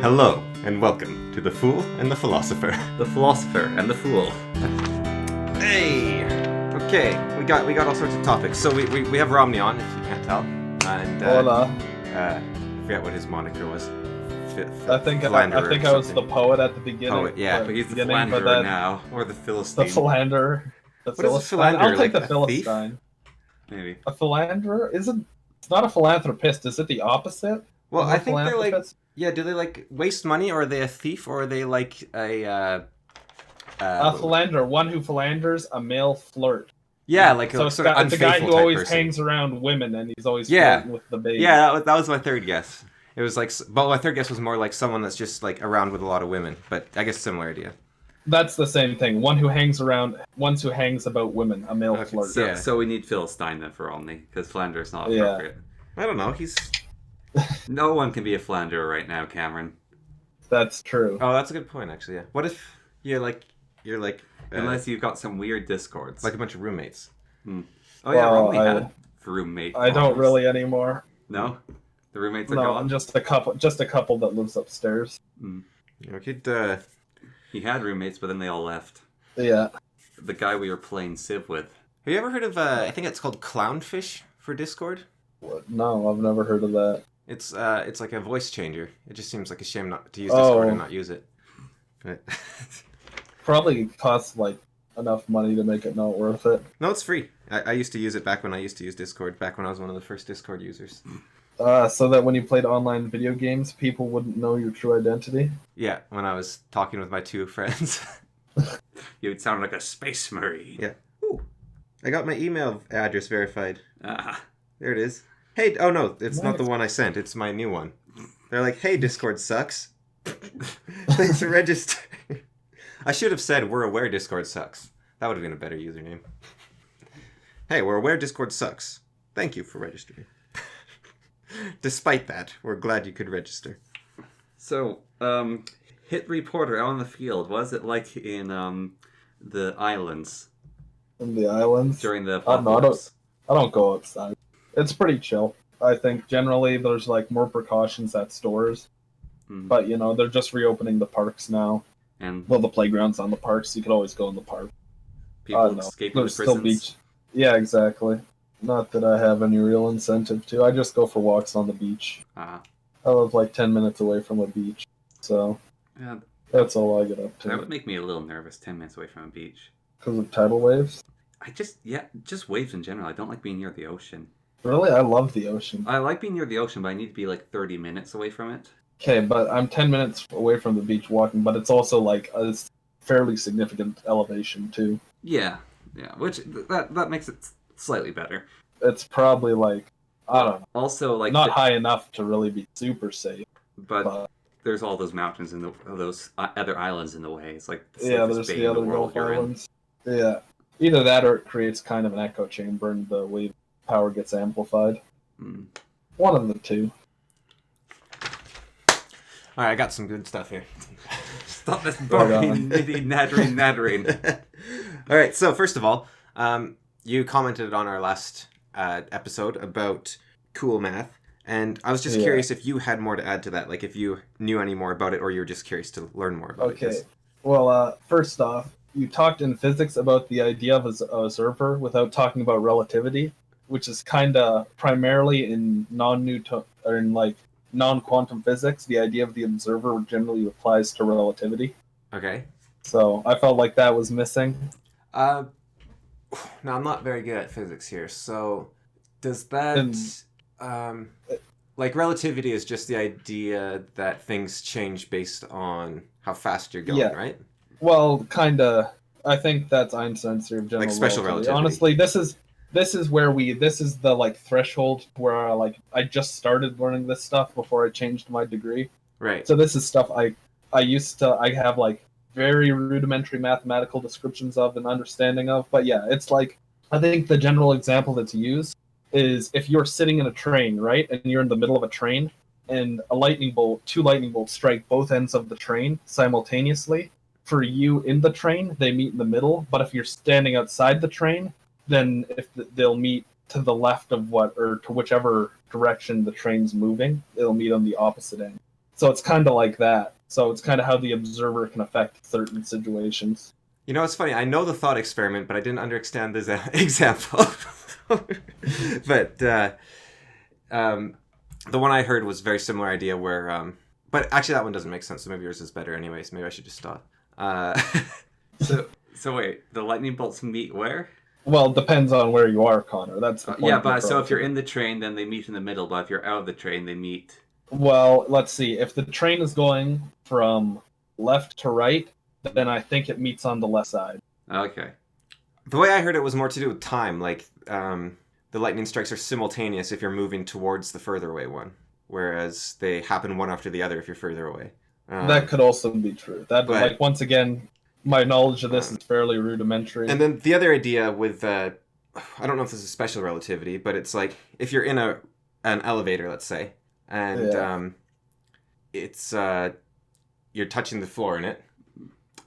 Hello, and welcome to The Fool and the Philosopher. The Philosopher and the Fool. Hey! Okay, we got all sorts of topics. So we have Romney on, if you can't tell. And, Hola. I forget what his moniker was. I think I was the poet at the beginning. Poet, yeah. But he's the philanderer now. Or the Philistine. The philanderer. What is a philanderer? I'll take like the Philistine. Maybe. A philanderer? It's not a philanthropist. Is it the opposite? Well, I think they're like... Yeah, do they like waste money, or are they a thief, or are they like a philanderer, one who philanders, a male flirt. Yeah, like so a sort of it's a guy who type always person. hangs around women, and he's always flirting with the baby. Yeah, that was my third guess. It was like, but my third guess was more like someone that's just like around with a lot of women. But I guess similar idea. That's the same thing. One who hangs about women, a male flirt. So we need Philistine then for Romney, because philanderer's not appropriate. I don't know. No one can be a philanderer right now, Cameron. That's true. Oh, that's a good point, actually. Yeah. What if you're like unless you've got some weird discords, like a bunch of roommates. Oh yeah, Romney had roommate. I don't really anymore. No, the roommates are gone. gone. Just a couple that lives upstairs. He had roommates, but then they all left. Yeah. The guy we were playing Civ with. Have you ever heard of? I think it's called Clownfish for Discord. What? No, I've never heard of that. It's like a voice changer. It just seems like a shame not to use Discord and not use it. But probably costs like enough money to make it not worth it. No, it's free. I used to use it back when I used to use Discord, back when I was one of the first Discord users. So that when you played online video games, people wouldn't know your true identity? Yeah, when I was talking with my two friends. You would sound like a space marine. Yeah. Ooh, I got my email address verified. Ah. There it is. Hey, oh no, it's not the one I sent. It's my new one. They're like, hey, Discord sucks. Thanks for registering. I should have said, we're aware Discord sucks. That would have been a better username. Hey, we're aware Discord sucks. Thank you for registering. Despite that, we're glad you could register. So, hit reporter out on the field. What is it like in the islands? In the islands? During the apocalypse? I don't go outside. It's pretty chill. I think generally there's like more precautions at stores. But, they're just reopening the parks now. And the playground's on the parks, so you could always go in the park. People escaping the prisons. Beach. Yeah, exactly. Not that I have any real incentive to. I just go for walks on the beach. I live like 10 minutes away from a beach. So that's all I get up to. That would make me a little nervous, 10 minutes away from a beach. Because of tidal waves? Just waves in general. I don't like being near the ocean. Really? I love the ocean. I like being near the ocean, but I need to be like 30 minutes away from it. Okay, but I'm 10 minutes away from the beach walking, but it's also like a fairly significant elevation too. Yeah, which that makes it slightly better. It's probably like, I don't know. Also, like not high enough to really be super safe. But there's all those mountains and those other islands in the way. It's like there's the other Gulf Islands. Yeah, either that or it creates kind of an echo chamber and the wave power gets amplified. One of the two. All right, I got some good stuff here. Stop this boring, nattering. All right, so first of all, you commented on our last episode about cool math, and I was just curious if you had more to add to that, like if you knew any more about it, or you were just curious to learn more about it. Okay. Well, first off, you talked in physics about the idea of an observer without talking about relativity, which is kind of primarily in non-quantum physics. The idea of the observer generally applies to relativity. Okay. So I felt like that was missing. Now, I'm not very good at physics here, so does that... like, relativity is just the idea that things change based on how fast you're going, right? Well, kind of. I think that's Einstein's theory of general relativity. Like special relativity. Honestly, this is the like threshold where I just started learning this stuff before I changed my degree. Right. So this is stuff I have like very rudimentary mathematical descriptions of and understanding of. But yeah, it's like, I think the general example that's used is if you're sitting in a train, right, and you're in the middle of a train, and two lightning bolts strike both ends of the train simultaneously. For you in the train, they meet in the middle. But if you're standing outside the train, then they'll meet to the left of to whichever direction the train's moving, it'll meet on the opposite end. So it's kind of like that. So it's kind of how the observer can affect certain situations. You know, it's funny. I know the thought experiment, but I didn't understand this example. But the one I heard was a very similar idea where... but actually, that one doesn't make sense, so maybe yours is better anyways. Maybe I should just stop. So wait, the lightning bolts meet where? Well, it depends on where you are, Connor. That's the point. Yeah, but so if you're in the train, then they meet in the middle. But if you're out of the train, they meet. Well, let's see. If the train is going from left to right, then I think it meets on the left side. Okay. The way I heard it was more to do with time. Like, the lightning strikes are simultaneous if you're moving towards the further away one, whereas they happen one after the other if you're further away. That could also be true. Like, once again, my knowledge of this is fairly rudimentary. And then the other idea with, I don't know if this is special relativity, but it's like, if you're in an elevator, let's say, and it's, you're touching the floor in it,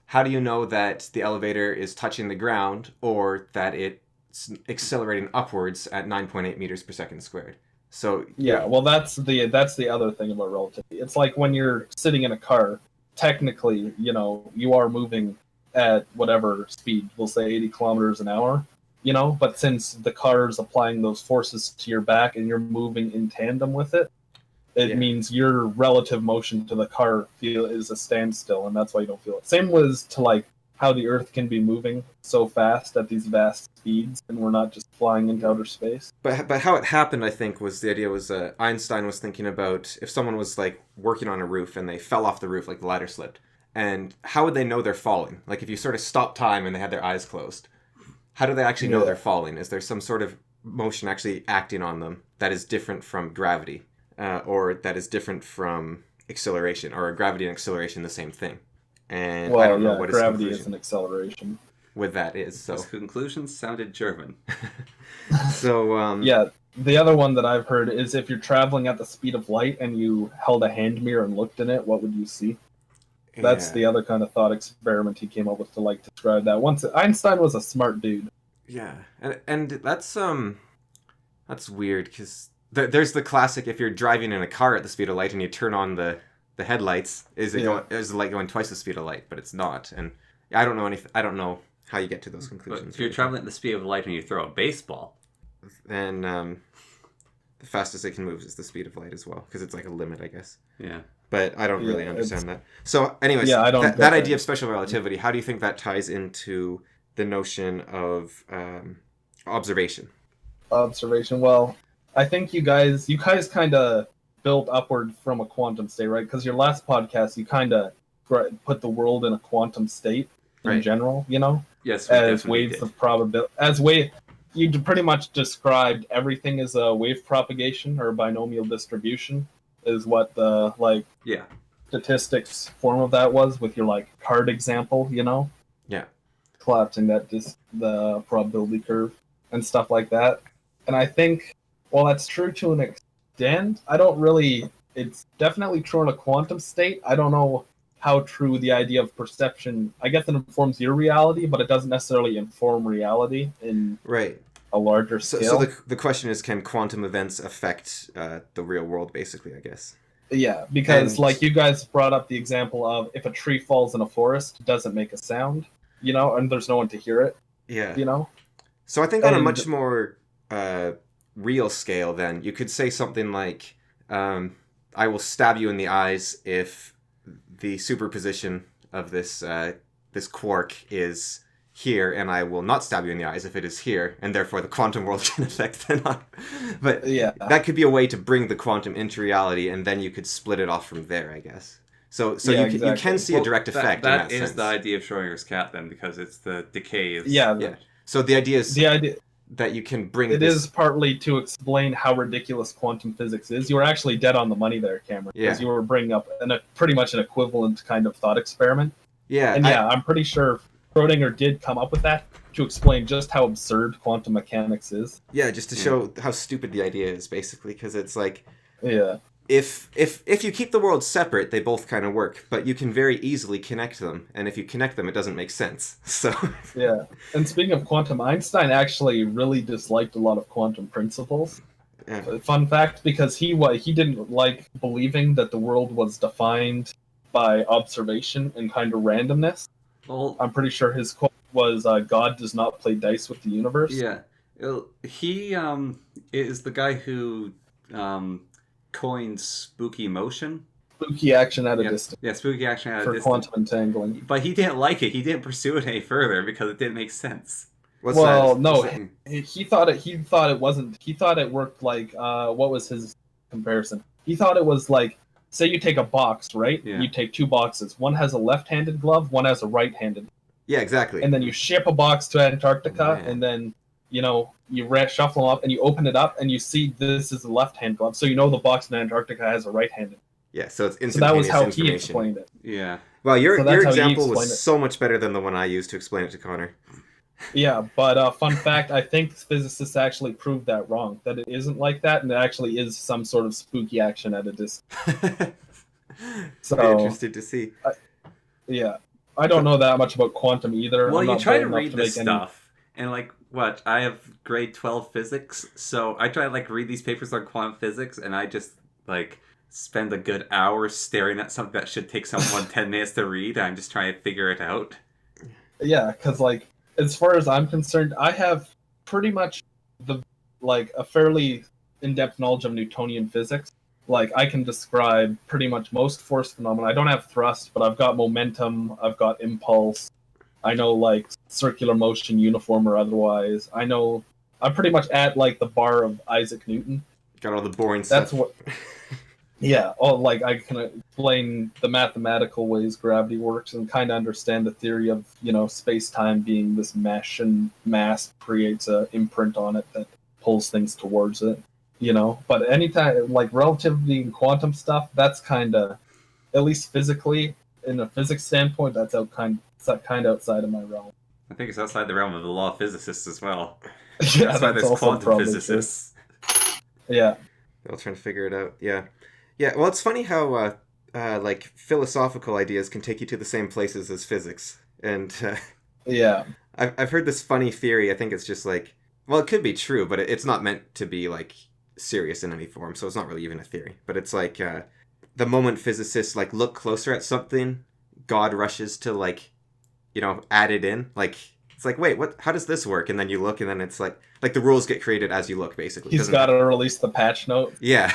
how do you know that the elevator is touching the ground or that it's accelerating upwards at 9.8 meters per second squared? So yeah, well, that's the other thing about relativity. It's like when you're sitting in a car, technically, you are moving at whatever speed, we'll say 80 kilometers an hour, but since the car is applying those forces to your back and you're moving in tandem with it, it means your relative motion to the car is a standstill, and that's why you don't feel it. Same was to like how the Earth can be moving so fast at these vast speeds, and we're not just flying into outer space. But how it happened, I think, was the idea was Einstein was thinking about if someone was like working on a roof and they fell off the roof, like the ladder slipped, and how would they know they're falling? Like if you sort of stop time and they had their eyes closed, how do they actually know they're falling? Is there some sort of motion actually acting on them that is different from gravity, or that is different from acceleration, or are gravity and acceleration the same thing? And I don't know what gravity is an acceleration. With that is so. His conclusion sounded German. So yeah, the other one that I've heard is if you're traveling at the speed of light and you held a hand mirror and looked in it, what would you see? That's the other kind of thought experiment he came up with to like describe that. Einstein was a smart dude. Yeah, and that's weird because there's the classic: if you're driving in a car at the speed of light and you turn on the headlights, is the light going twice the speed of light? But it's not, and I don't know anything. I don't know how you get to those conclusions. But if you're traveling at the speed of light and you throw a baseball, then the fastest it can move is the speed of light as well, because it's like a limit, I guess. Yeah. But I don't really understand that. So, anyways, that idea of special relativity, how do you think that ties into the notion of observation? Observation. Well, I think you guys kind of built upward from a quantum state, right? Because your last podcast, you kind of put the world in a quantum state in general, Yes, as waves of probability. You pretty much described everything as a wave propagation or binomial distribution, is what the statistics form of that was with your card example, Yeah. collapsing the probability curve and stuff like that. And I think, well, that's true to an extent. It's definitely true in a quantum state. I don't know how true the idea of perception, I guess it informs your reality, but it doesn't necessarily inform reality in a larger scale. So the question is, can quantum events affect the real world, basically, I guess? Yeah, because you guys brought up the example of if a tree falls in a forest, it doesn't make a sound, and there's no one to hear it. Yeah. So I think on a much more real scale, then, you could say something like, I will stab you in the eyes if the superposition of this quark is here, and I will not stab you in the eyes if it is here, and therefore the quantum world can affect them. But that could be a way to bring the quantum into reality, and then you could split it off from there, I guess. So you can see a direct effect. That in that is sense. the idea of Schrodinger's cat, then, because it's the decay of... Yeah. So the idea is that you can bring It is partly to explain how ridiculous quantum physics is. You were actually dead on the money there, Cameron, because you were bringing up pretty much an equivalent kind of thought experiment. Yeah. And I'm pretty sure Schrodinger did come up with that to explain just how absurd quantum mechanics is. Yeah, just to show how stupid the idea is, basically, because it's like... Yeah. If you keep the worlds separate, they both kind of work, but you can very easily connect them, and if you connect them, it doesn't make sense. So yeah. And speaking of quantum, Einstein actually really disliked a lot of quantum principles. Yeah. Fun fact, because he didn't like believing that the world was defined by observation and kind of randomness. Well, I'm pretty sure his quote was, "God does not play dice with the universe." yeah. He is the guy who coined spooky motion. Spooky action at a Yeah, distance yeah, spooky action at a for distance. quantum entangling. But he didn't like it. He didn't pursue it any further because it didn't make sense. What's Well, that? no, What's that? he thought it wasn't. He thought it worked like what was his comparison? He thought it was like, say you take a box, right? Yeah. You take two boxes. One has a left-handed glove, one has a right-handed. Yeah, exactly. And then you ship a box to Antarctica, Man. and then you shuffle them up, and you open it up, and you see this is a left-hand glove, so you know the box in Antarctica has a right-handed. Yeah, so it's So that instantaneous was how he information. explained it. Yeah. Well, your So that's how he example explained was it. so much better than the one I used to explain it to Connor. Yeah, but fun fact, I think physicists actually proved that wrong. That it isn't like that, and it actually is some sort of spooky action at a distance. So Very interested to see. yeah, I don't know that much about quantum either. Well, I'm you not try bold to enough read to this make any- stuff, and like, what? I have grade 12 physics, so I try to like read these papers on quantum physics, and I just like spend a good hour staring at something that should take someone 10 minutes to read. I'm just trying to figure it out. Yeah, because like as far as I'm concerned, I have pretty much a fairly in-depth knowledge of Newtonian physics. Like I can describe pretty much most force phenomena. I don't have thrust, but I've got momentum, I've got impulse. I know like circular motion, uniform or otherwise. I'm pretty much at like the bar of Isaac Newton. Got all the boring That's stuff. what. Yeah, I can explain the mathematical ways gravity works and kind of understand the theory of space-time being this mesh, and mass creates a imprint on it that pulls things towards it. But anytime like relativity and quantum stuff, that's kind of, at least physically, in a physics standpoint, that's kind of outside of my realm. I think it's outside the realm of the law of physicists as well. Yeah, That's why there's also quantum probably physicists. true. Yeah. They're all trying to figure it out. Yeah. Yeah, well, it's funny how like philosophical ideas can take you to the same places as physics. And Yeah. I've heard this funny theory. I think it's just like, well, it could be true, but it's not meant to be like serious in any form, so it's not really even a theory. But it's like the moment physicists like look closer at something, God rushes to like, add it in. Like it's like, wait, what? How does this work? And then you look, and then it's like the rules get created as you look, basically. He's got to release the patch note. Yeah.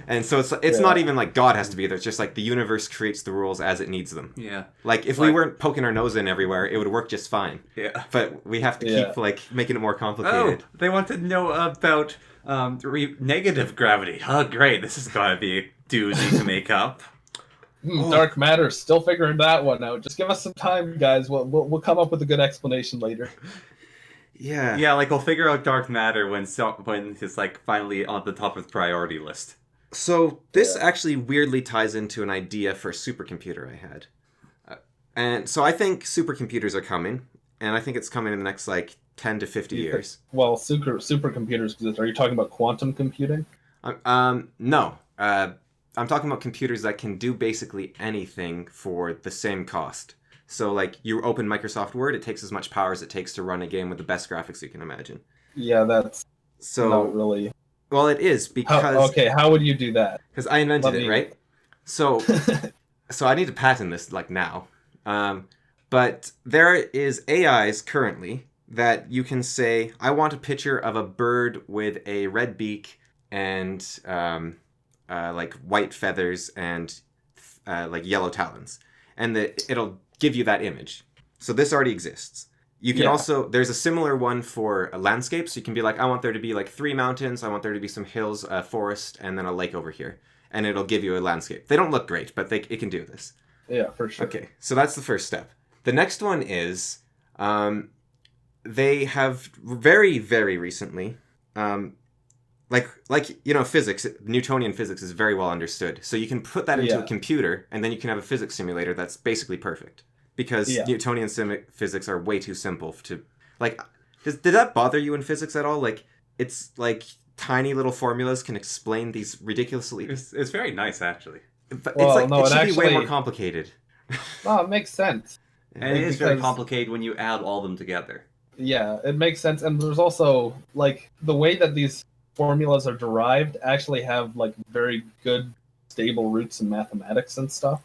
And so it's Yeah. not even like God has to be there. It's just like the universe creates the rules as it needs them. Yeah. Like if we weren't poking our nose in everywhere, it would work just fine. Yeah. But we have to Yeah. keep like making it more Oh, complicated. they want to know about negative gravity. Oh, great. This has got to be a doozy to make up. Dark matter, still figuring that one out. Just give us some time, guys. We'll come up with a good explanation later. Yeah. Yeah, like we'll figure out dark matter when it's like finally on the top of the priority list. So this Yeah. actually weirdly ties into an idea for a supercomputer I had. And so I think supercomputers are coming, and I think it's coming in the next like 10 to 50 years. Well, supercomputers exist. Are you talking about quantum computing? No. I'm talking about computers that can do basically anything for the same cost. So, like, you open Microsoft Word, it takes as much power as it takes to run a game with the best graphics you can imagine. Yeah, that's So, not really. well, it is because How would you do that? I invented Let it, me- right? So, so I need to patent this like now. But there is AIs currently that you can say, I want a picture of a bird with a red beak and like white feathers and like yellow talons, and it'll give you that image. So this already exists. You can Yeah. also, there's a similar one for a landscape. So you can be like, I want there to be like 3 mountains, I want there to be some hills, a forest, and then a lake over here. And it'll give you a landscape. They don't look great, but it can do this. Yeah, for sure. Okay, so that's the first step. The next one is they have very, very recently, physics, Newtonian physics is very well understood. So you can put that into a computer, and then you can have a physics simulator that's basically perfect. Because Newtonian physics are way too simple to, like, did that bother you in physics at all? Like, it's like tiny little formulas can explain these ridiculously... It's very nice, actually. But Well, it's like, no, it should it be way more actually- complicated. No, it makes sense. And it is very Because- complicated when you add all of them together. Yeah, it makes sense. And there's also, like, the way that these formulas are derived actually have like very good stable roots in mathematics and stuff.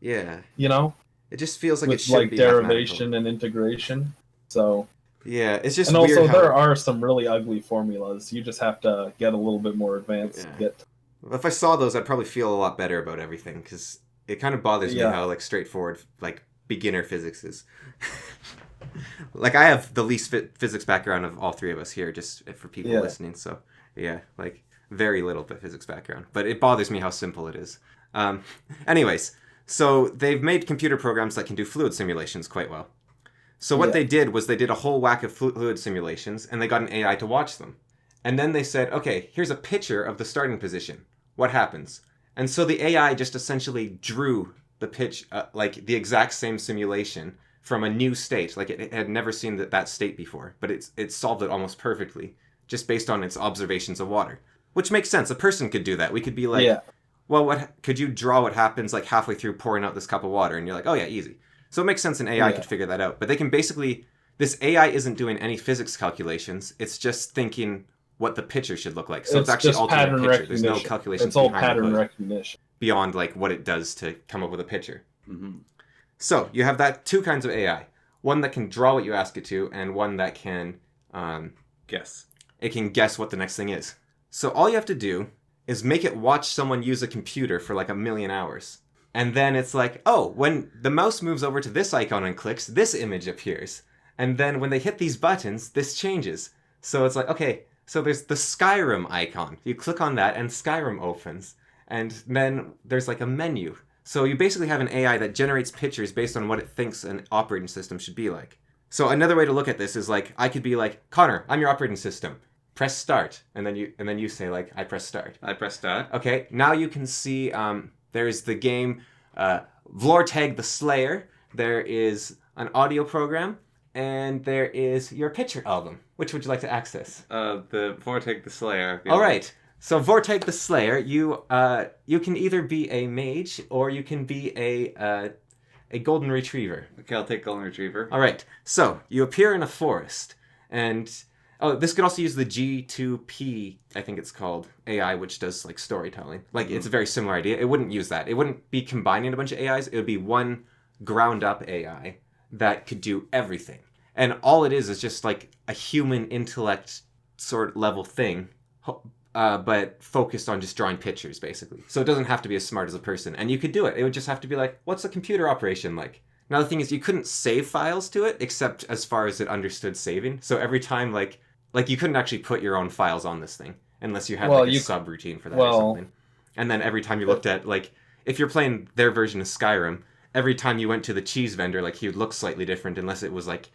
Yeah. You know, It just feels like it with should like be derivation mathematical. and integration. So, Yeah, it's just and weird also how... there are some really ugly formulas. You just have to get a little bit more advanced to Yeah. get. If I saw those, I'd probably feel a lot better about everything, because it kind of bothers me Yeah. how like straightforward like beginner physics is. Like I have the least physics background of all three of us here, just for people Yeah. listening. So yeah, like very little bit physics background, but it bothers me how simple it is. Anyways, so they've made computer programs that can do fluid simulations quite well. So what Yeah. they did was they did a whole whack of fluid simulations, and they got an AI to watch them. And then they said, okay, here's a picture of the starting position. What happens? And so the AI just essentially drew the pitch, like the exact same simulation from a new state. Like it had never seen that state before, but it solved it almost perfectly, just based on its observations of water. Which makes sense. A person could do that. We could be like, Yeah. well, what could you draw what happens like halfway through pouring out this cup of water? And you're like, oh yeah, easy. So it makes sense an AI Yeah. could figure that out. But they can basically, this AI isn't doing any physics calculations. It's just thinking what the picture should look like. So it's actually just altering pattern the picture. There's no recognition. calculations It's all behind pattern the recognition. beyond like what it does to come up with a picture. Mm-hmm. So you have that two kinds of AI. One that can draw what you ask it to, and one that can Guess. it can guess what the next thing is. So all you have to do is make it watch someone use a computer for like 1,000,000 hours. And then it's like, oh, when the mouse moves over to this icon and clicks, this image appears. And then when they hit these buttons, this changes. So it's like, okay, so there's the Skyrim icon. You click on that and Skyrim opens. And then there's like a menu. So you basically have an AI that generates pictures based on what it thinks an operating system should be like. So another way to look at this is like, I could be like, Connor, I'm your operating system. Press start. And then you say like, I press start. I pressed that. Okay, now you can see there's the game Vlortag the Slayer. There is an audio program, and there is your picture album. Which would you like to access? The Vortex the Slayer. All right. So Vortag the Slayer, you can either be a mage or you can be a golden retriever. Okay, I'll take Golden Retriever. All right. So you appear in a forest, and this could also use the G2P, I think it's called, AI, which does like storytelling. Like it's a very similar idea. It wouldn't use that. It wouldn't be combining a bunch of AIs. It would be one ground up AI that could do everything. And all it is just like a human intellect sort of level thing, but focused on just drawing pictures, basically. So it doesn't have to be as smart as a person. And you could do it. It would just have to be like, what's a computer operation like? Now the thing is, you couldn't save files to it, except as far as it understood saving. So every time, like you couldn't actually put your own files on this thing, unless you had like a subroutine for that or something. And then every time you looked at, like, if you're playing their version of Skyrim, every time you went to the cheese vendor, like, he would look slightly different, unless it was, like,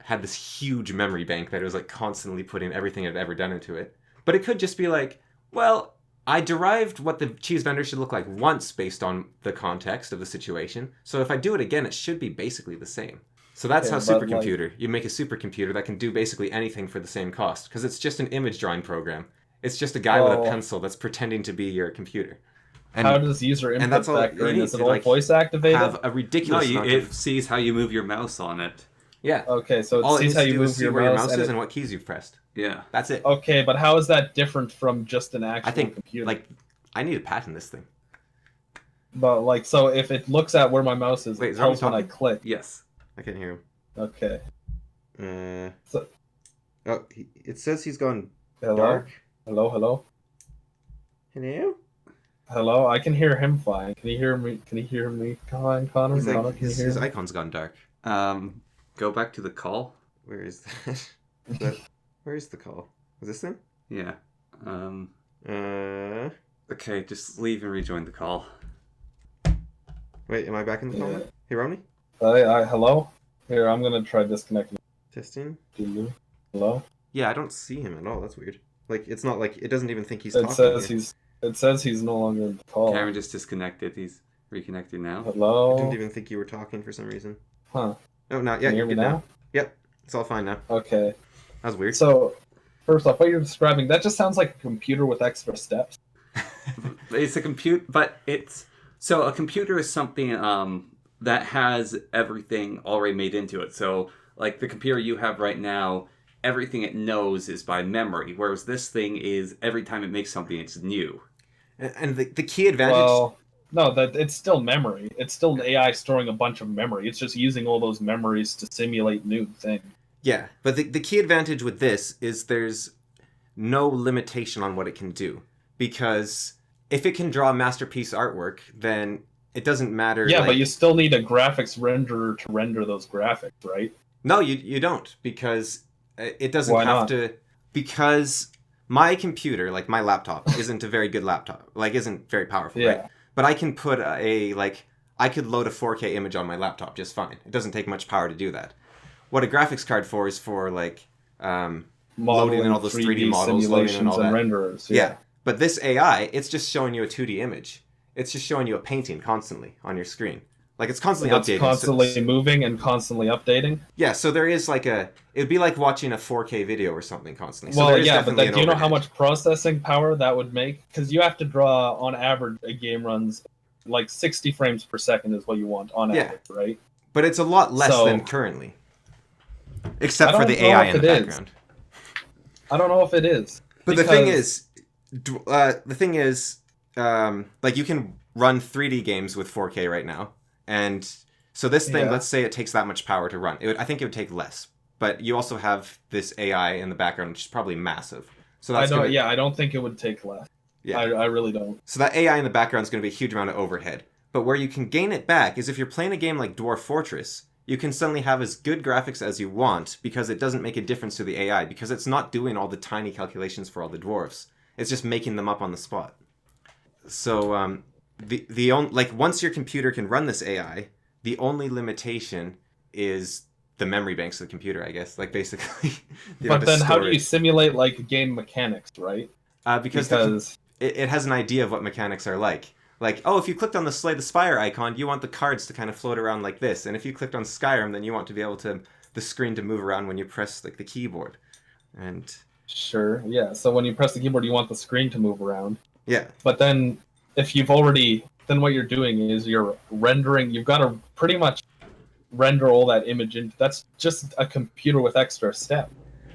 had this huge memory bank that it was, like, constantly putting everything it had ever done into it. But it could just be like, well, I derived what the cheese vendor should look like once based on the context of the situation. So if I do it again, it should be basically the same. So that's how supercomputer, you make a supercomputer that can do basically anything for the same cost, because it's just an image drawing program. It's just a guy with a pencil that's pretending to be your computer. And how does user input factor in? Is it all voice activated? Have a ridiculous amount it sees how you move your mouse on it. Yeah. Okay, so all it sees how you move see your where your mouse mouse is and what keys you've pressed. Yeah. That's it. Okay, but how is that different from just an actual I think, computer? like, I need to patent this thing. But, like, so if it looks at where my mouse is, Wait, it is tells Romney when I talking? click. Yes. I can't hear him. Okay. It says he's gone Hello? dark. Hello, hello? Hello? Hello? I can hear him fine. Can you hear me? Can you hear me, Connor? He's like, Connor, can you hear his me? icon's gone dark. Go back to the call. Where is that? Where is the call? Is this thing? Yeah. Uh. Okay, just leave and rejoin the call. Wait, am I back in the call? Yeah. Now? Hey, Romney? Hello? Here, I'm gonna try disconnecting. Testing? Hello? Yeah, I don't see him at all. That's weird. Like, it's not like, it doesn't even think he's It talking. says he's no longer in the call. Cameron just disconnected. He's reconnecting now. I Hello? didn't even think you were talking for some reason. Huh. Oh, not Can yet. you hear You're me good now? Yep. It's all fine now. Okay. That was weird. So, first off, what you're describing, that just sounds like a computer with extra steps. It's a compute, but it's so a computer is something that has everything already made into it. So, like the computer you have right now everything it knows is by memory, whereas this thing is every time it makes something, it's new. And the key advantage. Well, no, that it's still memory. It's still AI storing a bunch of memory. It's just using all those memories to simulate new things. Yeah, but the key advantage with this is there's no limitation on what it can do. Because if it can draw masterpiece artwork, then it doesn't matter. Yeah, but you still need a graphics renderer to render those graphics, right? No, you don't, because it doesn't Why have not? to. Because my computer, like my laptop, isn't a very good laptop. Like, isn't very powerful, Yeah. right? But I can put I could load a 4K image on my laptop just fine. It doesn't take much power to do that. What a graphics card for is for, like, loading in all those 3D models, loading in simulations all and that. renderers. Yeah. But this AI, it's just showing you a 2D image. It's just showing you a painting constantly on your screen. Like, it's constantly It's updating. constantly moving and constantly updating. Yeah, so there is like it would be like watching a 4K video or something constantly. So Well, there is yeah, but definitely then, an do you know how overhead. much processing power that would make? Because you have to draw, on average, a game runs like 60 frames per second is what you want on Yeah. average, right? But it's a lot less So- than currently. Except I for don't the know AI if in the it is. background. I don't know if it is. But because- the thing is, like, you can run 3D games with 4K right now, and so this thing, Yeah. let's say it takes that much power to run. I think it would take less, but you also have this AI in the background, which is probably massive. So I that's don't. gonna, Yeah, I don't think it would take less. Yeah. I really don't. So that AI in the background is going to be a huge amount of overhead. But where you can gain it back is if you're playing a game like Dwarf Fortress, you can suddenly have as good graphics as you want because it doesn't make a difference to the AI because it's not doing all the tiny calculations for all the dwarves. It's just making them up on the spot. So the only, like, once your computer can run this AI, the only limitation is the memory banks of the computer, I guess. Like, basically. But then, how do you simulate like game mechanics, right? Because it has an idea of what mechanics are like. Like, oh, if you clicked on the Slay the Spire icon, you want the cards to kind of float around like this. And if you clicked on Skyrim, then you want to be able to the screen to move around when you press, like, the keyboard. And Sure, yeah. So when you press the keyboard, you want the screen to move around. yeah, But then, if you've then what you're doing is you're rendering. You've got to pretty much render all that image in. That's just a computer with extra steps.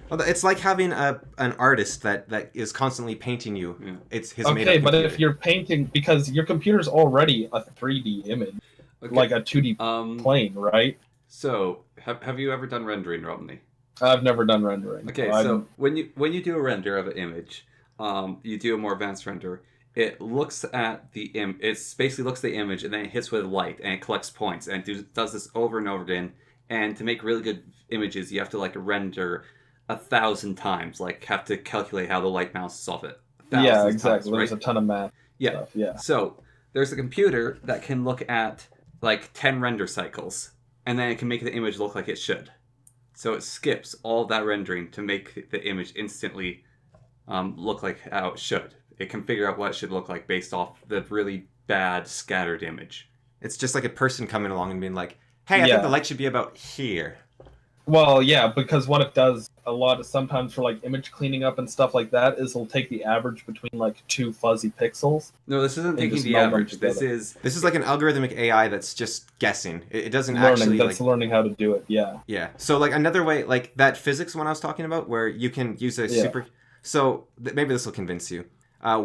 well, it's like having an artist that is constantly painting you. Yeah. It's his Okay, made-up but computer. if you're painting, because your computer's already a 3D image, Okay. like a 2D plane, right? So, have you ever done rendering, Romney? I've never done rendering. Okay, so when you do a render of an image, you do a more advanced render. It looks at it basically looks at the image and then it hits with light and it collects points and it does this over and over again. And to make really good images, you have to like render 1,000 times. Like have to calculate how the light bounces off it. yeah, 1,000 exactly. times, There's right? a ton of math Yeah. stuff. Yeah. So there's a computer that can look at like 10 render cycles, and then it can make the image look like it should. So it skips all that rendering to make the image instantly look like how it should. It can figure out what it should look like based off the really bad scattered image. It's just like a person coming along and being like, hey, I Yeah. think the light should be about here. Well, yeah, because what it does sometimes for like image cleaning up and stuff like that is it'll take the average between like two fuzzy pixels. No, this isn't And taking just the meld them average. This together. is This is like an algorithmic AI that's just guessing. It doesn't Learning, actually that's like... learning how to do it. Yeah. Yeah. So, like, another way, like, that physics one I was talking about, where you can use a Yeah. super... So, maybe this will convince you.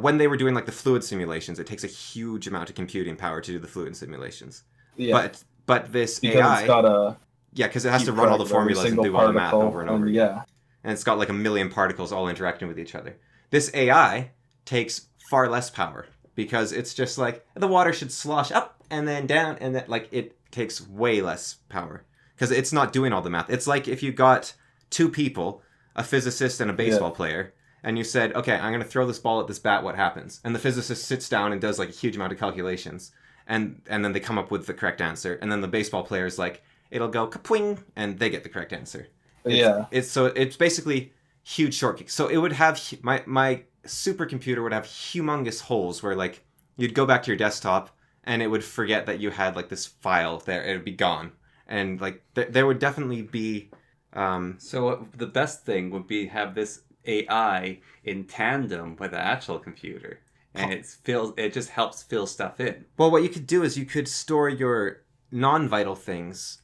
When they were doing, like, the fluid simulations, it takes a huge amount of computing power to do the fluid simulations. Yeah. But this because AI... it's got a yeah, because it has to keep run all track the of every formulas and single do all the math particle, over and over and again. yeah. And it's got, like, a million particles all interacting with each other. This AI takes far less power, because it's just like, the water should slosh up and then down, and then, like, it takes way less power. Because it's not doing all the math. It's like if you got two people, a physicist and a baseball player, and you said, okay, I'm going to throw this ball at this bat, what happens? And the physicist sits down and does, like, a huge amount of calculations. And then they come up with the correct answer. And then the baseball player is like, it'll go kapwing, and they get the correct answer. It's basically huge shortcuts. So it would have, my supercomputer would have humongous holes where, like, you'd go back to your desktop, and it would forget that you had, like, this file there. It would be gone. And, like, there would definitely be... So the best thing would be have this AI in tandem with the actual computer, and it just helps fill stuff in. Well, what you could do is you could store your non-vital things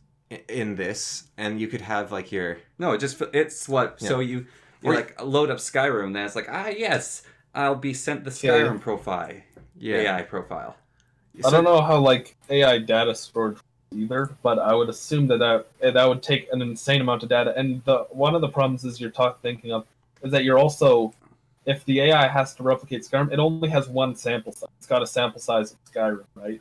in this, and you could have like your No, it's what. Yeah. So you Or- like load up Skyrim, and then it's like, yes, I'll be sent the Yeah. Skyrim profile, yeah. AI profile. I don't know how like AI data storage either, but I would assume that would take an insane amount of data. And one of the problems is thinking of is that you're also, if the AI has to replicate Skyrim, it only has one sample size. It's got a sample size of Skyrim, right?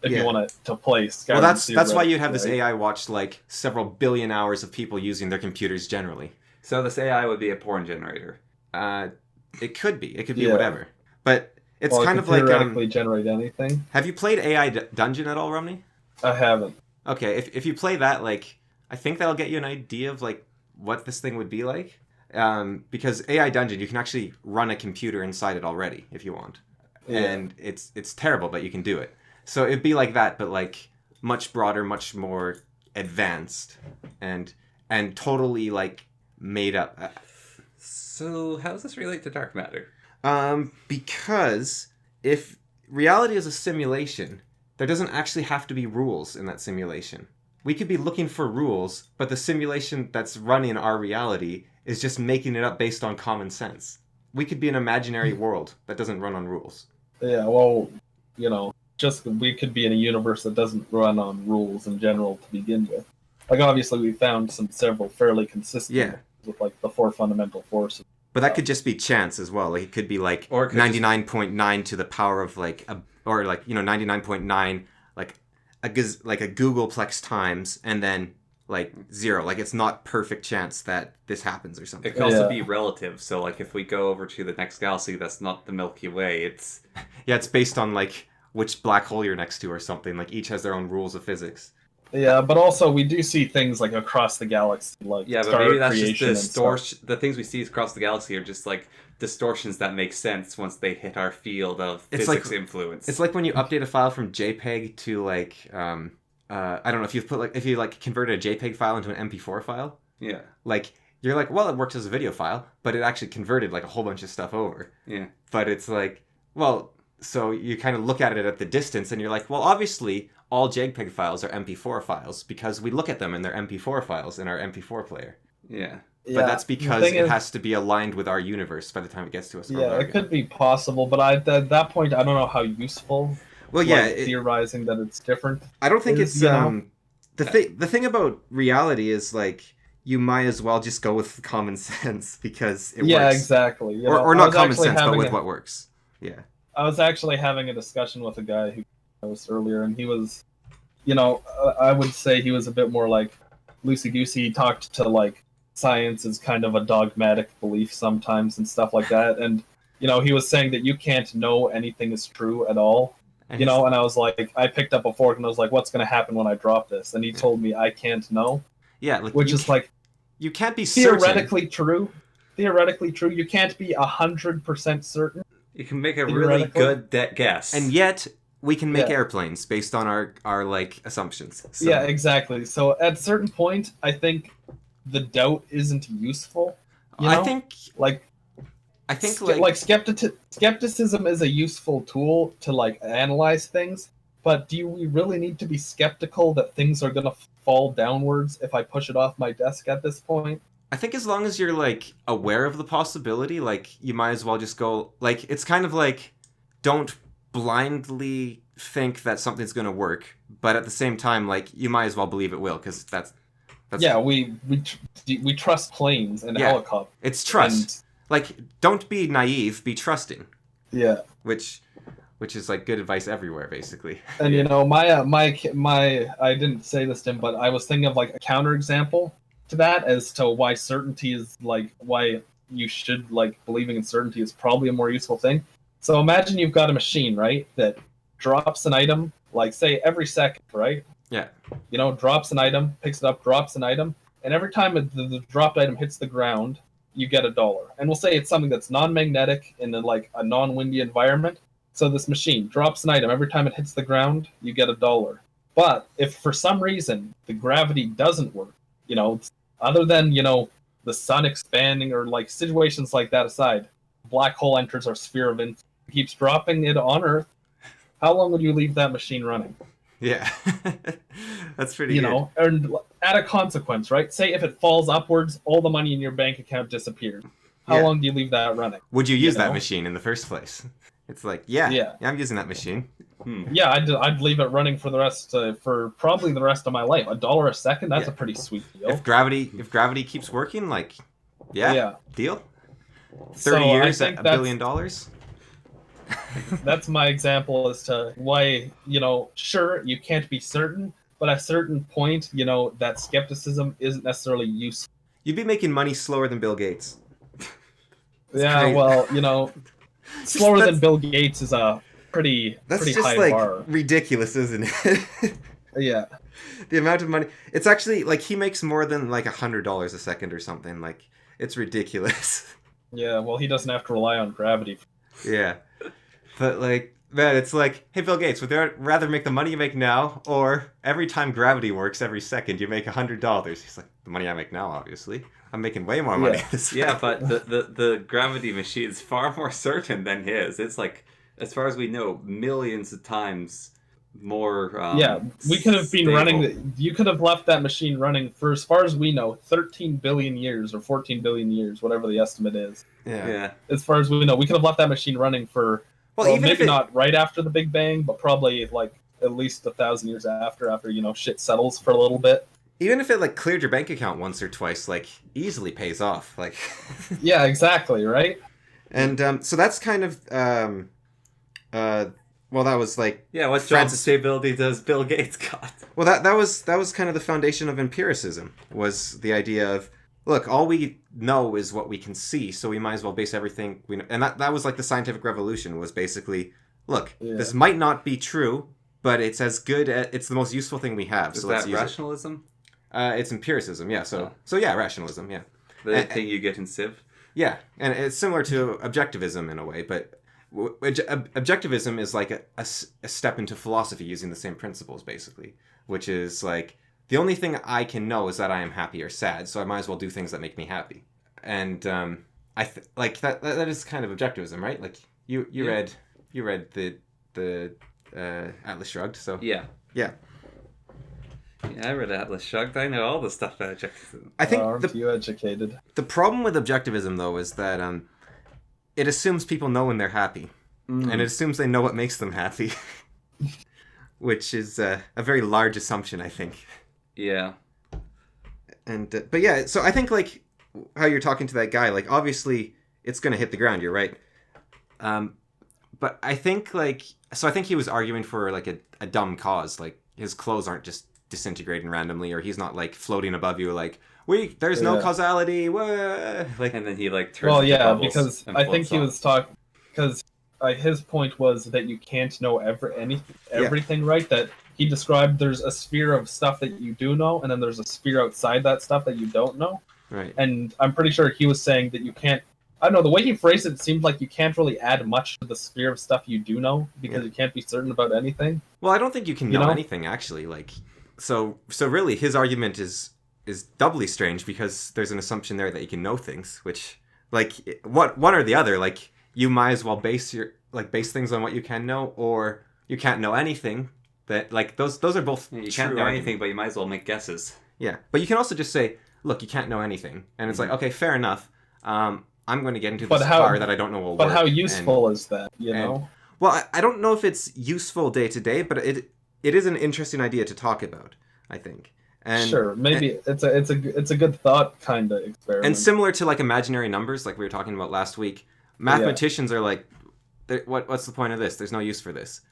If Yeah. you want to play Skyrim. Well, that's why you'd have this right? AI watch like several billion hours of people using their computers generally. So this AI would be a porn generator. It could be Yeah. whatever, but it's Well, it kind could of like theoretically generate anything. have you played AI Dungeon at all, Romney? I haven't. Okay, if you play that, like, I think that'll get you an idea of like what this thing would be like. Because AI Dungeon, you can actually run a computer inside it already if you want, Yeah. and it's terrible, but you can do it. So it'd be like that, but like much broader, much more advanced, and totally like made up. So how does this relate to dark matter? Because if reality is a simulation, there doesn't actually have to be rules in that simulation. We could be looking for rules, but the simulation that's running our reality is just making it up based on common sense. We could be an imaginary world that doesn't run on rules. Yeah, well, just we could be in a universe that doesn't run on rules in general to begin with. Like, obviously, we found several fairly consistent Yeah. with, like, the 4 fundamental forces. But that could just be chance as well. Like it could be like Or it could 99.9 to the power of like or like 99.9 like a Googleplex times and then like 0. Like it's not perfect chance that this happens or something. It could also Yeah. be relative. So like if we go over to the next galaxy that's not the Milky Way, it's Yeah, it's based on like which black hole you're next to or something. Like each has their own rules of physics. Yeah, but also we do see things like across the galaxy, like yeah, but star maybe that's just creation and stuff. distortion. The things we see across the galaxy are just like distortions that make sense once they hit our field of It's physics like- influence. It's like when you update a file from JPEG to like I don't know if if you like converted a JPEG file into an MP4 file. yeah, Like you're like, well, it works as a video file, but it actually converted like a whole bunch of stuff over. yeah. But it's like, well, so you kind of look at it at the distance and you're like, well, obviously all JPEG files are MP4 files because we look at them and they're MP4 files in our MP4 player. Yeah. But Yeah, that's the because thing it is- has to be aligned with our universe by the time it gets to us. or Yeah, whatever. it could be possible, but at that point, I don't know how useful. Well, yeah, like, theorizing that it's different. I don't think is, it's the thing about reality is like you might as well just go with common sense because it Yeah, works. exactly. Or I not was common actually sense, but having with a- what works. Yeah. I was actually having a discussion with a guy who I was earlier, and he was, I would say he was a bit more like loosey-goosey. He talked to like science as kind of a dogmatic belief sometimes and stuff like that. And, he was saying that you can't know anything is true at all. And And I was like, I picked up a fork and I was like, what's going to happen when I drop this? And he told me I can't know, yeah, like which you is like you can't be certain. theoretically true. Theoretically true. You can't be 100% certain. You can make a really Theoretically. good guess. And yet we can make Yeah. airplanes based on our like assumptions. So, Yeah, exactly. So at a certain point, I think the doubt isn't useful. I think like skepticism is a useful tool to like analyze things, but do we really need to be skeptical that things are gonna fall downwards if I push it off my desk at this point? I think as long as you're like aware of the possibility, like you might as well just go like it's kind of like don't blindly think that something's going to work, but at the same time like you might as well believe it will because that's Yeah, we trust planes and Yeah. helicopters. it's trust. Like don't be naive, be trusting, Yeah. which is like good advice everywhere basically. And my I didn't say this to him, but I was thinking of like a counterexample to that as to why certainty is like why you should like believing in certainty is probably a more useful thing. So imagine you've got a machine, right, that drops an item like say every second, right? Yeah. Drops an item, picks it up, drops an item, and every time the dropped item hits the ground, you get $1. And we'll say it's something that's non-magnetic in a non-windy environment. So this machine drops an item. Every time it hits the ground, you get $1. But if for some reason the gravity doesn't work, other than, the sun expanding or like situations like that aside, black hole enters our sphere of influence, keeps dropping it on Earth, how long would you leave that machine running? Yeah. That's pretty You good. know, and at a consequence, right? Say if it falls upwards, all the money in your bank account disappears. How Yeah. long do you leave that running? Would you You use that know? machine in the first place? It's like, yeah, Yeah. I'm using that machine. Yeah, I'd leave it running for the rest for probably the rest of my life. $1 a second, that's Yeah. a pretty sweet deal. If gravity keeps working, like, yeah. Deal. 30 So I years think at $1 that's- billion. That's my example as to why, you know, sure, you can't be certain, but at a certain point, you know, that skepticism isn't necessarily useful. You'd be making money slower than Bill Gates. Yeah, crazy. well, you know, slower that's- than Bill Gates is a pretty That's just high like bar. ridiculous, isn't it? Yeah. The amount of money. It's actually like he makes more than like $100 a second or something. Like, it's ridiculous. Yeah, well, he doesn't have to rely on gravity. Yeah. But like, man, it's like, hey, Bill Gates, would you rather make the money you make now, or every time gravity works every second you make $100? He's like, the money I make now, obviously. I'm making way more money. Yeah, but the gravity machine is far more certain than his. It's like, as far as we know, millions of times more. Yeah, we could have been stable. running. You could have left that machine running for, as far as we know, 13 billion years or 14 billion years, whatever the estimate is. Yeah. As far as we know, we could have left that machine running for. Well, even if maybe not right after the Big Bang, but probably like at least 1,000 years after you know shit settles for a little bit. Even if it like cleared your bank account once or twice, like easily pays off. Like. Yeah, exactly, right? And so that's kind of well, that was like Yeah, what job Francis- stability does Bill Gates got? well that was kind of the foundation of empiricism, was the idea of, look, all we know is what we can see, so we might as well base everything we know. And that was like the scientific revolution, was basically, look, this might not be true, but it's as good as, it's the most useful thing we have. Is So let's that use rationalism? It's empiricism, yeah. So yeah, rationalism, yeah. The thing you get in Civ? Yeah, and it's similar to objectivism in a way, but objectivism is like a step into philosophy using the same principles, basically, which is like, the only thing I can know is that I am happy or sad, so I might as well do things that make me happy. And like that is kind of objectivism, right? Like you read the Atlas Shrugged, so Yeah. yeah. Yeah, I read Atlas Shrugged. I know all the stuff about objectivism. I think Aren't you educated? the problem with objectivism, though, is that it assumes people know when they're happy, and it assumes they know what makes them happy, which is a very large assumption, I think. Yeah. And but yeah, so I think like how you're talking to that guy, like obviously it's gonna hit the ground. You're right. But I think like, so I think he was arguing for like a dumb cause, like his clothes aren't just disintegrating randomly, or he's not like floating above you like, there's no causality, like. And then he like turns Well, into yeah, bubbles because and I think floats he off. was talking because his point was that you can't know everything, right? That he described there's a sphere of stuff that you do know, and then there's a sphere outside that stuff that you don't know. Right. And I'm pretty sure he was saying that you can't. I don't know, the way he phrased it seemed like you can't really add much to the sphere of stuff you do know, because you can't be certain about anything. Well, I don't think you can know anything, actually. Like, so really, his argument is doubly strange, because there's an assumption there that you can know things, which, like, one or the other. Like, you might as well base things on what you can know, or you can't know anything. That, like, those are both You true can't know arguments. anything, but you might as well make guesses. Yeah, but you can also just say, look, you can't know anything, and it's like, okay, fair enough. I'm going to get into this car that I don't know will work. But how useful is that, you know? Well, I don't know if it's useful day to day, but it is an interesting idea to talk about, I think. And, sure, maybe it's a good thought kind of experiment. And similar to like imaginary numbers, like we were talking about last week, mathematicians are like, what's the point of this? There's no use for this.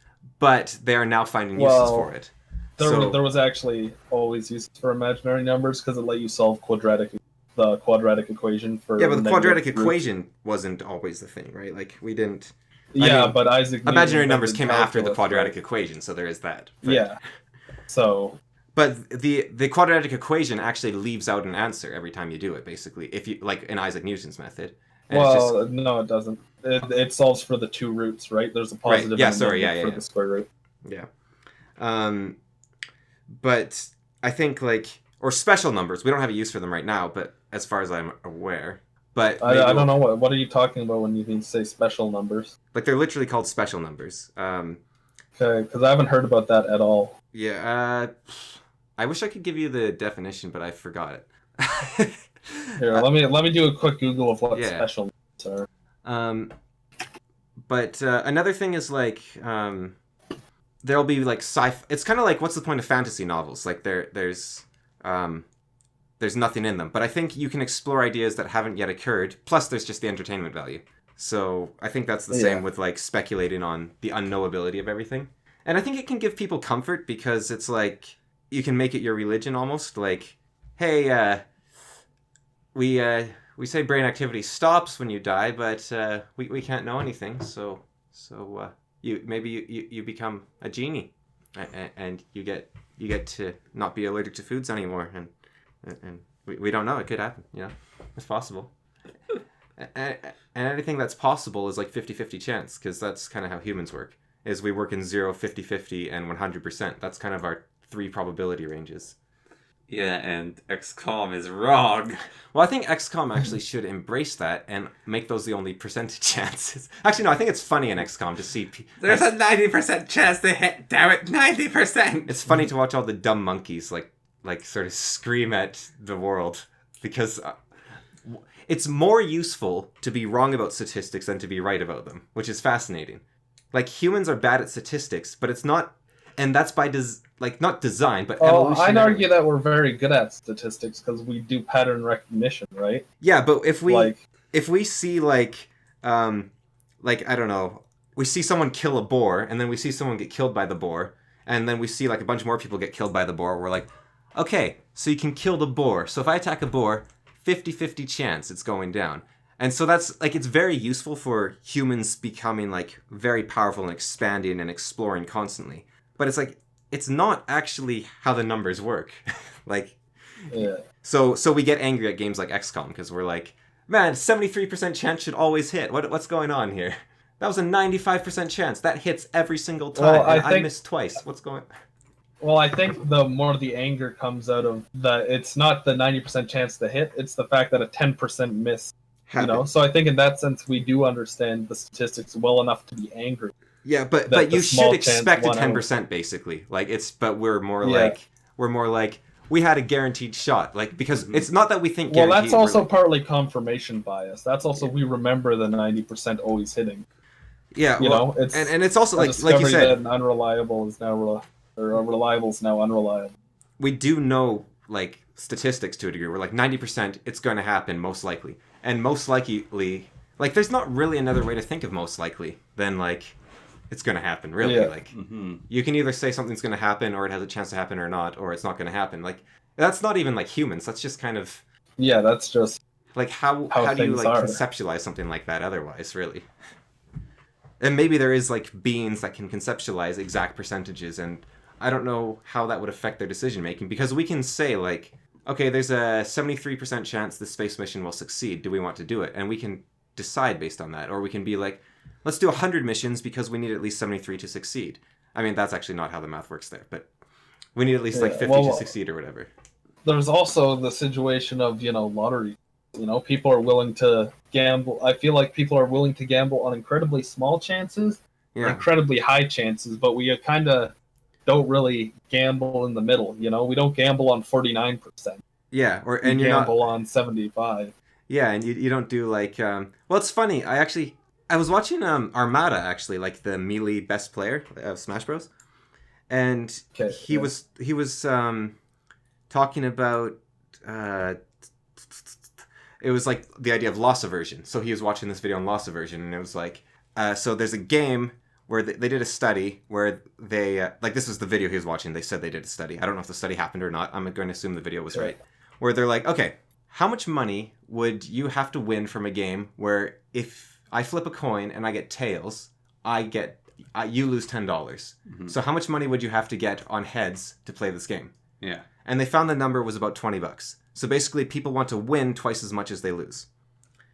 But they are now finding uses for it. There was actually always use for imaginary numbers, because it let you solve the quadratic equation for. Yeah, but the quadratic equation wasn't always the thing, right? Like, we didn't. Yeah, but Isaac Newton imaginary numbers came invented after the calculus, quadratic right? equation, so there is that. Yeah. So. But the quadratic equation actually leaves out an answer every time you do it, basically. If you like in Isaac Newton's method. And Well, no, it doesn't. It solves for the two roots, right? There's a positive Right. Yeah, and a sorry, negative yeah, for the square root. Yeah. But I think like, or special numbers, we don't have a use for them right now, but as far as I'm aware. But I don't know what are you talking about when you say special numbers? Like, they're literally called special numbers. Okay, because I haven't heard about that at all. Yeah, I wish I could give you the definition, but I forgot it. Here, let me do a quick Google of what Yeah. special are. But another thing is like there'll be like it's kind of like, what's the point of fantasy novels? Like there's nothing in them. But I think you can explore ideas that haven't yet occurred. Plus, there's just the entertainment value. So I think that's the same with like speculating on the unknowability of everything. And I think it can give people comfort because it's like you can make it your religion almost. Like, hey, we say brain activity stops when you die, but we can't know anything. So you become a genie, and you get to not be allergic to foods anymore, and we don't know. It could happen. You know, it's possible. And anything that's possible is like 50-50 chance, because that's kind of how humans work. Is we work in 0, 50-50, and 100%. That's kind of our 3 probability ranges. Yeah, and XCOM is wrong. Well, I think XCOM actually should embrace that and make those the only percentage chances. Actually, no, I think it's funny in XCOM to see... There's a 90% chance to hit, damn it, 90%! It's funny to watch all the dumb monkeys, like sort of scream at the world, because... it's more useful to be wrong about statistics than to be right about them, which is fascinating. Like, humans are bad at statistics, but it's not... And that's by not design, but evolutionary. I'd argue that we're very good at statistics because we do pattern recognition, right? Yeah, but if we see like I don't know, we see someone kill a boar, and then we see someone get killed by the boar, and then we see like a bunch more people get killed by the boar, we're like, okay, so you can kill the boar. So if I attack a boar, 50-50 chance it's going down. And so that's like, it's very useful for humans becoming like very powerful and expanding and exploring constantly. But it's like, it's not actually how the numbers work. Like, yeah. So we get angry at games like XCOM because we're like, man, 73% chance should always hit. What's going on here? That was a 95% chance. That hits every single time. Well, I missed twice. What's going... Well, I think the more the anger comes out of it's not the 90% chance to hit, it's the fact that a 10% miss. You know, so I think in that sense we do understand the statistics well enough to be angry. Yeah, but you should expect a 10% basically. Like but we're more like we had a guaranteed shot. Like, because it's not that we think guaranteed. Well, that's also partly confirmation bias. That's also we remember the 90% always hitting. Yeah, you know, it's and it's also like you said, that an unreliable is now or a reliable is now unreliable. We do know like statistics to a degree. We're like 90% it's going to happen most likely. And most likely, like, there's not really another way to think of most likely than, like, it's going to happen, really. Yeah. Like, you can either say something's going to happen, or it has a chance to happen or not, or it's not going to happen. Like, that's not even, like, humans. That's just kind of... Yeah, that's just... Like, how do you, like, conceptualize something like that otherwise, really? And maybe there is, like, beings that can conceptualize exact percentages, and I don't know how that would affect their decision-making, because we can say, like... Okay, there's a 73% chance the space mission will succeed. Do we want to do it? And we can decide based on that. Or we can be like, let's do 100 missions because we need at least 73 to succeed. I mean, that's actually not how the math works there, but we need at least 50 to succeed or whatever. There's also the situation of, lottery. People are willing to gamble. I feel like people are willing to gamble on incredibly small chances, or incredibly high chances, but we kind of... don't really gamble in the middle, We don't gamble on 49%. Yeah, we gamble on 75. Yeah, and you don't do like... well, it's funny. I was watching Armada, actually, like the Melee best player of Smash Bros. And he was talking about... it was like the idea of loss aversion. So he was watching this video on loss aversion, and it was like... so there's a game... where they did a study where they, this was the video he was watching, they said they did a study. I don't know if the study happened or not. I'm going to assume the video was right. Where they're like, okay, how much money would you have to win from a game where if I flip a coin and I get tails, you lose $10. Mm-hmm. So how much money would you have to get on heads to play this game? Yeah. And they found the number was about $20. So basically people want to win twice as much as they lose.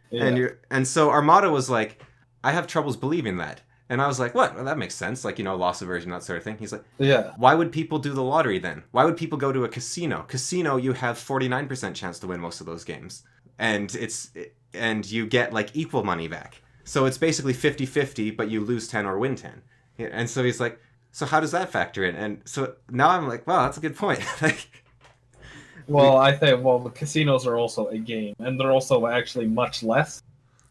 Yeah. And so Armada was like, I have troubles believing that. And I was like, what? Well, that makes sense. Like, loss aversion, that sort of thing. He's like, yeah. Why would people do the lottery then? Why would people go to a casino? Casino, you have 49% chance to win most of those games. And you get, like, equal money back. So it's basically 50-50, but you lose 10 or win 10. And so he's like, So how does that factor in? And so now I'm like, wow, that's a good point. Like, Well, I think the casinos are also a game, and they're also actually much less.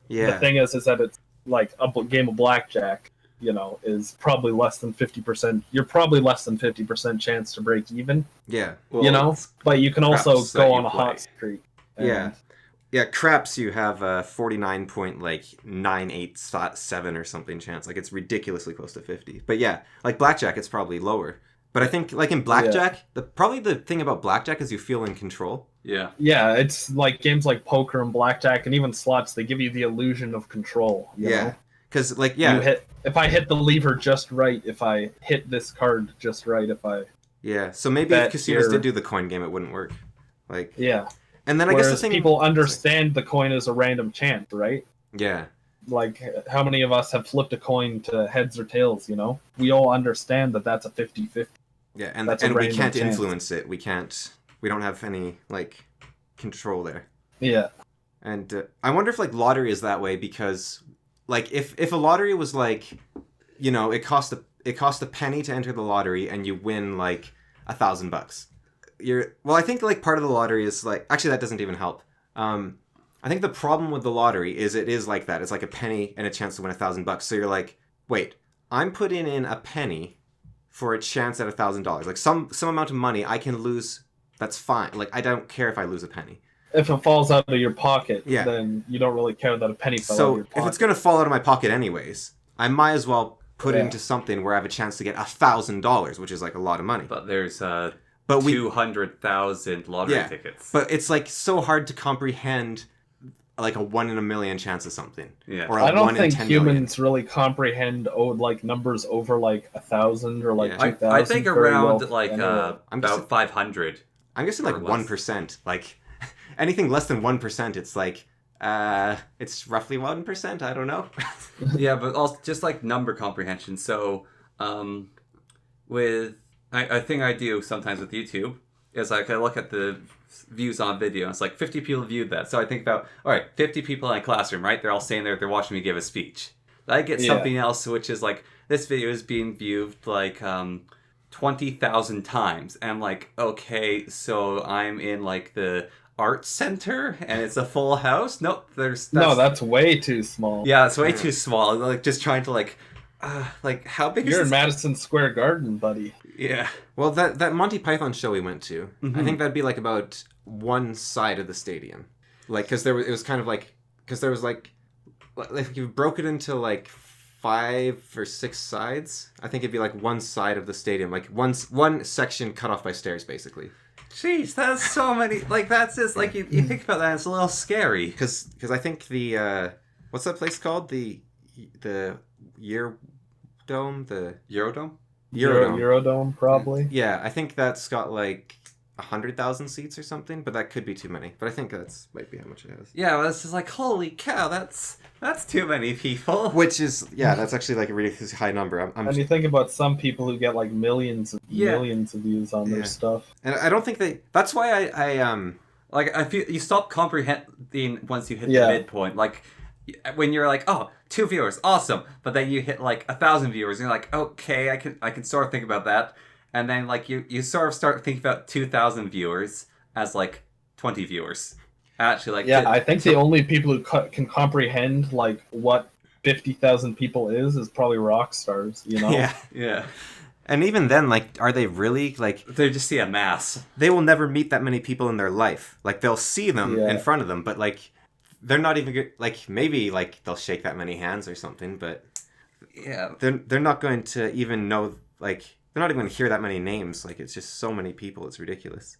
The yeah, thing is that it's like game of blackjack. Is probably less than 50%. You're probably less than 50% chance to break even. yeah, Well, it's But you can also craps that go you on a play. hot streak. And yeah. Yeah, craps you have a 49.987 or something chance. Like it's ridiculously close to 50. But yeah, like blackjack, it's probably lower. But I think like in blackjack, probably the thing about blackjack is you feel in control. Yeah. Yeah, it's like games like poker and blackjack and even slots. They give you the illusion of control. You know? Because like if I hit the lever just right, if I hit this card just right, if I so maybe if casinos did do the coin game, it wouldn't work. Like and then I guess the thing people understand the coin is a random chance, right? Yeah. Like how many of us have flipped a coin to heads or tails? We all understand that that's a 50-50. Yeah, and that's we can't influence it. We don't have any like control there. Yeah. And I wonder if like lottery is that way because like if a lottery was like, it cost a penny to enter the lottery and you win like $1,000. I think like part of the lottery is like actually that doesn't even help. I think the problem with the lottery is it is like that. It's like a penny and a chance to win $1,000. So you're like, wait, I'm putting in a penny for a chance at $1,000. Like some amount of money I can lose. That's fine. Like I don't care if I lose a penny. If it falls out of your pocket, then you don't really care that a penny fell out of your pocket. So if it's gonna fall out of my pocket anyways, I might as well put it into something where I have a chance to get $1,000, which is like a lot of money. But there's 200,000 lottery tickets. But it's like so hard to comprehend like a 1 in a million chance of something. Yeah. Or I don't think humans really comprehend like numbers over like 1,000 or like 2,000. I think around about 500. I'm guessing like 1%. Like anything less than 1%, it's like it's roughly 1%. I don't know. Yeah, but also just like number comprehension. So with I think I do sometimes with YouTube is like I look at the views on video and it's like 50 people viewed that. So I think about, all right, 50 people in a classroom, right? They're all staying there, they're watching me give a speech. I get something else which is like this video is being viewed like 20,000 times. And I'm like, okay, so I'm in like the art center and it's a full house. Nope, that's way too small. Yeah, it's way too small. Like just trying to like how big is You're in Madison Square Garden, buddy. Yeah. Well, that Monty Python show we went to, I think that'd be like about one side of the stadium, like because it was kind of like because there was like if you broke it into like 5 or 6 sides, I think it'd be like one side of the stadium, like one section cut off by stairs, basically. Jeez, that's so many. Like that's just like you think about that, it's a little scary. Because I think the what's that place called, the Eurodome, the Eurodome. Eurodome, probably. Yeah, I think that's got like 100,000 seats or something, but that could be too many. But I think that's might be how much it has. Yeah, well, it's just like holy cow, that's too many people. Which is that's actually like a really high number. And you think about some people who get like millions of views on their stuff. And I don't think that's why I like I feel you stop comprehending once you hit the midpoint. Like when you're like, oh, 2 viewers, awesome, but then you hit like 1,000 viewers and you're like, okay, I can sort of think about that. And then like you sort of start thinking about 2,000 viewers as like 20 viewers. Actually, like I think the only people who can comprehend like what 50,000 people is probably rock stars, Yeah. And even then, like, are they really like? They just see a mass. They will never meet that many people in their life. Like they'll see them in front of them, but like they're not even good. Like maybe like they'll shake that many hands or something, but they're not going to even know. Like they're not even going to hear that many names. Like it's just so many people. It's ridiculous.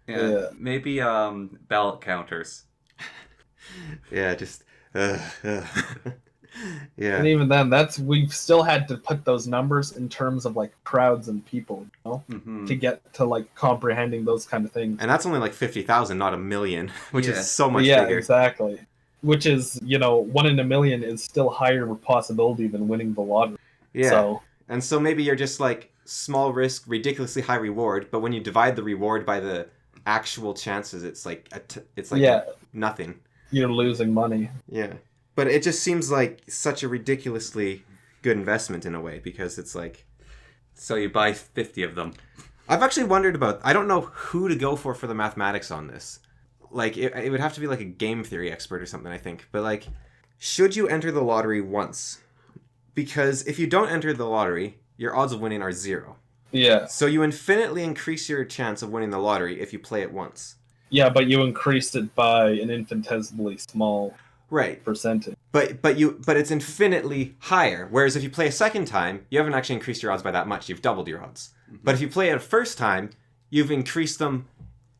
Yeah. Maybe ballot counters. Yeah, just yeah. And even then, we've still had to put those numbers in terms of like crowds and people, to get to like comprehending those kind of things. And that's only like 50,000, not a million, which is so much bigger. Yeah, exactly. Which is 1 in a million is still higher possibility than winning the lottery. Yeah. And so maybe you're just like small risk, ridiculously high reward, but when you divide the reward by the actual chances, it's like nothing. You're losing money. Yeah. But it just seems like such a ridiculously good investment in a way, because it's like So you buy 50 of them. I've actually wondered about... I don't know who to go for the mathematics on this. Like, it would have to be like a game theory expert or something, I think. But like, should you enter the lottery once? Because if you don't enter the lottery, your odds of winning are 0. Yeah. So you infinitely increase your chance of winning the lottery if you play it once. Yeah, but you increased it by an infinitesimally small percentage. But it's infinitely higher. Whereas if you play a second time, you haven't actually increased your odds by that much. You've doubled your odds. Mm-hmm. But if you play it a first time, you've increased them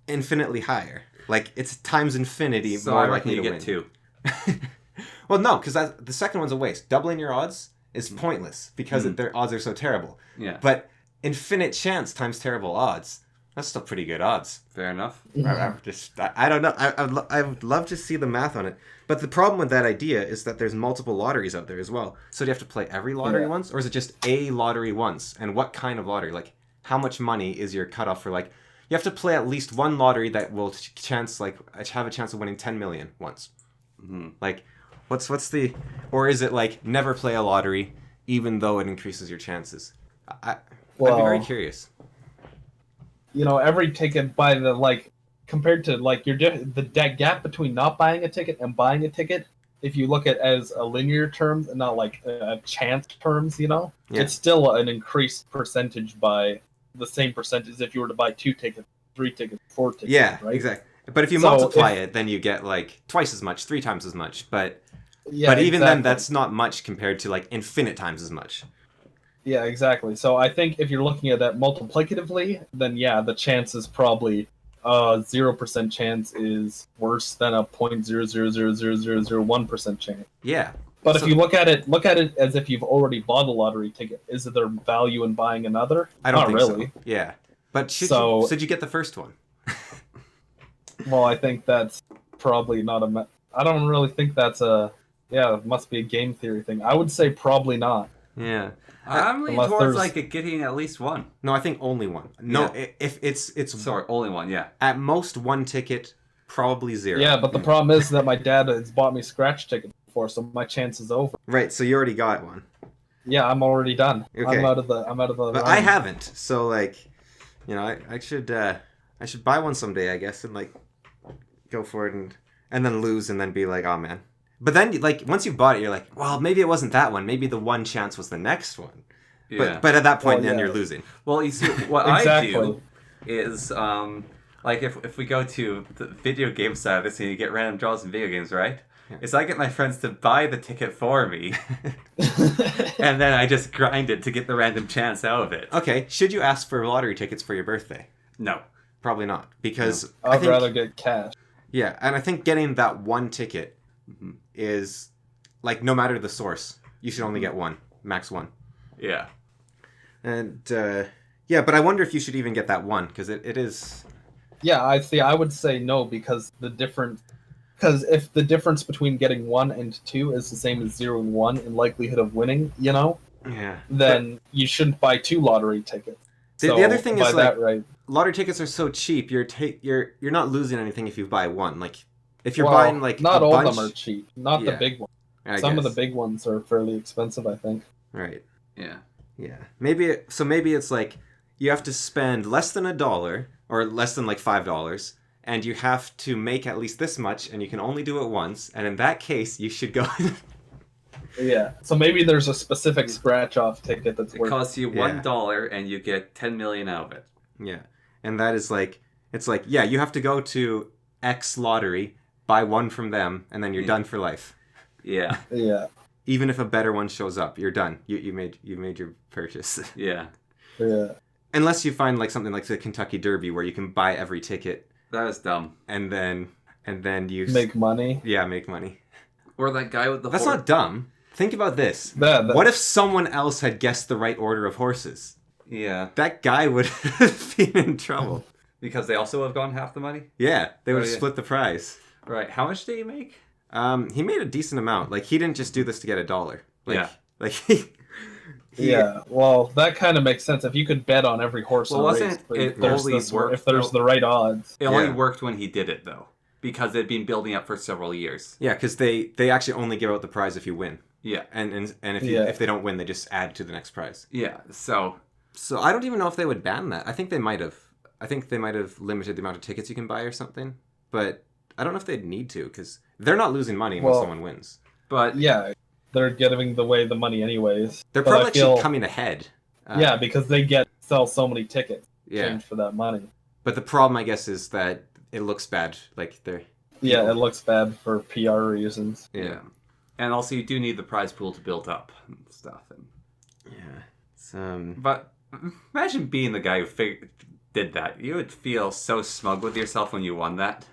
infinitely higher. Like, it's times infinity more likely to win. So I reckon you get 2. Well, no, because the second one's a waste. Doubling your odds is pointless because their odds are so terrible. Yeah. But infinite chance times terrible odds, that's still pretty good odds. Fair enough. I don't know. I would love to see the math on it. But the problem with that idea is that there's multiple lotteries out there as well. So do you have to play every lottery once? Or is it just a lottery once? And what kind of lottery? Like, how much money is your cutoff for, like... You have to play at least one lottery that will have a chance of winning 10 million once. Mm-hmm. Like, what's the... Or is it, like, never play a lottery, even though it increases your chances? I'd be very curious. You know, every ticket by the, like, compared to, like, the gap between not buying a ticket and buying a ticket, if you look at it as a linear term and not, like, a chance terms, you know, it's still an increased percentage by the same percentage as if you were to buy 2 tickets, 3 tickets, 4 tickets. Yeah, right? Exactly. But if you multiply it, then you get, like, twice as much, 3 times as much. But even then, that's not much compared to, like, infinite times as much. Yeah, exactly. So I think if you're looking at that multiplicatively, then yeah, the chance is probably 0% chance is worse than a 0.000001% chance. Yeah. But if you look at it as if you've already bought a lottery ticket, is there value in buying another? I don't think really. So. Yeah. But should you get the first one? Well, I think that's probably not I don't really think that's it must be a game theory thing. I would say probably not. Yeah. I'm leaning towards like getting at least one. No, I think only one. No, if it's sorry, only one. Yeah. At most 1 ticket, probably 0. Yeah, but the problem is that my dad has bought me scratch tickets before, so my chance is over. Right. So you already got one. Yeah, I'm already done. Okay. I'm out of the. But I haven't. So like, you know, I should buy one someday, I guess, and like go for it and then lose and then be like, oh man. But then, like, once you've bought it, you're like, well, maybe it wasn't that one. Maybe the one chance was the next one. Yeah. But at that point, then you're losing. Well, you see, what I do is, like, if we go to the video game side of this and you get random draws in video games, right? Yeah. Is I get my friends to buy the ticket for me, and then I just grind it to get the random chance out of it. Okay, should you ask for lottery tickets for your birthday? No. Probably not, because I'd rather get cash. Yeah, and I think getting that one ticket is, like, no matter the source, you should only get one, max 1. Yeah. And, but I wonder if you should even get that one, because it is... Yeah, I would say no, because if the difference between getting 1 and 2 is the same as 0 and 1 in likelihood of winning, you know? Yeah. Then you shouldn't buy 2 lottery tickets. The other thing is, like, right, lottery tickets are so cheap, you're not losing anything if you buy one. Like, if you're buying, like, not all bunch... of them are cheap. Not the big ones. Some of the big ones are fairly expensive, I think. Right. Yeah. Yeah. Maybe it's like you have to spend less than $1 or less than like $5, and you have to make at least this much, and you can only do it once. And in that case, you should go. Yeah. So maybe there's a specific scratch-off ticket that's worth. It costs you $1, and you get 10 million out of it. Yeah, and that is like you have to go to X lottery, buy one from them, and then you're done for life. Yeah. Yeah. Even if a better one shows up, you're done. You made your purchase. Yeah. Yeah. Unless you find like something like the Kentucky Derby where you can buy every ticket. That is dumb. And then you make money. Yeah, make money. Or that guy with the That's horse. not dumb. Think about this. What if someone else had guessed the right order of horses? Yeah. That guy would have been in trouble. Because they also have gone half the money? Yeah, they would have split the prize. Right. How much did he make? He made a decent amount. Like, he didn't just do this to get $1. Yeah, well, that kind of makes sense. If you could bet on every horse in a race, if there's the right odds. It only worked when he did it, though, because it'd been building up for several years. Yeah, because they actually only give out the prize if you win. Yeah, and if they don't win, they just add to the next prize. Yeah, so So I don't even know if they would ban that. I think they might have. I think they might have limited the amount of tickets you can buy or something. But I don't know if they'd need to, because they're not losing money when someone wins. But yeah, they're giving away the money anyways. They're But probably I feel, actually coming ahead. yeah, because they sell so many tickets Yeah. change for that money. But the problem, I guess, is that it looks bad. Like they're Yeah, it looks bad for PR reasons. yeah. And also, you do need the prize pool to build up and stuff. And Yeah. It's, but imagine being the guy who did that. You would feel so smug with yourself when you won that.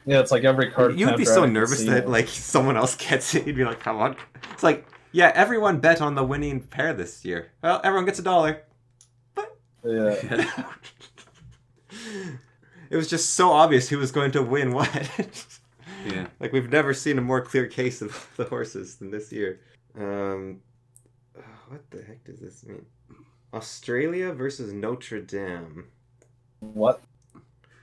Yeah, it's like every card. You'd be so nervous that like someone else gets it. You'd be like, "Come on!" It's like, yeah, everyone bet on the winning pair this year. Well, everyone gets $1. But Yeah. it was just so obvious who was going to win what. Yeah. Like we've never seen a more clear case of the horses than this year. What the heck does this mean? Australia versus Notre Dame. What?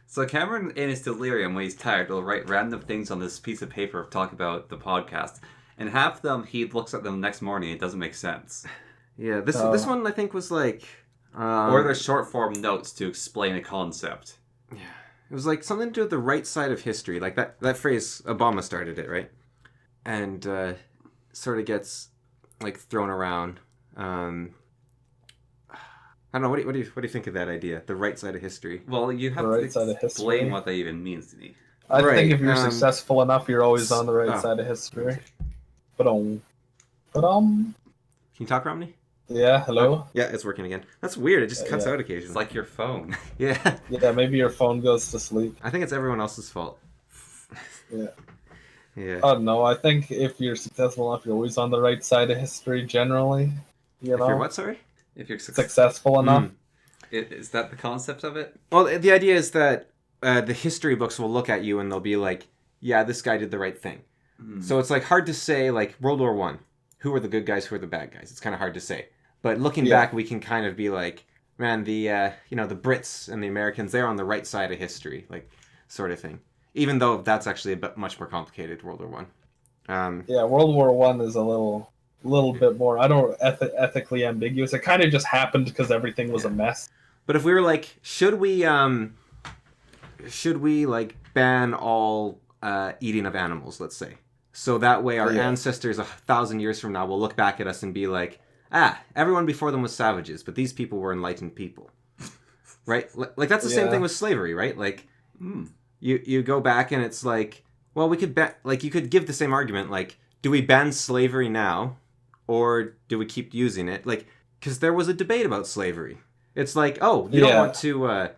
So Cameron, in his delirium, when he's tired, will write random things on this piece of paper of talk about the podcast, and half of them he looks at them the next morning. It doesn't make sense. Yeah, this one I think was like, Or they're short form notes to explain a concept. Yeah, it was like something to do with the right side of history. Like that phrase, Obama started it, right? And sort of gets like thrown around. I don't know. What do you think of that idea? The right side of history. Well, you have The right side to of history? explain what that even means to me. I Right, think if you're successful enough, you're always on the right oh. side of history. But Can you talk, Romney? yeah, hello. Yeah, it's working again. That's weird. It just cuts Yeah. out occasionally. It's like your phone. Yeah, Yeah, maybe your phone goes to sleep. I think it's everyone else's fault. Yeah. Yeah. I don't know. I think if you're successful enough, you're always on the right side of history. Generally, you If know, you're what? Sorry. If you're successful enough. Is that the concept of it? Well, the idea is that the history books will look at you and they'll be like, "Yeah, this guy did the right thing." So it's like hard to say, like World War I, who are the good guys, who are the bad guys? It's kind of hard to say. But looking back, we can kind of be like, man, the the Brits and the Americans, they're on the right side of history, like sort of thing. Even though that's actually a bit much more complicated, World War One. Yeah, World War One is a little bit more. I don't ethically ambiguous. It kind of just happened because everything was a mess. But if we were like, should we like ban all eating of animals, let's say, so that way our ancestors 1,000 years from now will look back at us and be like, everyone before them was savages, but these people were enlightened people, right? Like that's the same thing with slavery, right? Like, you go back and it's like, well, we could you could give the same argument, like, do we ban slavery now, or do we keep using it? Like, because there was a debate about slavery. It's like, oh, you don't want to,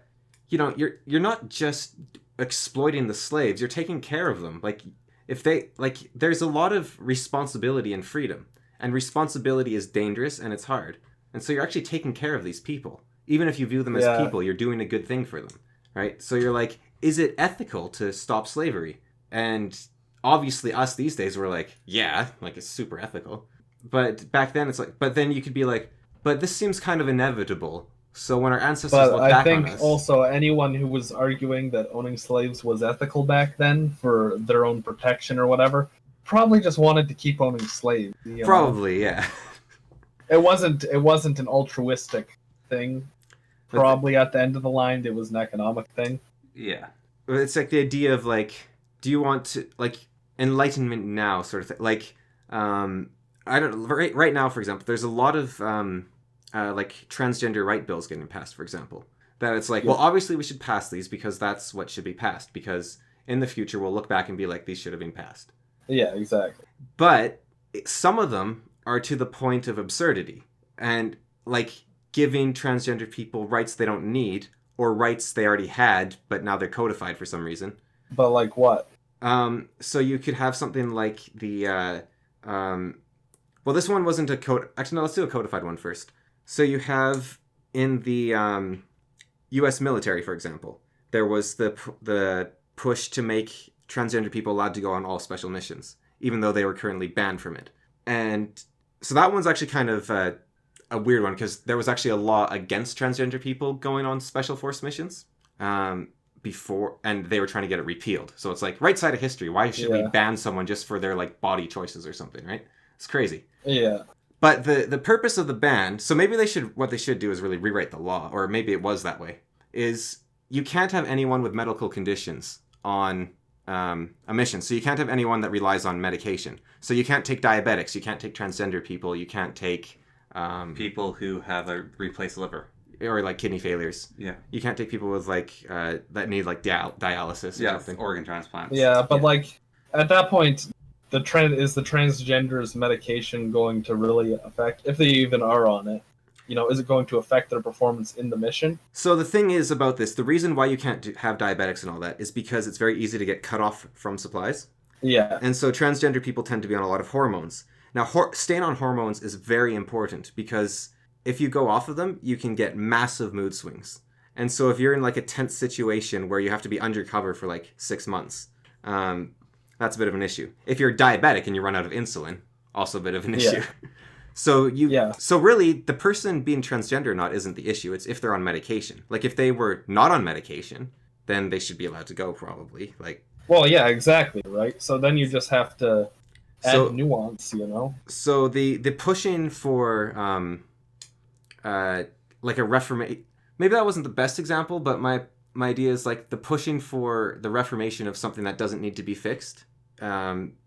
you're not just exploiting the slaves, you're taking care of them. Like, if they, like, there's a lot of responsibility and freedom, and responsibility is dangerous and it's hard. And so you're actually taking care of these people. Even if you view them as people, you're doing a good thing for them, right? So you're like, is it ethical to stop slavery? And obviously us these days, we're like, yeah, like it's super ethical. But back then it's like, but then you could be like, but this seems kind of inevitable. So when our ancestors look back on us... I think also anyone who was arguing that owning slaves was ethical back then for their own protection or whatever, probably just wanted to keep owning slaves. Probably, yeah. It wasn't an altruistic thing. Probably at the end of the line, it was an economic thing. Yeah. It's like the idea of like, do you want to, like, enlightenment now sort of thing? Like, I don't know, right now, for example, there's a lot of... like transgender right bills getting passed, for example. That it's like, well, obviously we should pass these because that's what should be passed. Because in the future we'll look back and be like, these should have been passed. Yeah, exactly. But some of them are to the point of absurdity, and like giving transgender people rights they don't need, or rights they already had but now they're codified for some reason. But like what? So you could have something like the well, this one wasn't a code. Actually, no. Let's do a codified one first. So you have in the U.S. military, for example, there was the push to make transgender people allowed to go on all special missions, even though they were currently banned from it. And so that one's actually kind of a weird one, because there was actually a law against transgender people going on special force missions before, and they were trying to get it repealed. So it's like, right side of history. Why should we ban someone just for their like body choices or something, right? It's crazy. Yeah. But the purpose of the ban, so maybe what they should do is really rewrite the law, or maybe it was that way, is you can't have anyone with medical conditions on a mission. So you can't have anyone that relies on medication. So you can't take diabetics, you can't take transgender people, you can't take people who have a replaced liver. Or like kidney failures. Yeah. You can't take people with like that need like dialysis or something. Organ transplants. Yeah, but like at that point, the transgender's medication going to really affect, if they even are on it? Is it going to affect their performance in the mission? So the thing is about this, the reason why you can't have diabetics and all that is because it's very easy to get cut off from supplies. Yeah. And so transgender people tend to be on a lot of hormones. Now, staying on hormones is very important because if you go off of them, you can get massive mood swings. And so if you're in like a tense situation where you have to be undercover for like 6 months, that's a bit of an issue. If you're diabetic and you run out of insulin, also a bit of an issue. So so really the person being transgender or not isn't the issue. It's if they're on medication. Like if they were not on medication, then they should be allowed to go probably. Like, well, yeah, exactly, right? So then you just have to add nuance, So the pushing for like a reformation, maybe that wasn't the best example, but my idea is like the pushing for the reformation of something that doesn't need to be fixed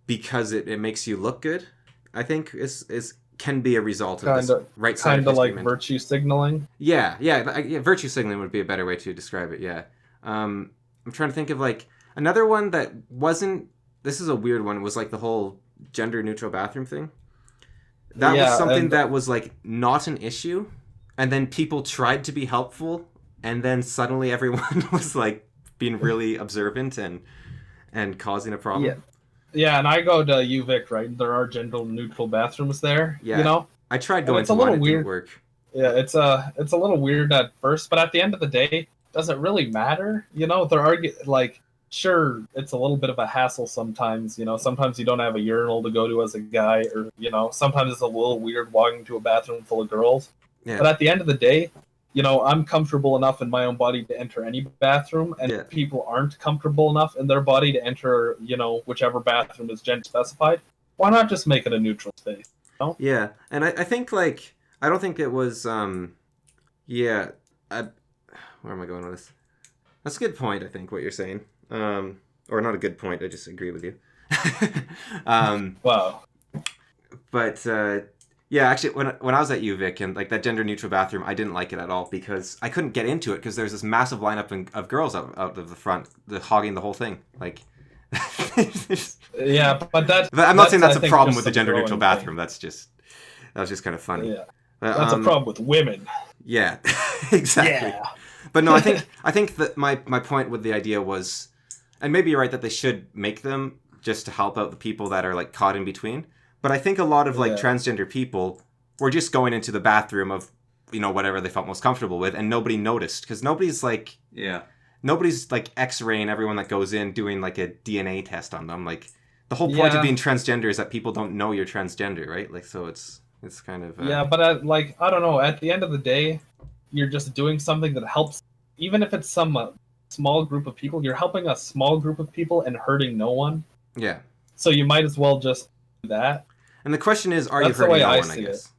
because it makes you look good, I think is can be a result of this right side kind of like virtue signaling. Yeah, virtue signaling would be a better way to describe it. Yeah, I'm trying to think of like another one that wasn't. This is a weird one. Was like the whole gender neutral bathroom thing. That was something that was like not an issue, and then people tried to be helpful, and then suddenly everyone was like being really observant and causing a problem. Yeah. Yeah, and I go to UVic, right? There are gender neutral bathrooms there. Yeah. I tried going to one, it didn't work. Yeah, it's a little weird at first, but at the end of the day, does it really matter? Sure, it's a little bit of a hassle sometimes. Sometimes you don't have a urinal to go to as a guy, or sometimes it's a little weird walking to a bathroom full of girls. Yeah. But at the end of the day, I'm comfortable enough in my own body to enter any bathroom, and if people aren't comfortable enough in their body to enter, whichever bathroom is gender specified, why not just make it a neutral space? Yeah, and I think, like, I don't think it was, where am I going with this? That's a good point, I think, what you're saying. Or not a good point, I just agree with you. Wow. But, yeah, actually, when I was at UVic and like that gender neutral bathroom, I didn't like it at all because I couldn't get into it because there's this massive lineup of girls out of the front, hogging the whole thing. Like, yeah, but I'm not saying that's a problem with the gender neutral bathroom. That was just kind of funny. Yeah, that's a problem with women. Yeah, exactly. Yeah. But no, I think that my point with the idea was, and maybe you're right that they should make them just to help out the people that are like caught in between. But I think a lot of like transgender people were just going into the bathroom of, whatever they felt most comfortable with, and nobody noticed because nobody's like X-raying everyone that goes in doing like a DNA test on them. Like the whole point of being transgender is that people don't know you're transgender, right? Like so it's kind of but I don't know. At the end of the day, you're just doing something that helps, even if it's some small group of people. You're helping a small group of people and hurting no one. Yeah. So you might as well just do that. And the question is, are you hurting no one, I guess?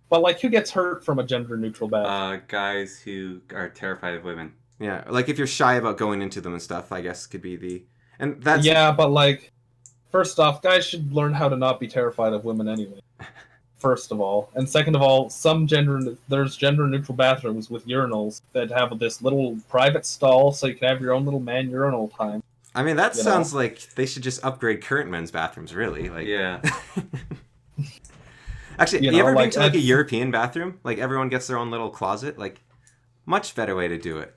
But, like, who gets hurt from a gender-neutral bathroom? Guys who are terrified of women. Yeah, like, if you're shy about going into them and stuff, I guess could be the... And that's... Yeah, but, like, first off, guys should learn how to not be terrified of women anyway. First of all. And second of all, there's gender-neutral bathrooms with urinals that have this little private stall so you can have your own little man urinal time. I mean, that sounds like they should just upgrade current men's bathrooms, really. Like, yeah. Actually, you ever been to like a European bathroom? Like everyone gets their own little closet. Like, much better way to do it.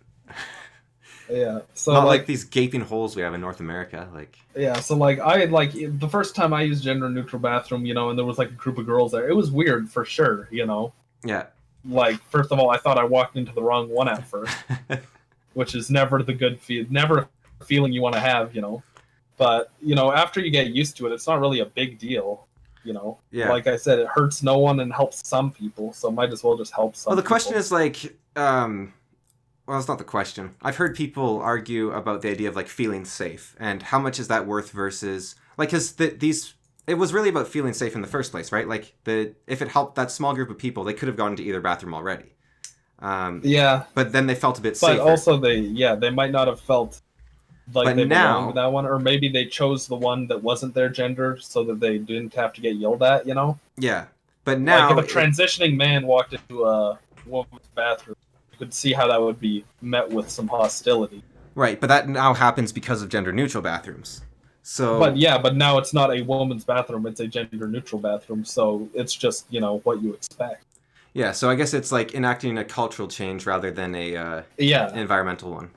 Yeah. So not like these gaping holes we have in North America. Like. Yeah. So the first time I used gender neutral bathroom, and there was like a group of girls there. It was weird for sure. Yeah. Like first of all, I thought I walked into the wrong one at first, which is never the good never a feeling you want to have. But after you get used to it, it's not really a big deal. Yeah. Like I said, it hurts no one and helps some people, so might as well just help some Well, the people. question is like, well, it's not the question. I've heard people argue about the idea of like feeling safe and how much is that worth versus like, because these it was really about feeling safe in the first place, right? Like if it helped that small group of people, they could have gone into either bathroom already. Yeah, but then they felt a bit safer. but also they might not have felt like But they now- belonged to that one, or maybe they chose the one that wasn't their gender so that they didn't have to get yelled at. You know, Yeah, but now like if a transitioning man walked into a woman's bathroom, you could see how that would be met with some hostility. right, but that now happens because of gender neutral bathrooms. So, But now it's not a woman's bathroom; it's a gender-neutral bathroom. So it's just what you expect. yeah, so I guess it's like enacting a cultural change rather than a Yeah, environmental one.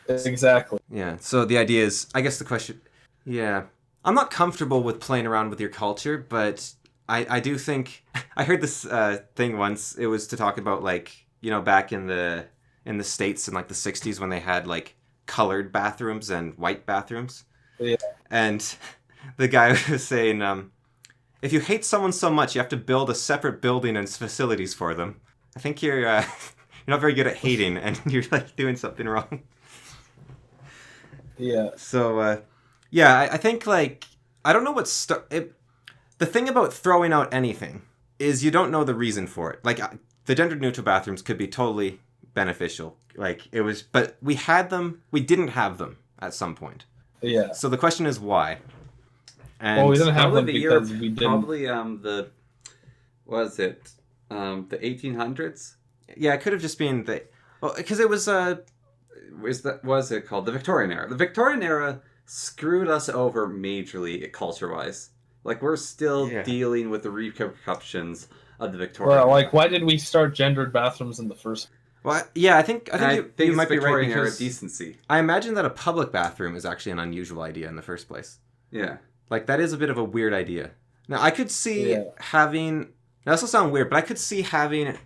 exactly. Yeah. So the idea is, I guess the question, yeah, I'm not comfortable with playing around with your culture, but I do think I heard this thing once. It was to talk about like back in the States in like the 60s when they had like colored bathrooms and white bathrooms. Yeah. And the guy was saying, if you hate someone so much, you have to build a separate building and facilities for them. I think you're you're not very good at hating, and you're like doing something wrong. Yeah. So, yeah, I think, like, I don't know the thing about throwing out anything is you don't know the reason for it. Like, the gender-neutral bathrooms could be totally beneficial. Like, it was, but we didn't have them at some point. Yeah. So the question is why? And Well, we didn't have them Probably the year, because we didn't. probably the, what is it, the 1800s? yeah, it could have just been because it was, What is it called? The Victorian era. The Victorian era screwed us over majorly culture-wise. Like, we're still Yeah. dealing with the repercussions of the Victorian Well, era. like, why did we start gendered bathrooms in the first? well, yeah, I think And you it's might be right Victorian era because decency. I imagine that a public bathroom is actually an unusual idea in the first place. Yeah. Like, that is a bit of a weird idea. Now, I could see Yeah. having... Now, this will sound weird, but I could see having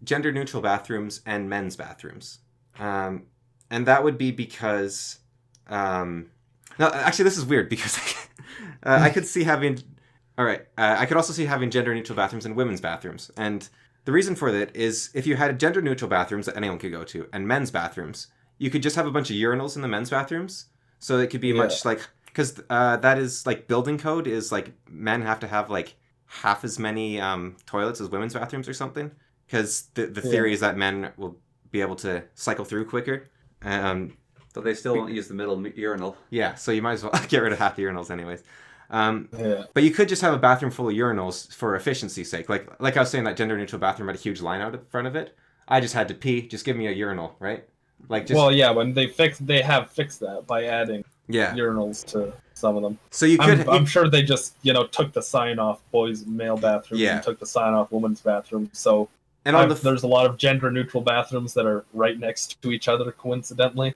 gender-neutral bathrooms and men's bathrooms. And that would be because... no, actually, this is weird, because I could see having... All right, I could also see having gender-neutral bathrooms and women's bathrooms. And the reason for that is if you had gender-neutral bathrooms that anyone could go to and men's bathrooms, you could just have a bunch of urinals in the men's bathrooms. So it could be much like... Because that is, like, building code is, like, men have to have, like, half as many toilets as women's bathrooms or something. Because the theory is that men will be able to cycle through quicker. So they still won't use the middle urinal. Yeah, so you might as well get rid of half the urinals anyways. Yeah. But you could just have a bathroom full of urinals for efficiency's sake. Like I was saying, that gender-neutral bathroom had a huge line out in front of it. I just had to pee. Just give me a urinal, right? Like just Well, yeah. When they have fixed that by adding yeah. urinals to some of them. So you could. I'm sure they just took the sign off boys' male bathrooms Yeah. and took the sign off women's bathrooms. So and on there's a lot of gender-neutral bathrooms that are right next to each other, coincidentally.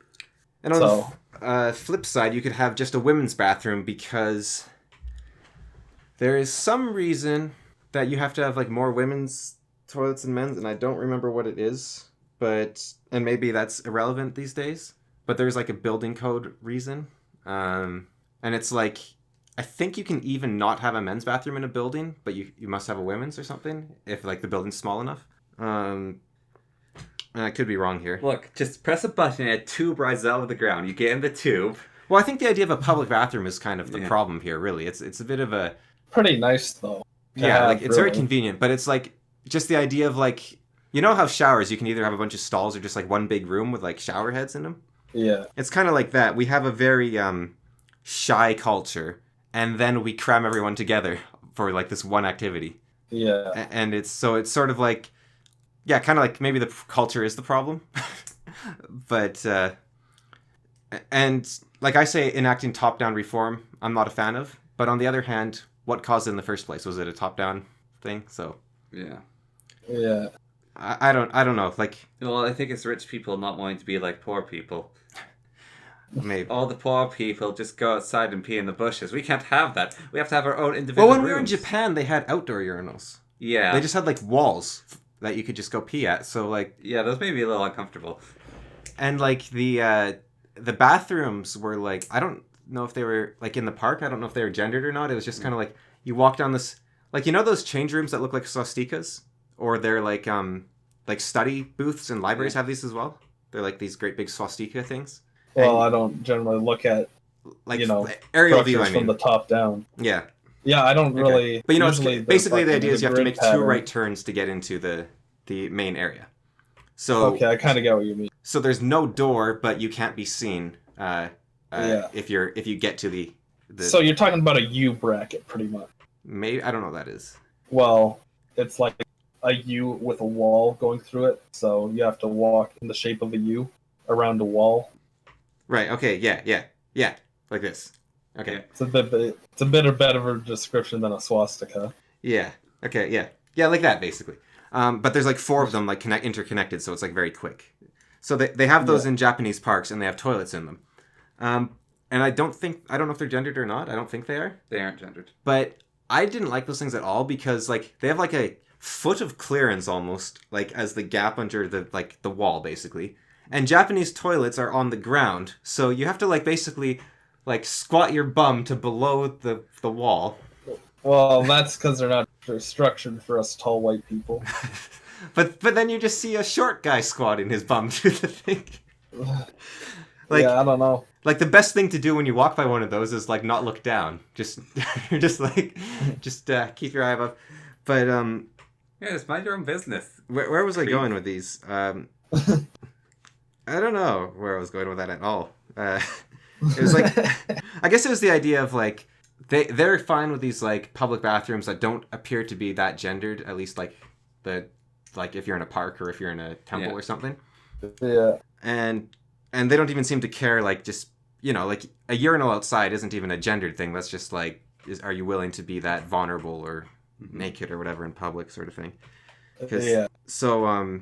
And on So- the flip side, you could have just a women's bathroom because there is some reason that you have to have like more women's toilets than men's, and I don't remember what it is, and maybe that's irrelevant these days. But there's like a building code reason, and it's like I think you can even not have a men's bathroom in a building, but you must have a women's or something if like the building's small enough. And I could be wrong here. Look, just press a button and a tube rises out of the ground. You get in the tube. Well, I think the idea of a public bathroom is kind of the Yeah. problem here, really. It's a bit of a... Pretty nice though. Yeah, like it's very really. convenient, but it's like just the idea of like... You know how showers, you can either have a bunch of stalls or just like one big room with like shower heads in them? Yeah. It's kind of like that. We have a very shy culture, and then we cram everyone together for like this one activity. Yeah. And it's sort of like... Yeah, kind of like maybe the culture is the problem. But... And like I say, enacting top-down reform, I'm not a fan of. But on the other hand, what caused it in the first place? Was it a top-down thing? So Yeah. Yeah. I don't know. Like Well, I think it's rich people not wanting to be like poor people. maybe. All the poor people just go outside and pee in the bushes. We can't have that. We have to have our own individual Well, when we were in rooms. Japan, they had outdoor urinals. Yeah. They just had like walls that you could just go pee at. So like, Yeah, those made me a little uncomfortable. and like the bathrooms were like, I don't know if they were like in the park. I don't know if they were gendered or not. It was just kind of like you walk down this, like, you know those change rooms that look like swastikas, or they're like study booths, and libraries have these as well. They're like these great big swastika things. Well, And- I don't generally look at Like You know, aerial structures view. I from mean, the top down. yeah. Yeah, I don't really. But it's, usually they're basically the fucking idea is you have to grid make 2 pattern. right turns to get into the main area. So Okay, I kind of get what you mean. So there's no door, but you can't be seen Yeah. if you get to the. So you're talking about a U bracket, pretty much. Maybe I don't know what that is. Well, it's like a U with a wall going through it, so you have to walk in the shape of a U around a wall. Right. Okay. Yeah. Like this. Okay. It's a bit of better description than a swastika. Yeah. Okay. Yeah. Like that basically. But there's like 4 of them like interconnected, so it's like very quick. So they have those in Japanese parks, and they have toilets in them. And I don't know if they're gendered or not. I don't think they are. They aren't gendered. But I didn't like those things at all because like they have like a foot of clearance almost like as the gap under the wall basically. And Japanese toilets are on the ground, so you have to like basically like squat your bum to below the wall. Well, that's because they're not structured for us tall white people. But then you just see a short guy squatting his bum to the thing. Like, yeah, I don't know. Like the best thing to do when you walk by one of those is like not look down. Just keep your eye above. But yeah, just mind your own business. Where was I going with these? I don't know where I was going with that at all. It was like I guess it was the idea of like they're fine with these like public bathrooms that don't appear to be that gendered, at least like if you're in a park or if you're in a temple or something. Yeah. And they don't even seem to care, like just like a urinal outside isn't even a gendered thing. That's just like are you willing to be that vulnerable or naked or whatever in public sort of thing. So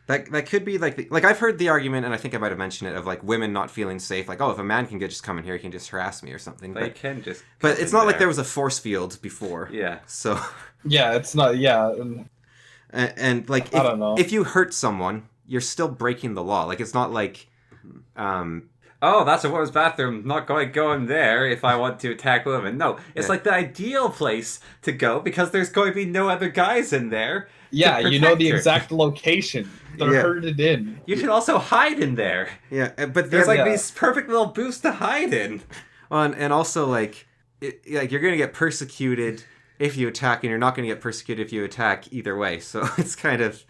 that could be like I've heard the argument, and I think I might have mentioned it, of like women not feeling safe, like, oh, if a man can just come in here, he can just harass me or something. They can just but it's not like there was a force field before. Yeah. So yeah, it's not. Yeah. And like I don't know. If you hurt someone, you're still breaking the law. Like it's not like oh, that's a women's bathroom. Not going to go in there if I want to attack women. No, it's like the ideal place to go because there's going to be no other guys in there. Yeah, you know the her. Exact location. They're herded in. You can also hide in there. Yeah, but there's like these perfect little booths to hide in. Well, and also like you're going to get persecuted if you attack, and you're not going to get persecuted if you attack either way. So it's kind of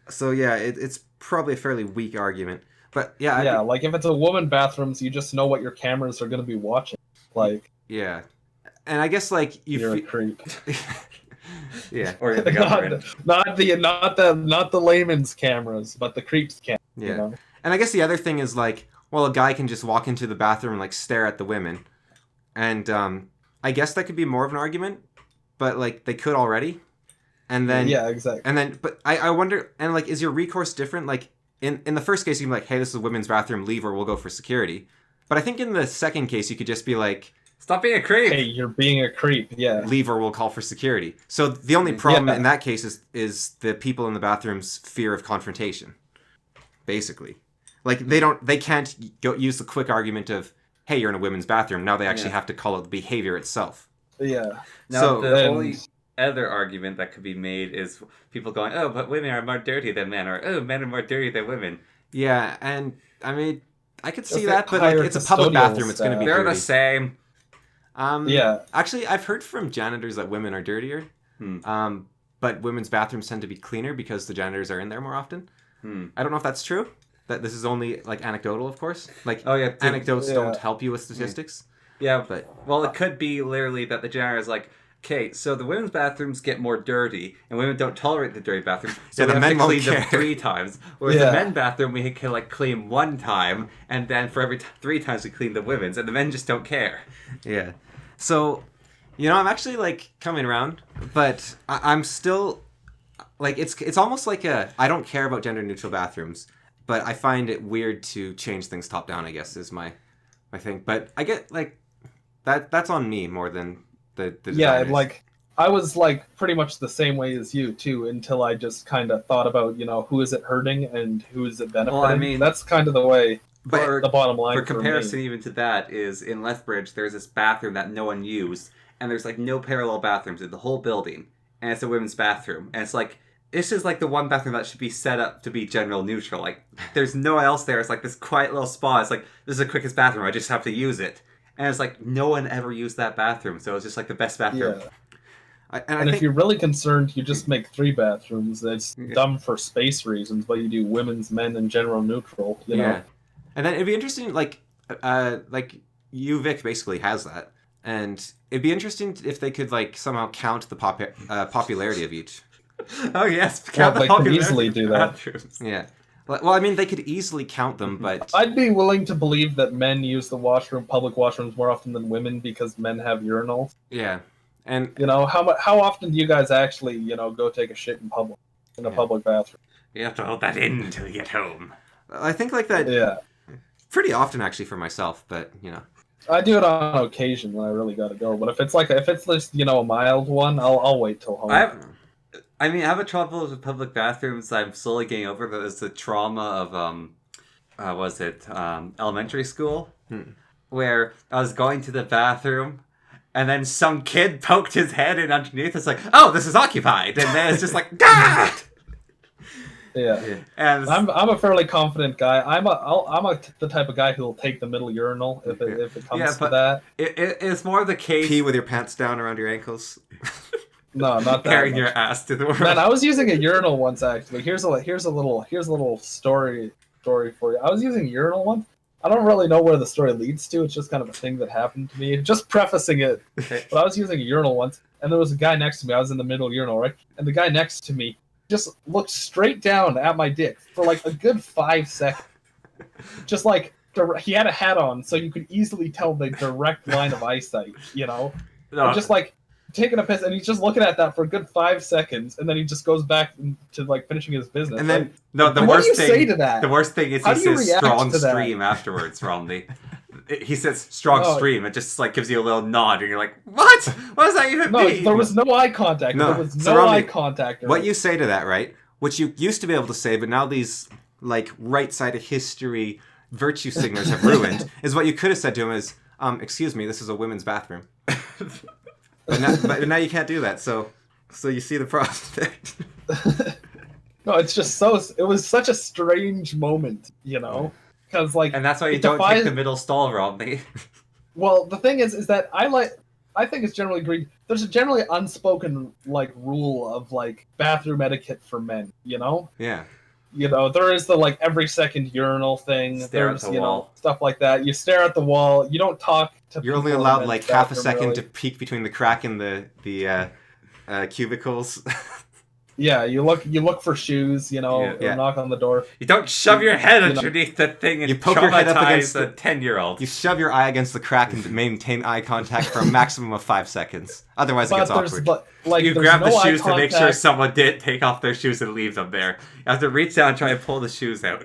So yeah, it's probably a fairly weak argument. But yeah, like if it's a woman bathrooms, you just know what your cameras are going to be watching. Like yeah, and I guess like you're a creep. Yeah, or the government. not the layman's cameras, but the creep's cameras. Yeah, you know? And I guess the other thing is like, well, a guy can just walk into the bathroom and like stare at the women, and I guess that could be more of an argument, but like they could already, and then yeah, exactly. And then, but I wonder, and like, is your recourse different? Like in the first case, you can be like, hey, this is a women's bathroom, leave or we'll go for security. But I think in the second case, you could just be like, stop being a creep. Hey, you're being a creep. Yeah. Leave or we'll call for security. So the only problem in that case is the people in the bathroom's fear of confrontation. Basically, like they can't use the quick argument of, hey, you're in a women's bathroom. Now they actually have to call out the behavior itself. Yeah. Now the only other argument that could be made is people going, oh, but women are more dirty than men, or oh, men are more dirty than women. Yeah, and I mean, I could see that, but like it's a public bathroom, it's going to be they're dirty. the same. Yeah. Actually, I've heard from janitors that women are dirtier. But women's bathrooms tend to be cleaner because the janitors are in there more often. I don't know if that's true. That this is only like anecdotal, of course. Like anecdotes don't help you with statistics. Yeah, but it could be literally that the janitor is like, okay, so the women's bathrooms get more dirty, and women don't tolerate the dirty bathroom, so we have to clean them 3 times. Whereas the men's bathroom, we can like clean 1 time, and then for every 3 times we clean the women's, and the men just don't care. Yeah. So, I'm actually like coming around, but I'm still like it's almost like I don't care about gender neutral bathrooms, but I find it weird to change things top down, I guess, is my thing. But I get like that's on me more than the designers. Like I was like pretty much the same way as you too, until I just kind of thought about who is it hurting and who is it benefiting. Well, I mean, that's kind of the way. But the bottom line for comparison, even to that, is in Lethbridge there's this bathroom that no one used, and there's like no parallel bathrooms in the whole building, and it's a women's bathroom, and it's like this is like the one bathroom that should be set up to be gender neutral. Like there's no one else there. It's like this quiet little spot. It's like this is the quickest bathroom. I just have to use it. And it's like, no one ever used that bathroom, so it's just like the best bathroom. Yeah. I And if think you're really concerned, you just make 3 bathrooms. It's Yeah. dumb for space reasons, but you do women's, men, and general neutral. You know. yeah, and then it'd be interesting, like UVic basically has that, and it'd be interesting if they could like somehow count the popularity of each. Oh yes, Well, count the they could popularity easily of do that. bathrooms. Yeah. Well, I mean, they could easily count them, but I'd be willing to believe that men use the public washrooms more often than women because men have urinals. yeah, and You know, how often do you guys actually, go take a shit in a public bathroom? You have to hold that in until you get home. I think like that Yeah. pretty often actually for myself, but I do it on occasion when I really gotta go. But if it's just, a mild one, I'll wait till home. I have a trouble with public bathrooms. I'm slowly getting over. That is the trauma of elementary school, where I was going to the bathroom, and then some kid poked his head in underneath. It's like, oh, this is occupied, and then it's just like, God. Yeah. And I'm a fairly confident guy. I'm the type of guy who'll take the middle urinal if it comes to that. It's more the case. pee with your pants down around your ankles. No, not that carrying much. your ass to the world. Man, I was using a urinal once actually. Here's a little story for you. I was using a urinal once. I don't really know where the story leads to. It's just kind of a thing that happened to me. Just prefacing it. But I was using a urinal once, and there was a guy next to me. I was in the middle urinal, right? And the guy next to me just looked straight down at my dick for like a good 5 seconds. Just like he had a hat on, so you could easily tell the direct line of eyesight. No. And just like taking a piss, and he's just looking at that for a good 5 seconds, and then he just goes back to like finishing his business. And then No, the what worst do you thing. say to that? The worst thing is How he do you says react strong to that? stream afterwards, Romney. He says strong Oh. stream. It just like gives you a little nod, and you're like, "What? What does that even No, mean?" there was no eye contact. No, There was so no Romney, eye contact. what you say to that, right? Which you used to be able to say, but now these like right side of history virtue signalers have ruined, is what you could have said to him is, excuse me, this is a women's bathroom. But now you can't do that, so you see the problem there. No, it's just it was such a strange moment, because like, And that's why you it don't defies- take the middle stall, Romney. Well, the thing is that I think it's generally agreed. There's a generally unspoken like rule of like bathroom etiquette for men, Yeah. There is the like every second urinal thing. Stare at There's the wall. stuff like that. You stare at the wall. You don't talk to. You're only people in allowed the like men's half a bathroom, second really. to peek between the crack in the cubicles. Yeah, you look for shoes. Or Yeah. knock on the door. You don't shove your head You know- underneath the thing and You poke your head up traumatize against a the- 10-year-old. You shove your eye against the crack and maintain eye contact for a maximum of 5 seconds. Otherwise, it gets awkward. You there's grab no the eye shoes to make sure contact. someone didn't take off their shoes and leave them there. You have to reach down and try and pull the shoes out.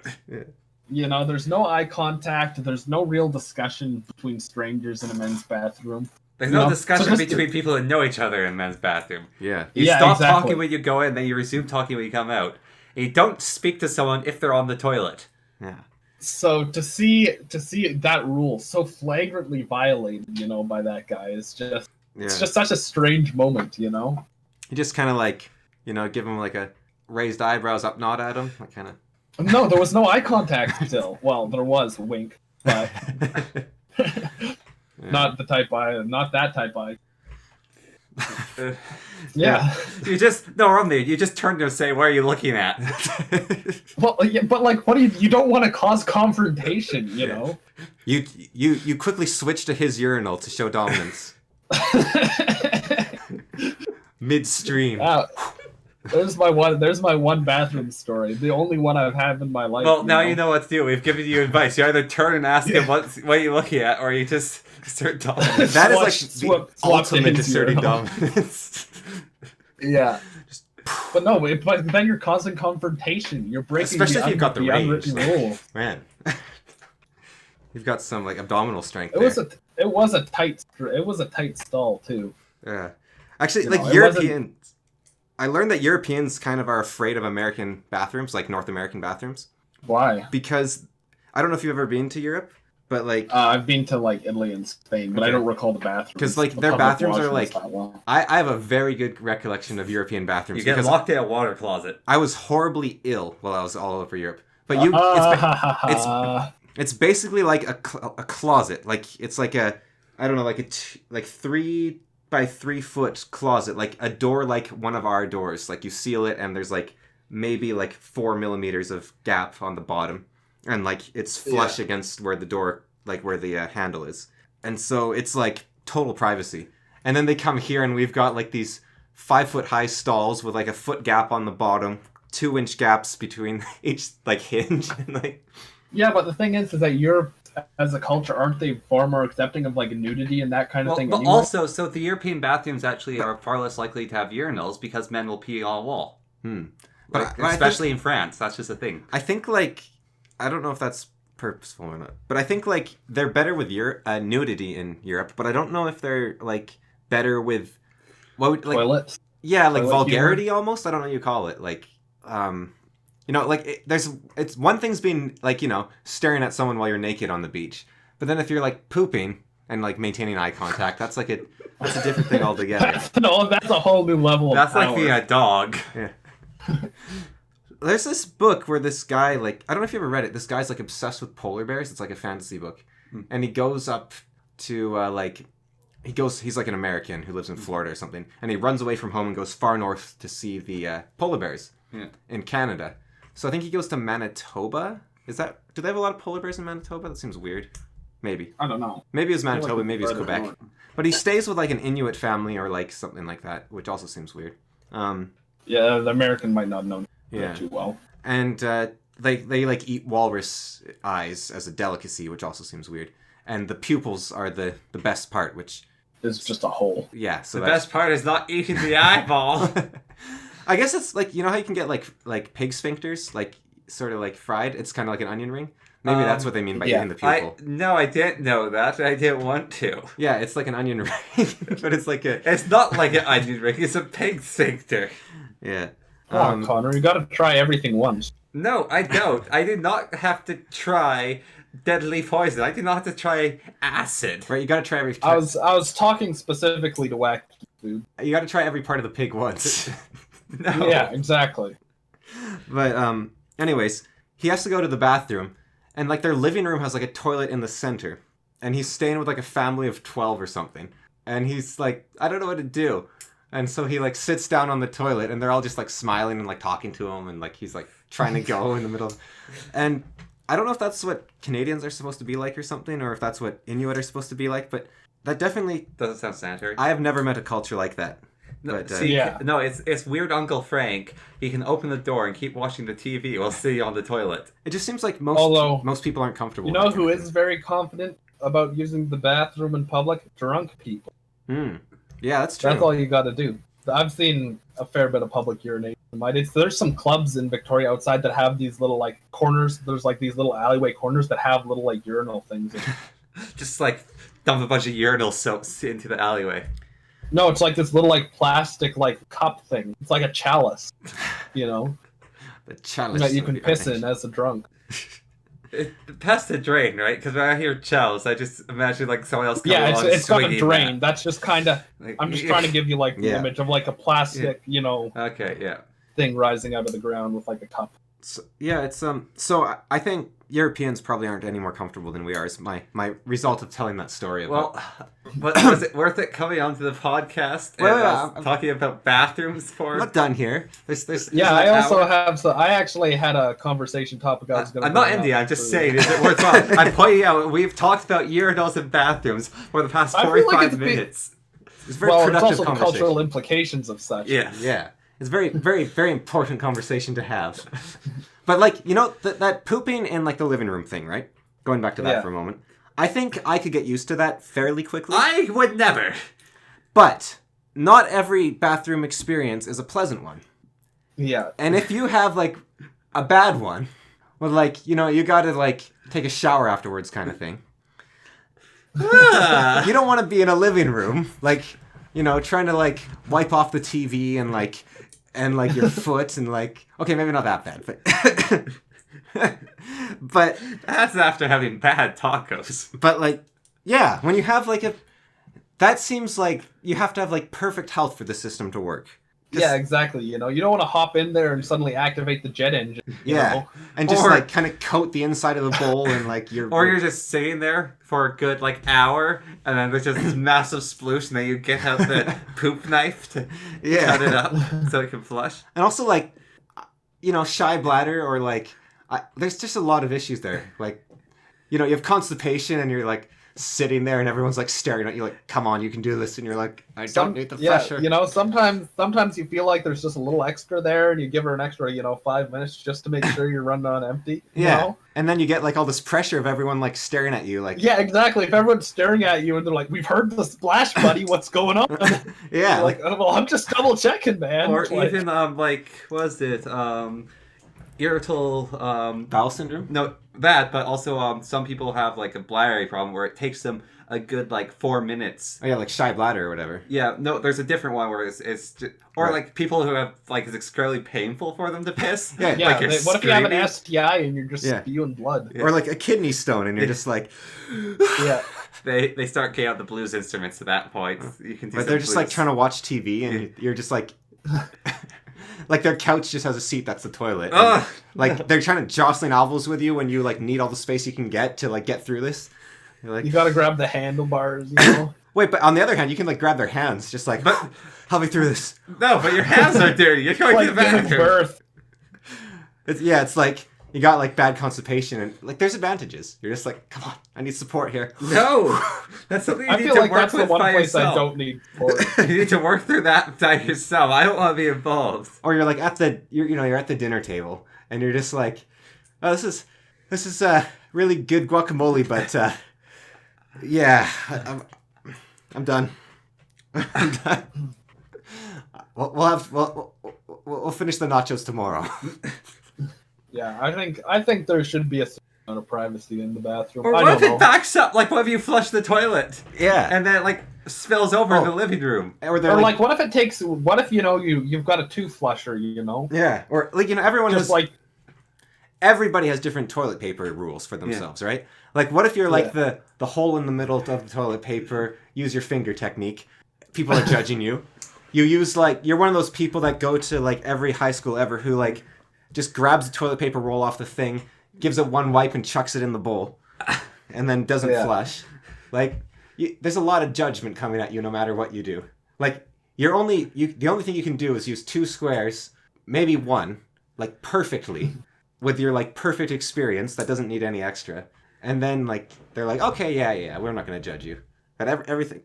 There's no eye contact. There's no real discussion between strangers in a men's bathroom. There's no So discussion just- between people who know each other in men's bathroom. Yeah. You Yeah, stop exactly. talking when you go in, then you resume talking when you come out. And you don't speak to someone if they're on the toilet. Yeah. So to see that rule so flagrantly violated, by that guy is just Yeah. it's just such a strange moment, You just kind of like, give him like a raised eyebrows up nod at him. Like kind of. No, there was no eye contact still. Well, there was a wink, but not that type eye. Yeah. You just turn to him and say, "What are you looking at?" Well, yeah, but like, what do you don't want to cause confrontation, Yeah. You quickly switch to his urinal to show dominance. Midstream. There's my one bathroom story. The only one I've had in my life. Well, now you know what to do. We've given you advice. You either turn and ask him what are you looking at, or you just assert dominance. That is like Swap the ultimate to his asserting urinal. dominance. Yeah. But no, but then you're causing confrontation. You're breaking Especially if you've got the range. unwritten rule. Man. You've got some like abdominal strength It there. was a tight stall too. Yeah. Actually, You like know, it Europeans, I learned that Europeans kind of are afraid of American bathrooms, like North American bathrooms, Why? because I don't know if you've ever been to Europe, but like I've been to like Italy and Spain, but I Okay. don't recall the bathrooms. 'Cause, like, The their public bathrooms are, washrooms like- that well. I have a very good recollection of European bathrooms You get because locked in a water closet. I was horribly ill while I was all over Europe. But it's basically like a closet. Like it's like a I don't know, like like 3 by 3 foot closet, like a door like one of our doors. Like you seal it and there's like maybe like 4 millimeters of gap on the bottom. And like it's flush against where the door, like where the handle is. And so it's like total privacy. And then they come here and we've got like these 5-foot high stalls with like a foot gap on the bottom, 2-inch gaps between each like hinge. And like, yeah, but the thing is that Europe as a culture, aren't they far more accepting of like nudity and that kind of thing? But anyway? also, so the European bathrooms actually are far less likely to have urinals because men will pee on a wall. But especially in France, that's just a thing. I think like, I don't know if that's purposeful or not, but I think like they're better with nudity in Europe, but I don't know if they're like better with toilets. Yeah, like Toilet vulgarity humor? almost. I don't know what you call it. Like, you know, like it's one thing's being like, you know, staring at someone while you're naked on the beach, but then if you're like pooping and like maintaining eye contact, that's a different thing altogether. That's a whole new level. That's of like power. being a dog. Yeah. There's this book where this guy, like, I don't know if you ever read it. This guy's like obsessed with polar bears. It's like a fantasy book, and he goes up to he's like an American who lives in Florida or something, and he runs away from home and goes far north to see the polar bears in Canada. So I think he goes to Manitoba. Do they have a lot of polar bears in Manitoba? That seems weird. Maybe. I don't know. Maybe it's Manitoba, like maybe it's further Quebec. north. But he stays with like an Inuit family or like something like that, which also seems weird. Yeah, the American might not know Yeah. too well. And they like eat walrus eyes as a delicacy, which also seems weird. And the pupils are the best part, which It's just a hole. yeah. So The best part is not eating the eyeball. I guess it's like, you know how you can get like pig sphincters, like sort of like fried. It's kind of like an onion ring. Maybe that's what they mean by yeah. eating the pupil. I didn't know that. I didn't want to. Yeah, it's like an onion ring, but it's like a It's not like an onion ring. It's a pig sphincter. yeah. Come on, Connor, you gotta try everything once. No, I don't. I did not have to try deadly poison. I did not have to try acid. Right, you gotta try every. I was talking specifically to wacky food. You gotta try every part of the pig once. No. Yeah, exactly. But anyways, he has to go to the bathroom, and like their living room has like a toilet in the center, and he's staying with like a family of 12 or something, and he's like, I don't know what to do, and so he like sits down on the toilet, and they're all just like smiling and like talking to him, and like he's like trying to go in the middle, and I don't know if that's what Canadians are supposed to be like or something, or if that's what Inuit are supposed to be like, but that definitely Doesn't sound sanitary. I have never met a culture like that. No, But, no, it's weird Uncle Frank. He can open the door and keep watching the TV while sitting on the toilet. It just seems like Although, most people aren't comfortable. You with know that who kind of is very confident about using the bathroom in public? Drunk people. thing. Yeah, that's true. That's all you gotta do. I've seen a fair bit of public urination. There's some clubs in Victoria outside that have these little like corners. There's like these little alleyway corners that have little like urinal things. Just like dump a bunch of urinal soaps into the alleyway. No, it's like this little like plastic like cup thing. It's like a chalice, you know, The chalice that you of can the piss Irish. in as a drunk. Pass the drain, right? Because when I hear chalice, I just imagine like someone else coming Yeah, along it's got a swinging drain. that. That's just kind of. Like, I'm just trying to give you like the Yeah. image of like a plastic, you know, Okay, yeah. thing rising out of the ground with like a cup. So, yeah, it's So I think Europeans probably aren't any more comfortable than we are. Is my result of telling that story. About... Well, but was it worth it coming onto the podcast and us talking about bathrooms for? I'm not done here. There's Yeah, like I also hour- have. So I actually had a conversation topic I was going to. I'm not India. I'm just saying, is it worthwhile? I'm pointing out we've talked about urinals and bathrooms for the past I feel like 45 it's minutes. It's very Well, it's productive also the conversation. cultural implications of such. Yeah. Yeah, it's very very very important conversation to have. But like, you know, that pooping in like the living room thing, right? Going back to that Yeah. for a moment. I think I could get used to that fairly quickly. I would never. But not every bathroom experience is a pleasant one. Yeah. And if you have like a bad one, with like, you know, you gotta like take a shower afterwards kind of thing. You don't want to be in a living room, like, you know, trying to like wipe off the TV and like your foot and like, okay, maybe not that bad, but That's after having bad tacos. but like, yeah, when you have like that seems like you have to have like perfect health for the system to work. Yeah, exactly. You know, you don't want to hop in there and suddenly activate the jet engine. You know? And just Or- like kind of coat the inside of the bowl and like Or you're just sitting there for a good like hour, and then there's just this massive sploosh, and then you get out the poop knife to cut it up so it can flush. And also like, you know, shy bladder or like, there's just a lot of issues there. Like, you know, you have constipation and you're like sitting there and everyone's like staring at you like, come on, you can do this. And you're like, I don't need the pressure. You know, sometimes you feel like there's just a little extra there and you give her an extra, 5 minutes just to make sure you're running on empty. You know? And then you get like all this pressure of everyone like staring at you. Like, yeah, exactly. If everyone's staring at you and they're like, we've heard the splash, buddy, what's going on? Yeah. You're like, oh, well, I'm just double checking, man. Or Like, even like, what was it? Irritable bowel syndrome? No, that, but also some people have like a bladder problem where it takes them a good like 4 minutes. Oh yeah, like shy bladder or whatever. Yeah, no, there's a different one where it's just, or Right. like people who have like it's extremely painful for them to piss. Yeah, yeah, like you're what if you have an screaming. STI and you're just Yeah. spewing blood? Yeah. Or like a kidney stone and you're just like... Yeah. They start getting out the blues instruments at that point. You can do But some they're just like blues. trying to watch TV and you're just like... like their couch just has a seat that's the toilet. And, Ugh. like they're trying to jostling elbows with you when you like need all the space you can get to like get through this. You're like, You gotta grab the handlebars, you know? wait, but on the other hand, you can like grab their hands, just like, But- help me through this. No, but your hands are dirty. You're going like to the giving bathroom. birth. It's like you got like bad constipation and like there's advantages. You're just like, come on, I need support here. No, that's something you I need feel to like work that's the with one by place I yourself. don't need support. You need to work through that by yourself. I don't want to be involved. Or you're like you're at the dinner table and you're just like, oh, this is really good guacamole, but yeah, I'm done. I'm done. We'll finish the nachos tomorrow. Yeah, I think there should be a certain amount of privacy in the bathroom. Or I what if don't it know. backs up? Like, what if you flush the toilet Yeah. and then it, like, spills over in Oh. the living room? Or they're Or like, like, what if you've got a two flusher, you know? yeah. Or like, you know, everyone Just has like, everybody has different toilet paper rules for themselves, right? Like, what if you're like the hole in the middle of the toilet paper, use your finger technique, people are judging you. You use like, you're one of those people that go to like every high school ever who like just grabs the toilet paper roll off the thing, gives it one wipe and chucks it in the bowl, and then doesn't Yeah. flush. Like, there's a lot of judgment coming at you no matter what you do. Like, the only thing you can do is use two squares, maybe one, like perfectly, with your like perfect experience that doesn't need any extra. And then like they're like, okay, yeah, we're not gonna judge you. But everything,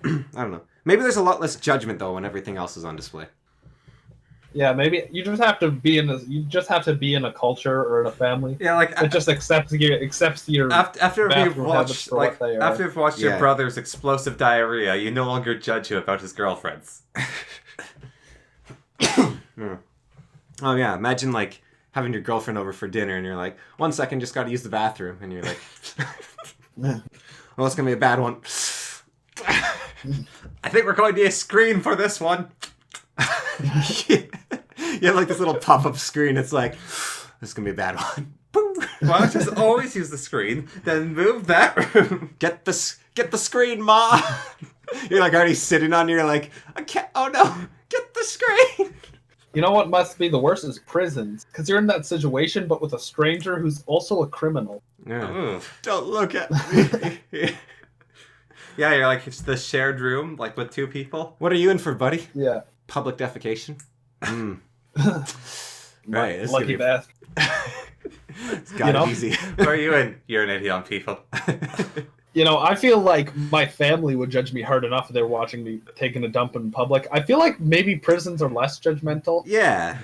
I don't know. Maybe there's a lot less judgment though when everything else is on display. yeah, maybe you just have to be in a culture or in a family Yeah, like, that just accepts your after you've bathroom habits watched, for like, what they are. after you've watched your Yeah. brother's explosive diarrhea, you no longer judge him about his girlfriends. Oh yeah, imagine like having your girlfriend over for dinner and you're like, 1 second, just gotta use the bathroom, and you're like, well, it's gonna be a bad one. I think we're going to need a screen for this one. You have like this little pop-up screen. It's like, this is gonna be a bad one. Boom. Why don't you just always use the screen, then move that room? Get the screen, Ma. You're like already sitting on. You're like, I can't. Oh no, get the screen. You know what must be the worst is prisons, because you're in that situation, but with a stranger who's also a criminal. Yeah. Ooh. Don't look at me. Yeah, you're like, it's the shared room, like with two people. What are you in for, buddy? Yeah. Public defecation. Mm. Right. This is Lucky gonna bastard. It's got You know? it easy. What are you in? Urinating on people. You know, I feel like my family would judge me hard enough if they're watching me taking a dump in public. I feel like maybe prisons are less judgmental. Yeah.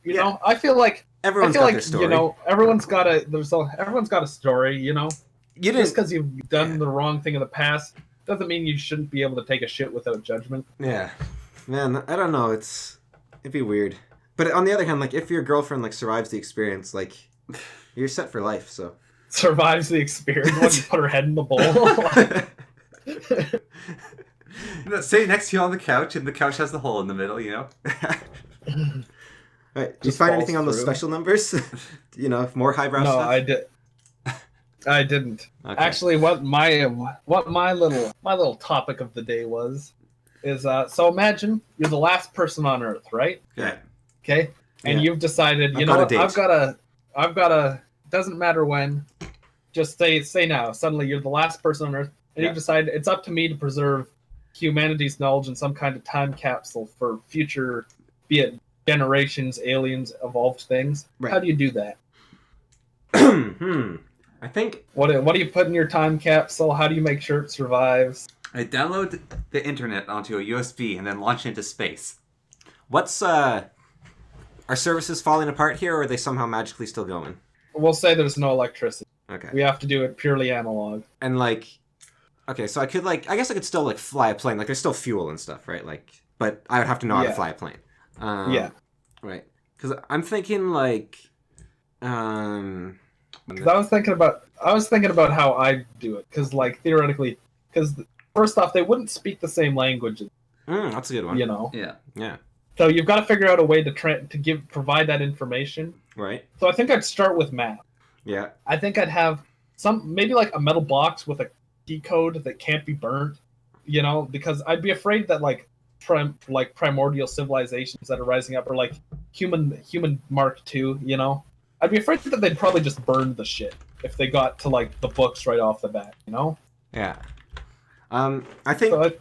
You know, I feel like Everyone's got their story. you know, everyone's got a story. You know, You just didn't. because you've done the wrong thing in the past doesn't mean you shouldn't be able to take a shit without judgment. Yeah. Man, I don't know. It'd be weird. But on the other hand, like if your girlfriend like survives the experience, like you're set for life. So. Survives the experience when you put her head in the bowl. Sitting next to you on the couch, and the couch has the hole in the middle, you know? Right. Did you Just find falls anything on those through. special numbers? You know, more highbrow No, stuff. I didn't. Okay. Actually, what my little topic of the day was is so imagine you're the last person on Earth, right? Yeah. Okay, and Yeah. you've decided, I've you got know a what? date. I've got a. Doesn't matter when. Just say now. Suddenly, you're the last person on Earth, and Yeah. you've decided it's up to me to preserve humanity's knowledge in some kind of time capsule for future, be it generations, aliens, evolved things. Right. How do you do that? I think What do you put in your time capsule? How do you make sure it survives? I download the internet onto a USB and then launch into space. what's are services falling apart here, or are they somehow magically still going? We'll say there's no electricity. Okay. We have to do it purely analog. And like, okay, so I guess I could still like fly a plane. Like, there's still fuel and stuff, right? Like, but I would have to know how to Yeah. fly a plane. Yeah. Right. Because I'm thinking like, 'Cause I was thinking about how I do it. Because like theoretically, because first off, they wouldn't speak the same language. That's a good one. You know. Yeah. Yeah. So you've got to figure out a way to provide that information. Right. So I think I'd start with math. Yeah. I think I'd have maybe like a metal box with a key code that can't be burnt. You know, because I'd be afraid that like primordial civilizations that are rising up are like human Mark II. You know, I'd be afraid that they'd probably just burn the shit if they got to like the books right off the bat. You know. Yeah. I think So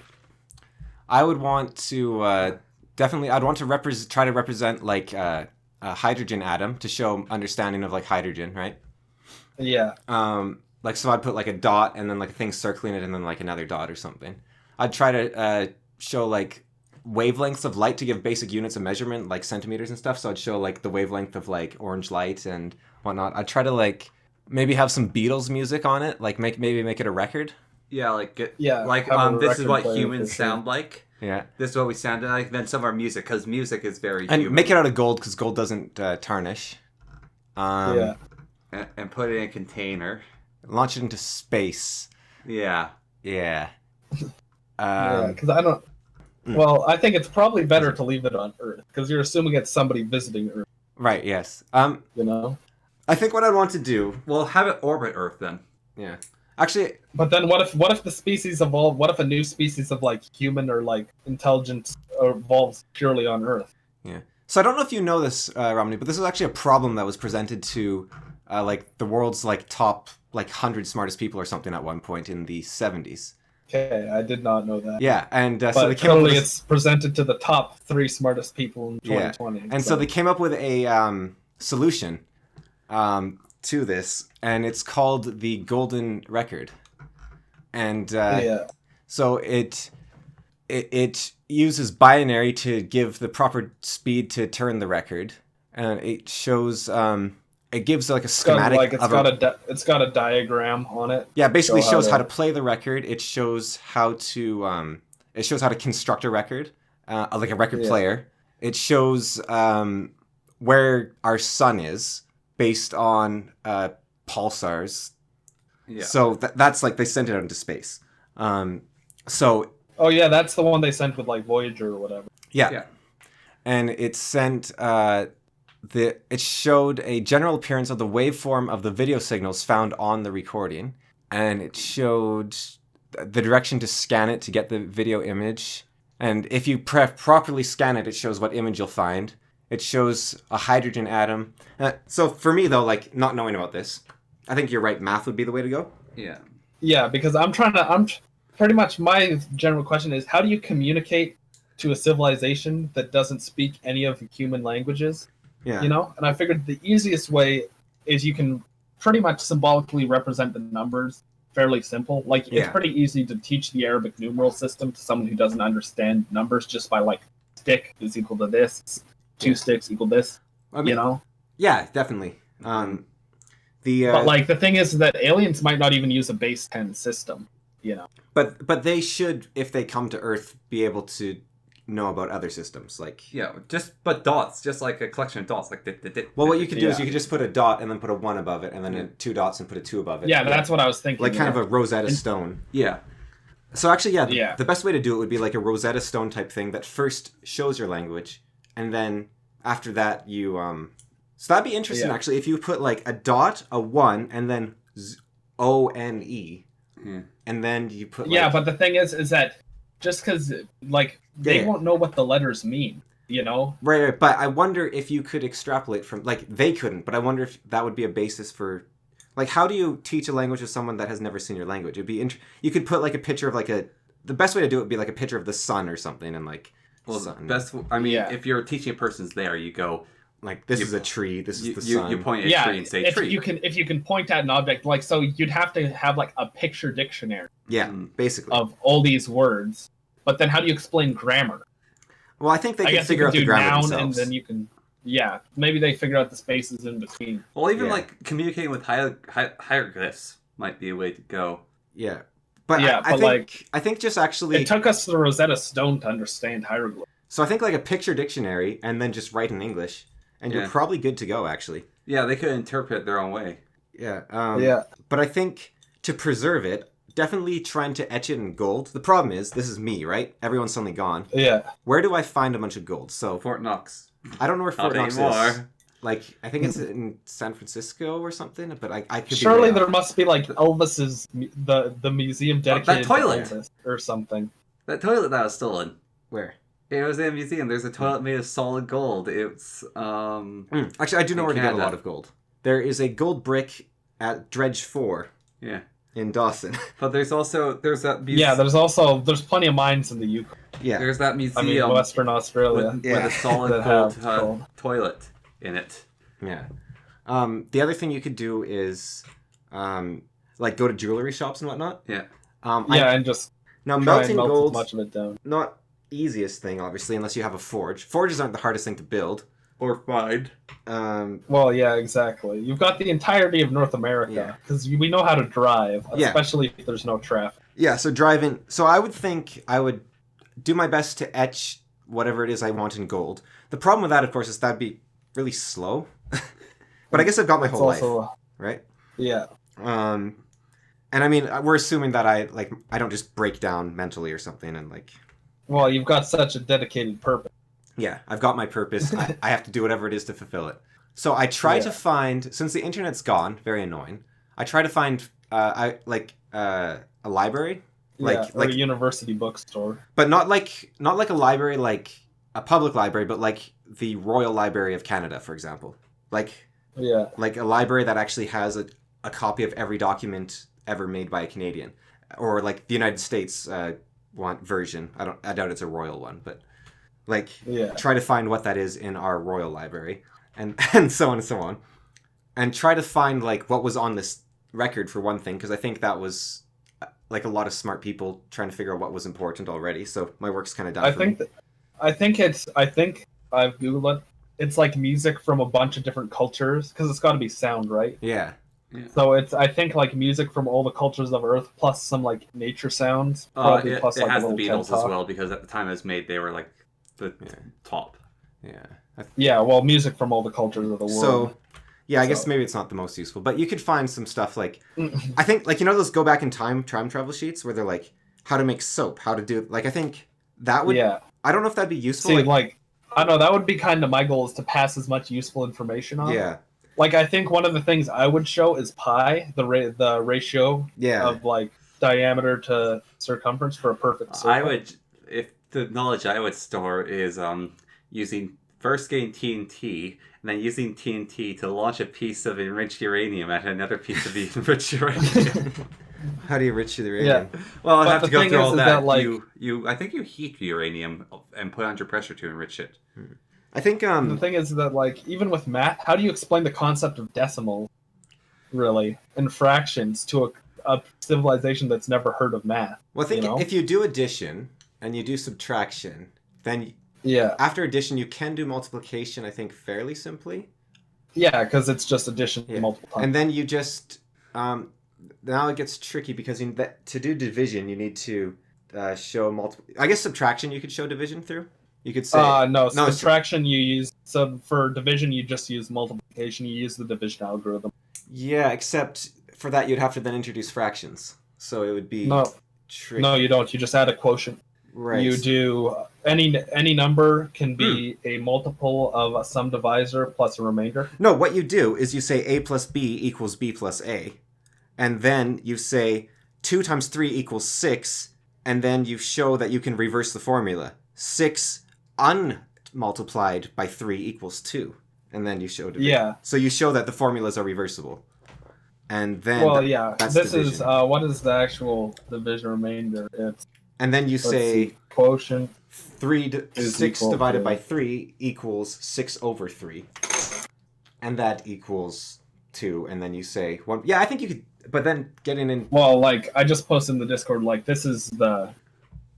I would want to definitely. I'd want to try to represent like a hydrogen atom to show understanding of like hydrogen, right? yeah. Like, so I'd put like a dot and then like a thing circling it and then like another dot or something. I'd try to show like wavelengths of light to give basic units of measurement, like centimeters and stuff. So I'd show like the wavelength of like orange light and whatnot. I'd try to like maybe have some Beatles music on it, like maybe make it a record. Yeah, like Have a this is record what player humans for sure. sound like. Yeah. This is what we sounded like. Then some of our music, because music is very And human. make it out of gold because gold doesn't tarnish. Yeah. And put it in a container. Launch it into space. Yeah. Yeah. Yeah, because I don't. Well, I think it's probably better to leave it on Earth because you're assuming it's somebody visiting Earth. Right. Yes. You know. I think what I'd want to do. Well, have it orbit Earth then. Yeah. Actually, But then, what if the species evolve? What if a new species of like human or like intelligence evolves purely on Earth? yeah. So I don't know if you know this, Romney, but this is actually a problem that was presented to like the world's like top like 100 smartest people or something at one point in the 70s. Okay, I did not know that. Yeah, and But so they came up with clearly, this, it's presented to the top 3 smartest people in 2020. and so they came up with a solution to this, and it's called the golden record. And yeah, so it uses binary to give the proper speed to turn the record, and it shows it gives like a schematic. It's got a diagram on it. Yeah, basically show shows how to play the record. It shows how to construct a record, like a record Yeah. player. It shows where our sun is based on pulsars. Yeah. So that's like they sent it out into space. So Oh yeah, that's the one they sent with like Voyager or whatever. yeah, Yeah. and it sent it showed a general appearance of the waveform of the video signals found on the recording, and it showed the direction to scan it to get the video image. And if you properly scan it, it shows what image you'll find. It shows a hydrogen atom. So for me, though, like not knowing about this, I think you're right. Math would be the way to go. Yeah. Yeah, because I'm pretty much my general question is how do you communicate to a civilization that doesn't speak any of the human languages? Yeah. You know, and I figured the easiest way is you can pretty much symbolically represent the numbers. Fairly simple. Like it's Yeah. pretty easy to teach the Arabic numeral system to someone who doesn't understand numbers just by like stick is equal to this, 2 sticks equal this. I mean, You know. Yeah, definitely. But But like the thing is that aliens might not even use a base 10 system. You know. but they should, if they come to Earth, be able to know about other systems. Like, Yeah. But dots, just like a collection of dots, like well, what you could do is Yeah. you could just put a dot and then put a 1 above it, and then 2 dots and put a 2 above it. Yeah, that's what I was thinking. like kind of a Rosetta Stone. Yeah. So actually, yeah, Yeah. the best way to do it would be like a Rosetta Stone type thing that first shows your language, and then after that you So that'd be interesting, Yeah. actually, if you put like a dot, a 1, and then ONE, Hmm. and then you put like, Yeah, but the thing is that just because like they Yeah. won't know what the letters mean. You know? Right, but I wonder if you could extrapolate from, like, they couldn't, but I wonder if that would be a basis for, like, how do you teach a language to someone that has never seen your language? It'd be you could put, like, a picture of, like, the best way to do it would be, like, a picture of the sun or something, and, like, Well, sun. if you're teaching a person's there, you go, like, this is a tree, this is the sun. You point at a tree and say tree. If you can point at an object, like, so you'd have to have, like, a picture dictionary. Yeah, basically. Of all these words. But then how do you explain grammar? Well, I think they can figure out the grammar noun themselves. And then you can, maybe they figure out the spaces in between. Well, even like communicating with hieroglyphs might be a way to go. Yeah, but I think just actually it took us to the Rosetta Stone to understand hieroglyphs. So I think like a picture dictionary and then just write in English, and you're probably good to go. Actually. Yeah, they could interpret it their own way. Yeah. But I think to preserve it. Definitely trying to etch it in gold. The problem is, this is me, right? Everyone's suddenly gone. Yeah. Where do I find a bunch of gold? So Fort Knox. I don't know where Fort Knox anymore. is. Like, I think it's in San Francisco or something, but I could surely be there must be like Elvis's the museum dedicated that toilet to Elvis or something. That toilet that was stolen. Where? It was in a museum. There's a toilet made of solid gold. It's Actually, I do know where to get a lot of gold. There is a gold brick at Dredge 4. Yeah. In Dawson. But there's that museum. Yeah, there's plenty of mines in the Yukon. Yeah. There's that museum Western Australia with a solid gold toilet in it. Yeah. The other thing you could do is like go to jewelry shops and whatnot. Yeah. And just melting melt gold, as much of it down. Not easiest thing, obviously, unless you have a forge. Forges aren't the hardest thing to build. Or find. Well, yeah, exactly. You've got the entirety of North America because we know how to drive, especially if there's no traffic. Yeah, so driving. So I would think I would do my best to etch whatever it is I want in gold. The problem with that, of course, is that'd be really slow. But I guess I've got my whole life, right? Yeah. And I mean, we're assuming that I don't just break down mentally or something and like. Well, you've got such a dedicated purpose. Yeah, I've got my purpose. I have to do whatever it is to fulfill it. So I try to find, since the internet's gone, very annoying. I try to find a library, like a university bookstore, but not like a library like a public library, but like the Royal Library of Canada, for example. Like a library that actually has a copy of every document ever made by a Canadian, or like the United States version. I doubt it's a royal one, but. Try to find what that is in our royal library, and so on and so on, and try to find like what was on this record for one thing, because I think that was like a lot of smart people trying to figure out what was important already. So my work's kind of done. I think I've Googled it. It's like music from a bunch of different cultures because it's got to be sound, right? Yeah. So I think like music from all the cultures of Earth plus some like nature sounds. Probably plus it has the Beatles as well, because at the time it was made, they were like the top. Yeah. Well, music from all the cultures of the world. So, I guess maybe it's not the most useful, but you could find some stuff like, I think, like, those go back in time travel sheets where they're like, how to make soap, how to do, like, I think that would, I don't know if that'd be useful. See, like I don't know, that would be kind of my goal, is to pass as much useful information on. Yeah. Like, I think one of the things I would show is pi, the ratio of, like, diameter to circumference for a perfect circle. The knowledge I would store is using getting TNT, and then using TNT to launch a piece of enriched uranium at another piece of the enriched uranium. How do you enrich the uranium? Yeah. Well, I'd have to go through all that. I think you heat uranium and put it under pressure to enrich it. I think the thing is that, like, even with math, how do you explain the concept of decimals, really, and fractions to a civilization that's never heard of math? Well, I think if you do addition and you do subtraction, then after addition you can do multiplication, I think, fairly simply. Yeah, because it's just addition multiple times. And then you just now it gets tricky, because to do division you need to show multiple. I guess subtraction you could show division through. You could say subtraction you use. So for division you just use multiplication. You use the division algorithm. Yeah, except for that you'd have to then introduce fractions. So it would be tricky. No, you don't. You just add a quotient. Right. You do any number can be a multiple of a sum divisor plus a remainder. No, what you do is you say a plus b equals b plus a, and then you say 2 times 3 equals 6, and then you show that you can reverse the formula. 6 unmultiplied by 3 equals 2. And then you show division. Yeah. So you show that the formulas are reversible. And then that's this division. is what is the actual division remainder? It's and then you say quotient 6 divided by 3 equals 6 over 3. And that equals 2. And then you say 1. Yeah, I think you could. But then getting in. Well, like I just posted in the Discord, like this is the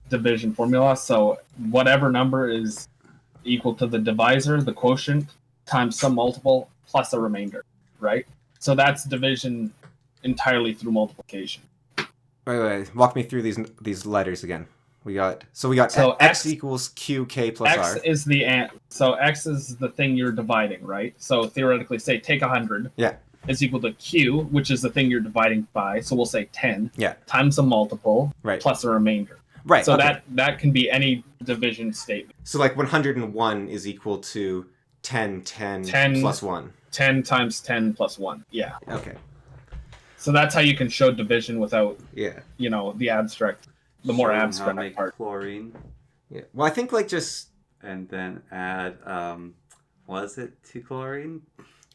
division formula. So whatever number is equal to the divisor, the quotient, times some multiple plus a remainder, right? So that's division entirely through multiplication. Wait. Walk me through these letters again. We got x equals q k plus x r. Is so x is the thing you're dividing, right? So theoretically, say take 100. Yeah. Is equal to q, which is the thing you're dividing by. So we'll say 10. Yeah. Times a multiple. Right. Plus a remainder. Right. So okay. that can be any division statement. So like 101 is equal to 10 plus 1. 10 times 10 plus 1. Yeah. Okay. So that's how you can show division without, the abstract, the more Showing abstract how to make part. chlorine. Yeah. Well, I think like just And then add, to chlorine?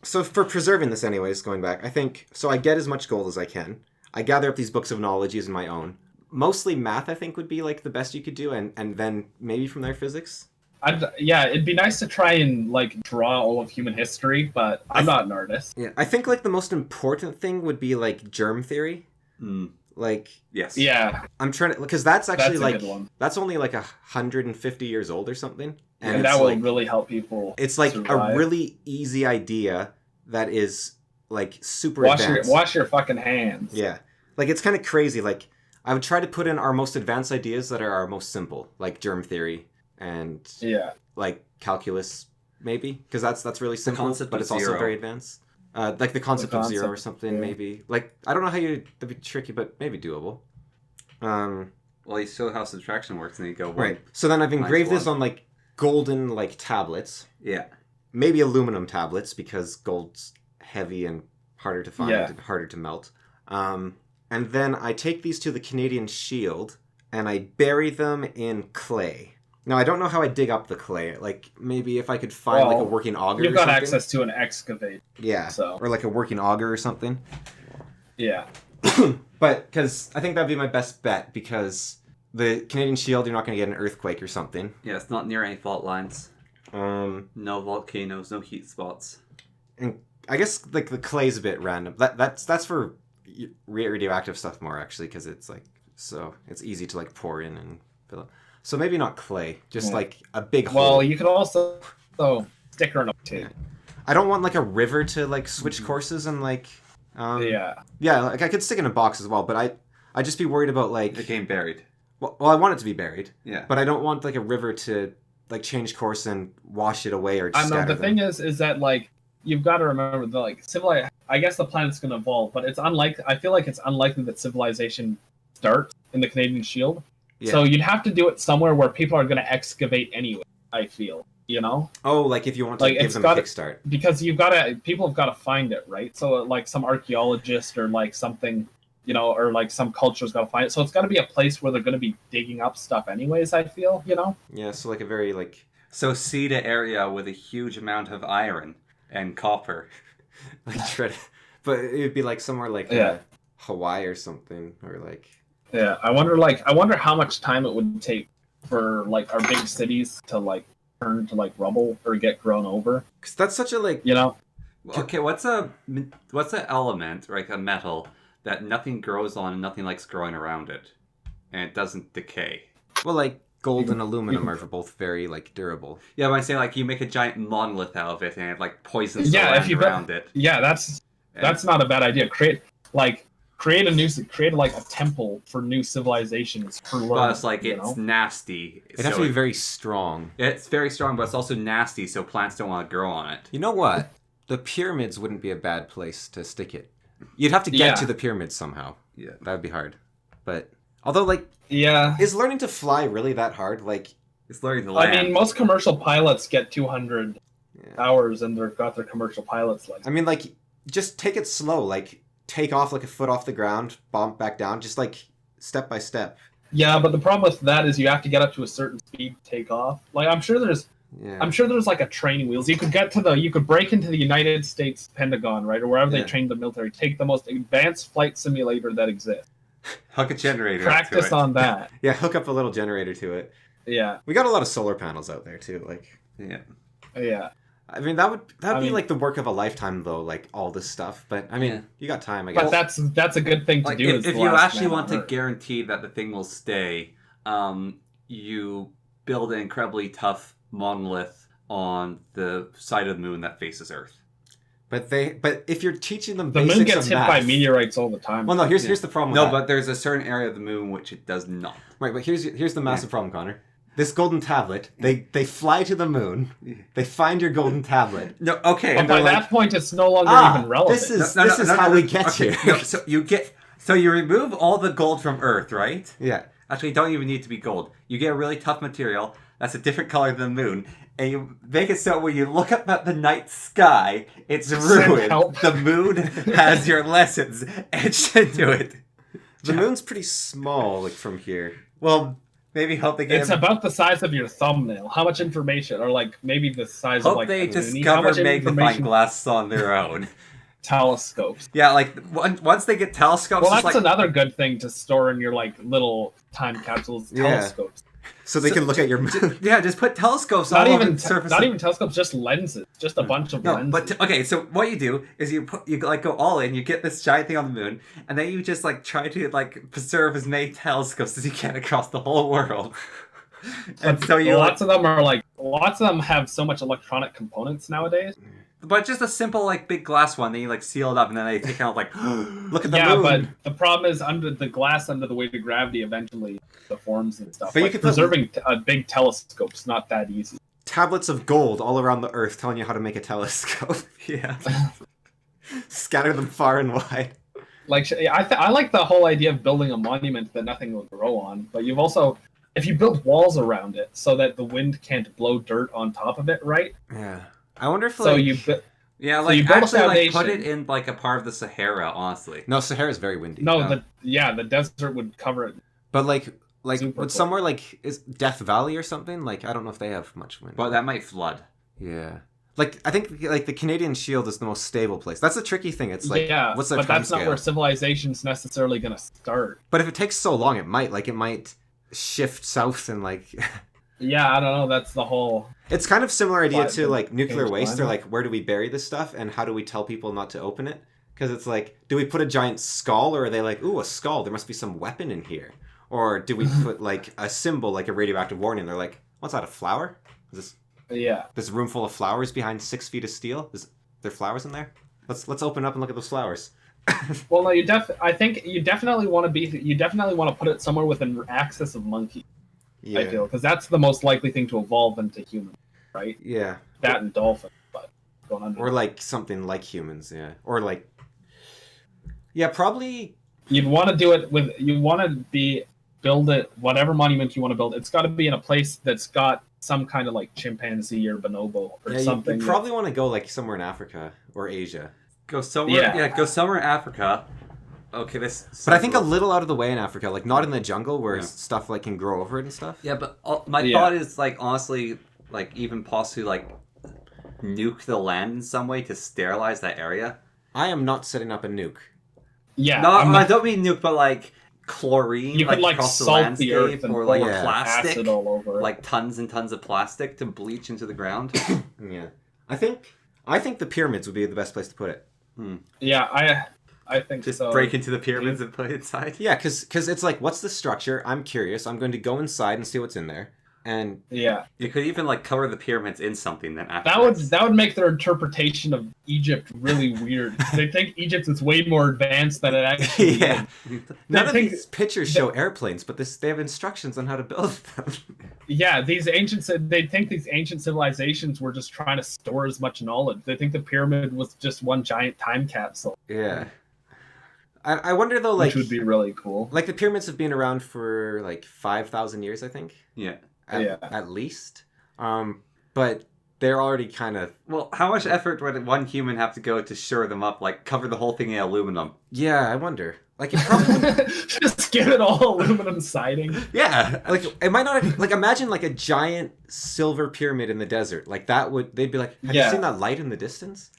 so for preserving this anyways, going back, I think so I get as much gold as I can. I gather up these books of knowledge using my own. Mostly math I think would be like the best you could do, and then maybe from there physics. It'd be nice to try and like draw all of human history, but I'm not an artist. Yeah. I think like the most important thing would be like germ theory. Like Yes. Yeah. I'm trying to, because that's actually That's a like good one. that's only like 150 years old or something, And it's that will like, really help people. it's like survive. a really easy idea that is like super advanced. Wash your fucking hands. Yeah, like it's kind of crazy. Like I would try to put in our most advanced ideas that are our most simple, like germ theory and like calculus, maybe, because that's really simple, but it's also very advanced. Like the concept of zero or something, maybe. Like I don't know how that'd be tricky, but maybe doable. Well, you show how subtraction works, and you go right. So then I've engraved this on like golden like tablets. Yeah. Maybe aluminum tablets because gold's heavy and harder to find and harder to melt. And then I take these to the Canadian Shield and I bury them in clay. Now I don't know how I dig up the clay. Like maybe if I could find like a working auger. You've or got something. access to an excavate. Yeah. So. Or like a working auger or something. Yeah. But because I think that'd be my best bet because the Canadian Shield, you're not going to get an earthquake or something. Yeah, it's not near any fault lines. No volcanoes, no heat spots. And I guess like the clay's a bit random. That's for radioactive stuff more actually because it's like so it's easy to like pour in and fill up. So maybe not clay, just like a big hole. Well, you could also stick her in a too. Yeah. I don't want like a river to like switch courses and like. Yeah, like I could stick in a box as well, but I'd just be worried about like it getting buried. Well, I want it to be buried. Yeah, but I don't want like a river to like change course and wash it away or. Just I know the thing is that like you've got to remember that like I guess the planet's gonna evolve, but it's unlikely. I feel like it's unlikely that civilization starts in the Canadian Shield. Yeah. So you'd have to do it somewhere where people are going to excavate anyway, I feel, Oh, like if you want to give them a kickstart. Because people have got to find it, right? So like some archaeologist or like something, or like some culture's got to find it. So it's got to be a place where they're going to be digging up stuff anyways, I feel, Yeah, so like a very like... So seed an area with a huge amount of iron and copper. But it would be like somewhere like Hawaii or something, or like... Yeah, I wonder how much time it would take for like our big cities to like turn to like rubble or get grown over. Because that's such a like Okay, what's an element, like a metal that nothing grows on and nothing likes growing around it, and it doesn't decay? Well, like gold and aluminum are both very like durable. Yeah, but I'm saying like you make a giant monolith out of it and it like poisons the land around it. Yeah, that's not a bad idea. Create like a temple for new civilizations for learning. But it's like it's nasty. It has to be very strong. It's very strong, but it's also nasty, so plants don't want to grow on it. You know what? The pyramids wouldn't be a bad place to stick it. You'd have to get to the pyramids somehow. Yeah, that would be hard. But although, like, is learning to fly really that hard? Like, it's learning to land. I mean, most commercial pilots get 200 hours, and they've got their commercial pilot's license. I mean, like, just take it slow. Like, take off like a foot off the ground, bump back down, just like step by step. Yeah, but the problem with that is you have to get up to a certain speed to take off. Like I'm sure there's like a training wheels. You could break into the United States Pentagon, right, or wherever they train the military. Take the most advanced flight simulator that exists. Hook a generator. Practice on that. Yeah, hook up a little generator to it. Yeah. We got a lot of solar panels out there too. Like, yeah. I mean, that would be like the work of a lifetime, though. Like all this stuff, but I mean, you got time, I guess. But that's a good thing to do. If you actually want to guarantee that the thing will stay, you build an incredibly tough monolith on the side of the moon that faces Earth. But if you're teaching them the basics moon gets of hit math, by meteorites all the time. Well, no, here's the problem. With no, that. But there's a certain area of the moon which it does not. Right, but here's the massive problem, Connor. This golden tablet, they fly to the moon, they find your golden tablet. No, okay. But by that point, it's no longer even relevant. This is how we get here. No, so you remove all the gold from Earth, right? Yeah. Actually, you don't even need to be gold. You get a really tough material that's a different color than the moon, and you make it so when you look up at the night sky, it's ruined. The moon has your lessons etched into it. The moon's pretty small, like from here. Well, maybe hope they get. It's about the size of your thumbnail. How much information, or like maybe the size hope of like. They discover magnifying glasses on their own. Telescopes. Yeah, like once they get telescopes. Well, that's another good thing to store in your like little time capsules. Telescopes. So they can look at your moon. Yeah, just put telescopes not all even over the surface. Not even telescopes, just lenses. Just a bunch of lenses. But okay, so what you do is you like go all in. You get this giant thing on the moon, and then you just like try to like preserve as many telescopes as you can across the whole world. And so lots of them have so much electronic components nowadays. But just a simple like big glass one, then you like seal it up, and then they take out like look at the moon. Yeah, but the problem is under the weight of gravity eventually deforms and stuff. But like, preserving a big telescope's not that easy. Tablets of gold all around the Earth telling you how to make a telescope. Yeah. Scatter them far and wide. Like I like the whole idea of building a monument that nothing will grow on, but you've also if you build walls around it so that the wind can't blow dirt on top of it, right? Yeah. I wonder if so like... you yeah, like you actually like put it in like a part of the Sahara, honestly. No, Sahara's very windy. No, the desert would cover it. But like would somewhere like is Death Valley or something? Like I don't know if they have much wind. But that might flood. Yeah. Like I think like the Canadian Shield is the most stable place. That's the tricky thing. It's like what's the but that's scale? Not where civilization's necessarily going to start. But if it takes so long, it might shift south and like yeah, I don't know. That's the whole. It's kind of similar idea to like nuclear waste. They're like, where do we bury this stuff, and how do we tell people not to open it? Because it's like, do we put a giant skull, or are they like, ooh, a skull? There must be some weapon in here. Or do we put like a symbol, like a radioactive warning? They're like, what's that? A flower? Is this room full of flowers behind 6 feet of steel? Is there flowers in there? Let's open up and look at those flowers. Well, no, I think you definitely want to put it somewhere within access of monkeys. Yeah. I feel because that's the most likely thing to evolve into humans, right? Yeah. That and dolphins, but going under. Or like something like humans, yeah. Or like, yeah, probably. You'd want to do it with. You want to build it whatever monument you want to build. It's got to be in a place that's got some kind of like chimpanzee or bonobo or something. You probably want to go like somewhere in Africa or Asia. Go somewhere. Yeah, go somewhere in Africa. Okay, but I think a little out of the way in Africa, like not in the jungle where stuff like can grow over it and stuff. Yeah, but my thought is like honestly, like even possibly like nuke the land in some way to sterilize that area. I am not setting up a nuke. Yeah, no, I don't mean nuke, but like chlorine. You could like across salt the landscape, the earth and or like plastic, acid all over, like tons and tons of plastic to bleach into the ground. Yeah, I think the pyramids would be the best place to put it. Yeah, I think just so. Break into the pyramids and put it inside. Yeah, because it's like, what's the structure? I'm curious. I'm going to go inside and see what's in there. And yeah, you could even like cover the pyramids in something. Then afterwards. that would make their interpretation of Egypt really weird. They think Egypt is way more advanced than it actually is. None of these pictures show airplanes, but they have instructions on how to build them. Yeah, they think these ancient civilizations were just trying to store as much knowledge. They think the pyramid was just one giant time capsule. Yeah. I wonder though, like, which would be really cool. Like the pyramids have been around for like 5,000 years, I think. Yeah. At least. But they're already kind of... Well, how much effort would one human have to go to shore them up, like cover the whole thing in aluminum? Yeah, I wonder. Like it probably Just give it all aluminum siding. yeah, like it might not like imagine like a giant silver pyramid in the desert. Like that would they'd be like, have you seen that light in the distance?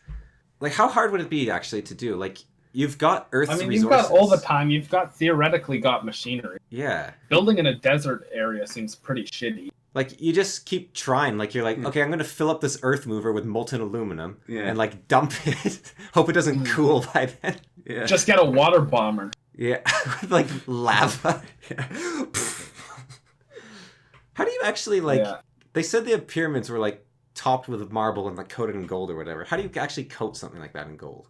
Like how hard would it be actually to do? Like you've got Earth's resources. You've got all the time. You've theoretically got machinery. Yeah. Building in a desert area seems pretty shitty. Like you just keep trying. Like you're like, okay, I'm gonna fill up this earth mover with molten aluminum and like dump it. Hope it doesn't cool by then. Yeah. Just get a water bomber. Yeah, like lava. Yeah. How do you actually like? Yeah. They said the pyramids were like topped with marble and like coated in gold or whatever. How do you actually coat something like that in gold?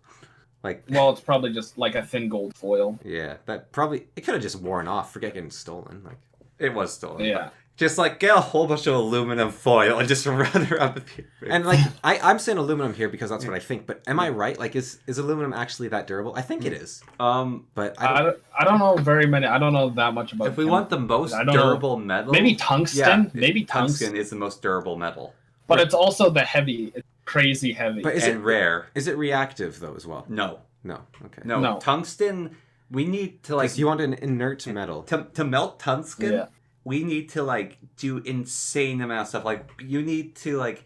Like, well, it's probably just like a thin gold foil. Yeah, that probably it could have just worn off. Forget getting stolen. Like it was stolen. Yeah. Just like get a whole bunch of aluminum foil and just run around the pyramid. And like I'm saying aluminum here because that's what I think. But am I right? Like is aluminum actually that durable? I think it is. But I don't know very many. I don't know that much about. If we want the most durable metal, maybe tungsten. Yeah, maybe tungsten is the most durable metal. But it's also the heavy. It's crazy heavy. But and rare. Is it reactive though as well? No. Okay. No. Tungsten. We need to like. You want an inert metal to melt tungsten. Yeah. We need to like do insane amount of stuff. Like you need to like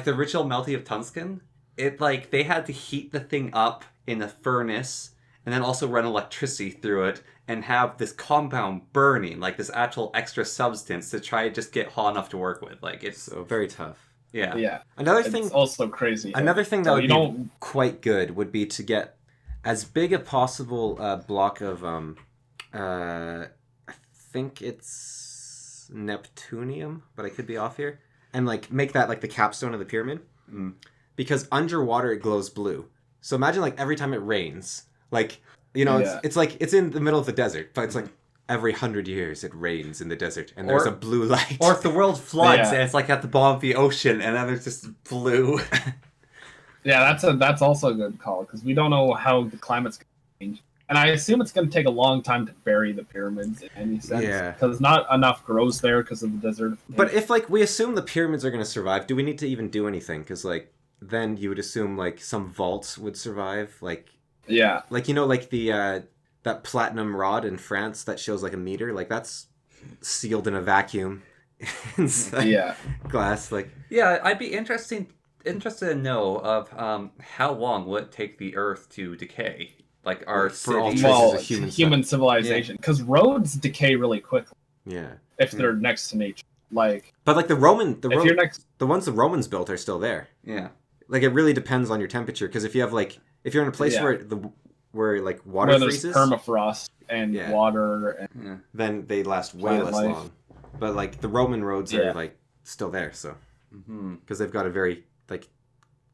the ritual melting of tungsten. It like they had to heat the thing up in a furnace and then also run electricity through it and have this compound burning, like this actual extra substance to try to just get hot enough to work with. Like it's so very tough. Yeah. Yeah. Another thing also crazy. Another thing that would be quite good would be to get as big a possible block of I think it's Neptunium, but I could be off here, and like make that like the capstone of the pyramid, because underwater it glows blue. So imagine like every time it rains, like it's like it's in the middle of the desert, but it's like every 100 years it rains in the desert and there's a blue light. Or if the world floods and it's like at the bottom of the ocean and then there's just blue. Yeah, that's also a good call because we don't know how the climate's going to change. And I assume it's going to take a long time to bury the pyramids in any sense. Yeah. Because not enough grows there because of the desert. But if, like, we assume the pyramids are going to survive, do we need to even do anything? Because, like, then you would assume, like, some vaults would survive. Like, yeah. Like, like the, that platinum rod in France that shows, like, a meter. Like, that's sealed in a vacuum. Yeah. Glass, like. Yeah, I'd be interested to know of how long would it take the Earth to decay. Like our human civilization, because roads decay really quickly. Yeah, if they're next to nature, like. But like the ones the Romans built are still there. Yeah, like it really depends on your temperature. Because if you have like if you're in a place where like water freezes, permafrost and water, then they last way less long. But like the Roman roads are like still there, so because they've got a very like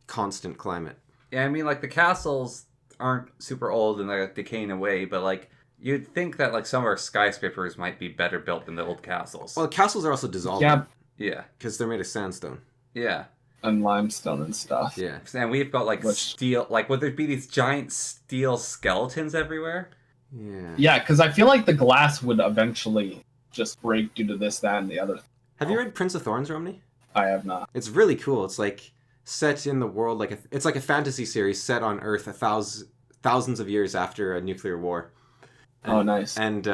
constant climate. Yeah, I mean like the castles aren't super old and they're decaying away, but like you'd think that like some of our skyscrapers might be better built than the old castles. Well, castles are also dissolving. Yeah, because they're made of sandstone. Yeah, and limestone and stuff. Yeah, and we've got like steel. Like, would there be these giant steel skeletons everywhere? Yeah, because I feel like the glass would eventually just break due to this, that, and the other. Have you read Prince of Thorns, Romney? I have not. It's really cool. It's like set in the world like it's like a fantasy series set on Earth thousands of years after a nuclear war. Oh, nice. And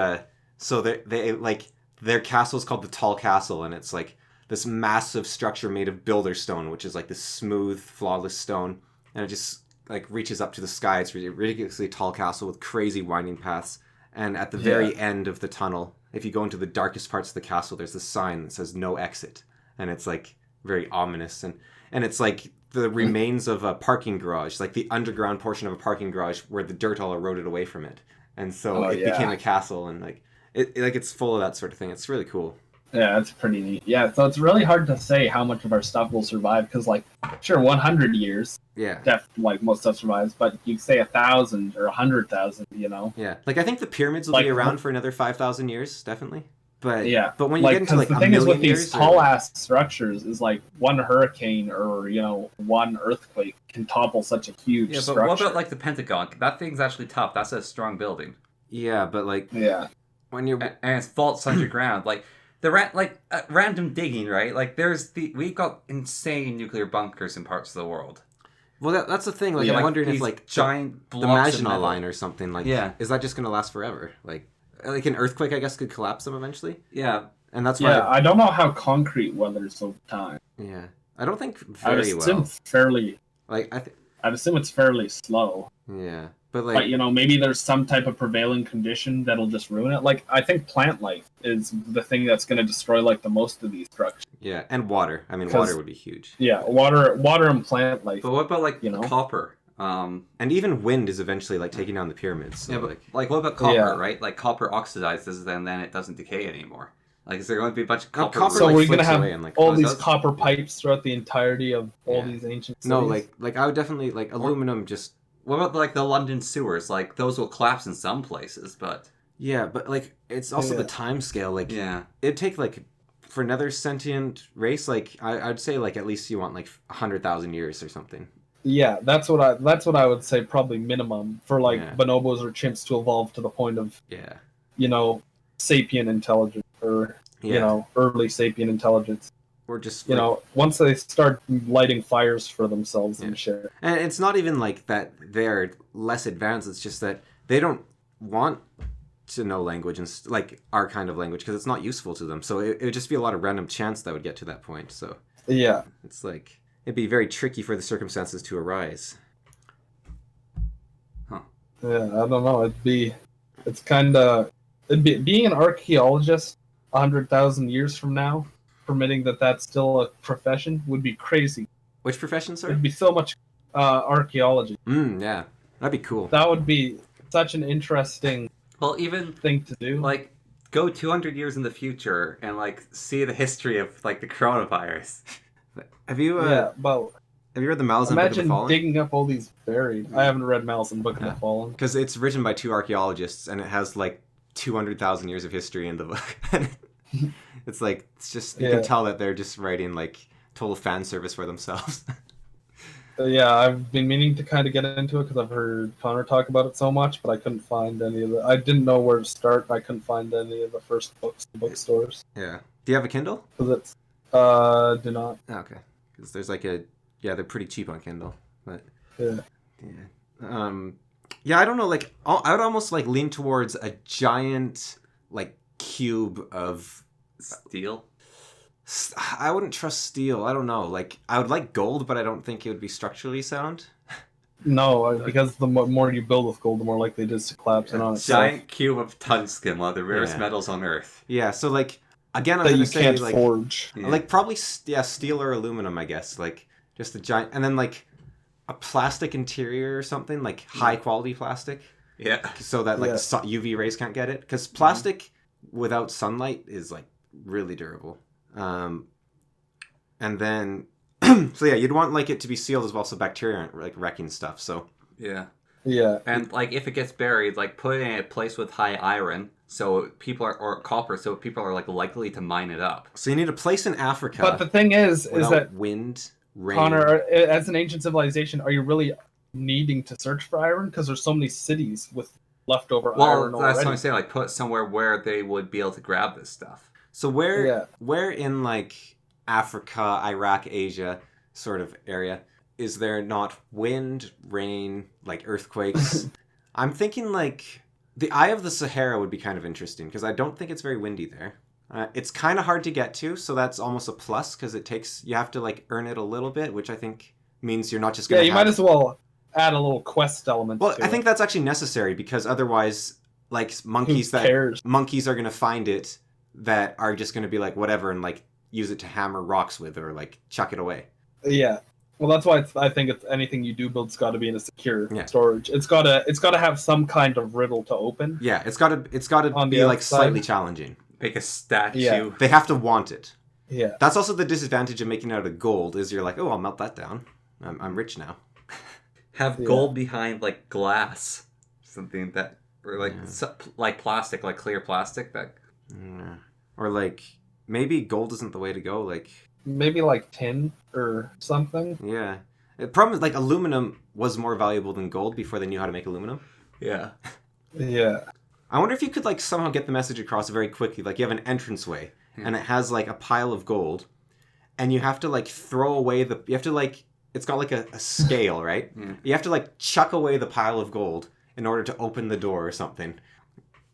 so they like their castle is called the Tall Castle, and it's like this massive structure made of builder stone, which is like this smooth, flawless stone, and it just like reaches up to the sky. It's a ridiculously tall castle with crazy winding paths. And at the very end of the tunnel, if you go into the darkest parts of the castle, there's this sign that says "No exit," and it's like very ominous and it's like the remains of a parking garage, like the underground portion of a parking garage where the dirt all eroded away from it. And so it became a castle, and like it's full of that sort of thing. It's really cool. Yeah, that's pretty neat. Yeah, so it's really hard to say how much of our stuff will survive because, like, sure, 100 years, like most stuff survives, but you say 1,000 or 100,000, you know? Yeah, like I think the pyramids will be around for another 5,000 years, definitely. But but when you like, get into like the thing is with these tall ass structures is like one hurricane or one earthquake can topple such a huge structure. But what about like the Pentagon? That thing's actually tough. That's a strong building. Yeah, but like when you're and it's vaults underground, like the random digging, right? Like we've got insane nuclear bunkers in parts of the world. Well, that's the thing. Like, Yeah, I'm wondering if these like giant the blocks of Maginot metal. Line or something like, Yeah. is that just gonna last forever? Like an earthquake, I guess, could collapse them eventually, Yeah, and that's Yeah, why. I don't know how concrete weathers over time. Yeah, I don't think I'd very assume well. fairly. Like I'd assume it's fairly slow. yeah, but But like maybe there's some type of prevailing condition that'll just ruin it. Like I think plant life is the thing that's going to destroy like the most of these structures. yeah, and water. I mean, 'Cause- water would be huge. Yeah, water and plant life. but what about like You know? copper? And even wind is eventually like taking down the pyramids. So, Yeah, but like, like what about copper? Yeah. Right, like copper oxidizes, and then it doesn't decay anymore. Like, is there going to be a bunch of No, copper? copper, So like, we're gonna flips have away and, like, all oh, these does? copper pipes throughout the entirety of all Yeah. these ancient cities. no, like I would definitely like aluminum. Just What about like the London sewers? Like those will collapse in some places, but yeah, but like it's also Yeah. the time scale. Like yeah, it'd take like for another sentient race. Like I'd say like at least you want like 100,000 years or something. Yeah, that's what I would say probably minimum for like Yeah. bonobos or chimps to evolve to the point of Yeah. sapient intelligence or Yeah. early sapient intelligence. Or just Once they start lighting fires for themselves Yeah. and shit. and it's not even like that they're less advanced. It's just that they don't want to know language and like our kind of language because it's not useful to them. So it would just be a lot of random chance that would get to that point. So Yeah. it's like it'd be very tricky for the circumstances to arise. Yeah, I don't know. Being an archaeologist 100,000 years from now, permitting that's still a profession, would be crazy. Which profession, sir? It'd be so much archaeology. Yeah, that'd be cool. That would be such an interesting well, even thing to do. like go 200 years in the future and like see the history of like the coronavirus. Have you but have you read the Malazan Book of the imagine Fallen? digging up all these buried. I haven't read Malazan Book of Yeah. the Fallen. Because it's written by two archaeologists and it has like 200,000 years of history in the book. It's like it's just you Yeah. can tell that they're just writing like total fan service for themselves. Yeah, I've been meaning to kind of get into it because I've heard Connor talk about it so much, but I couldn't find any of the. I didn't know where to start. I couldn't find any of the first books in bookstores. Yeah. Do you have a Kindle? Because it's do not. Oh, okay. Because there's like they're pretty cheap on Kindle, but Yeah. yeah, I don't know. Like I would almost like lean towards a giant like cube of. Steel. I wouldn't trust steel. I don't know. Like I would like gold, but I don't think it would be structurally sound. No, because the more you build with gold, the more likely it is to collapse in on itself. Giant cube of tungsten, one of the rarest Yeah. metals on Earth. Yeah. So like again, I'm That gonna you say can't like forge. Yeah. like probably steel or aluminum. I guess like just a giant, and then like a plastic interior or something like high quality plastic, Yeah. so that like Yeah. UV rays can't get it. Because plastic without sunlight is like really durable. And then so yeah, you'd want like it to be sealed as well, so bacteria aren't like wrecking stuff. So Yeah. Yeah. And like if it gets buried, like put it in a place with high iron, so people are or copper, so people are like likely to mine it up. so you need a place in Africa. But the thing is without that wind, rain. Connor, as an ancient civilization, are you really needing to search for iron? Because there's so many cities with leftover Well, iron that's already. what I'm saying. Like put it somewhere where they would be able to grab this stuff. So where Yeah. where in like Africa, Iraq, Asia sort of area is there not wind, rain, like earthquakes? I'm thinking like the Eye of the Sahara would be kind of interesting because I don't think it's very windy there. It's kind of hard to get to, so that's almost a plus because you have to like earn it a little bit, which I think means you're not just Yeah, going to you might as well add a little quest element. Well, to I think it. that's actually necessary because otherwise like monkeys Who cares? monkeys are going to find it that are just going to be like whatever and like use it to hammer rocks with or like chuck it away. Yeah. Well, that's why I think it's anything you do build's got to be in a secure Yeah. storage. It's got to have some kind of riddle to open. Yeah, it's got to On be the like outside. slightly challenging. Make a statue. Yeah. They have to want it. Yeah. That's also the disadvantage of making it out of gold is you're like, "Oh, I'll melt that down. I'm rich now." Have Yeah. gold behind like glass, something that or like Yeah. like plastic, like clear plastic. That Yeah. Or like maybe gold isn't the way to go like Maybe like tin or something. yeah. The problem is like aluminum was more valuable than gold before they knew how to make aluminum. yeah. Yeah. I wonder if you could like somehow get the message across very quickly. Like you have an entranceway and it has like a pile of gold and you have to like throw away you have to like it's got like a scale, right? Yeah. You have to like chuck away the pile of gold in order to open the door or something.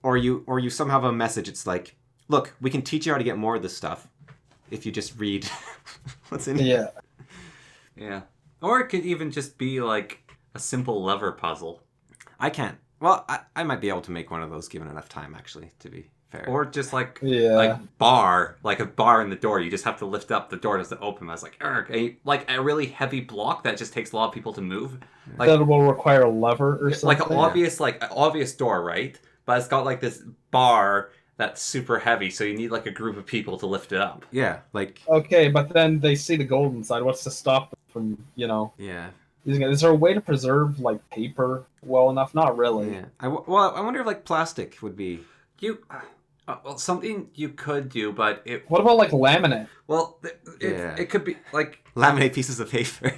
Or you somehow have a message. It's like, look, we can teach you how to get more of this stuff if you just read what's in here. Yeah. Or it could even just be like a simple lever puzzle. I can't. Well, I might be able to make one of those given enough time, actually, to be fair. Or just like Yeah. like a bar in the door. You just have to lift up, the door doesn't open. I was like, like a really heavy block that just takes a lot of people to move. Like, that will require a lever or something. like an obvious door, right? But it's got like this bar that's super heavy, so you need like a group of people to lift it up. Yeah, like... Okay, but then they see the gold inside. What's to stop them from, Yeah. using it? Is there a way to preserve like paper well enough? Not really. Yeah. I wonder if like plastic would be... Well, something you could do, but it... What about like laminate? Well, it could be like... Laminate pieces of paper.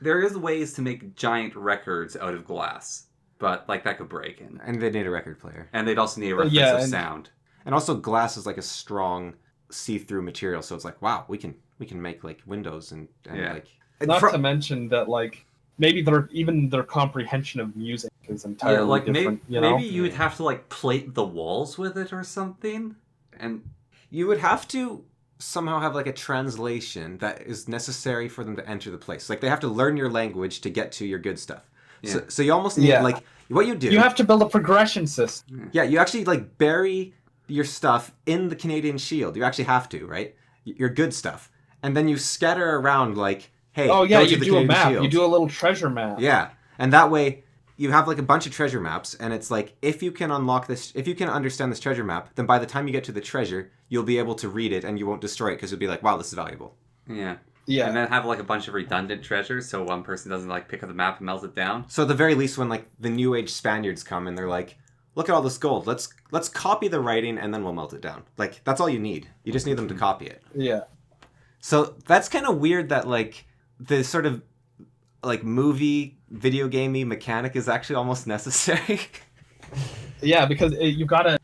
There is ways to make giant records out of glass. But, like, that could break in. And they'd need a record player. And they'd also need a reference of sound. And also glass is like a strong see-through material, so it's like, wow, we can make like windows and like... Not to mention that like maybe their comprehension of music is entirely different. Maybe you would have to like plate the walls with it or something. And you would have to somehow have like a translation that is necessary for them to enter the place. Like they have to learn your language to get to your good stuff. Yeah. So you almost need, like, what you do... You have to build a progression system. Yeah, you actually, like, bury your stuff in the Canadian Shield. You actually have to, right? Your good stuff. And then you scatter around, like, hey, oh, yeah, go to you the do Canadian a map. Shield. You do a little treasure map. Yeah. And that way, you have, like, a bunch of treasure maps, and it's like, if you can unlock this... If you can understand this treasure map, then by the time you get to the treasure, you'll be able to read it, and you won't destroy it, because you'll be like, wow, this is valuable. Yeah. Yeah. And then have like a bunch of redundant treasures so one person doesn't like pick up the map and melt it down. So at the very least when like the New Age Spaniards come and they're like, look at all this gold, let's copy the writing and then we'll melt it down. Like that's all you need. You just need them to copy it. Yeah. So that's kind of weird that like the sort of like movie video gamey mechanic is actually almost necessary. Yeah, because you gotta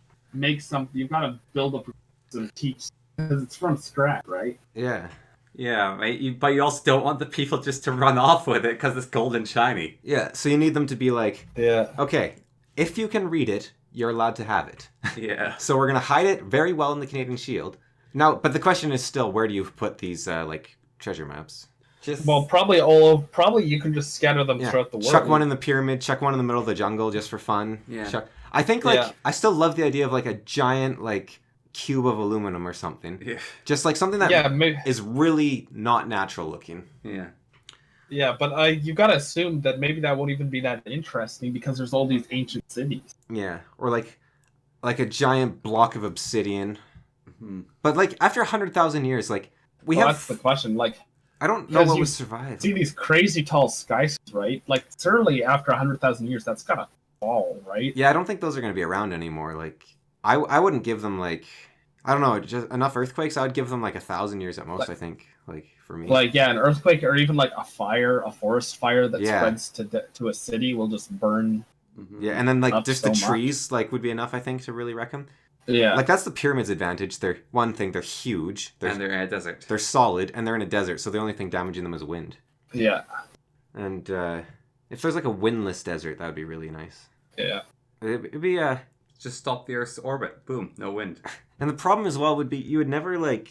build up and teach because it's from scratch, right? Yeah. Yeah, but you also don't want the people just to run off with it because it's gold and shiny. Yeah, so you need them to be like, yeah, okay, if you can read it, you're allowed to have it. Yeah. So we're going to hide it very well in the Canadian Shield. Now, but the question is still, where do you put these, like, treasure maps? Probably you can just scatter them throughout the world. Chuck one in the pyramid, chuck one in the middle of the jungle just for fun. Yeah. I think, like, I still love the idea of, like, a giant, like... cube of aluminum or something. Yeah. Just like something that is really not natural looking. Yeah. Yeah, but you gotta assume that maybe that won't even be that interesting because there's all these ancient cities. Yeah. Or like a giant block of obsidian. Mm-hmm. But like after 100,000 years, like we have... That's the question. Like, I don't know what would survive. See these crazy tall skies, right? Like certainly after 100,000 years, that's gotta fall, right? Yeah, I don't think those are gonna be around anymore. Like I wouldn't give them like, I don't know, just enough earthquakes. I would give them like 1,000 years at most. I think, like for me. Like an earthquake or even like a forest fire that spreads to a city will just burn. Mm-hmm. Yeah, and then like just the so trees like would be enough, I think, to really wreck them. Yeah, like that's the pyramids' advantage. They're huge. And they're in a desert. They're solid, and they're in a desert. So the only thing damaging them is wind. Yeah, and if there's like a windless desert, that would be really nice. Yeah, it'd be just stop the Earth's orbit. Boom, no wind. And the problem as well would be you would never like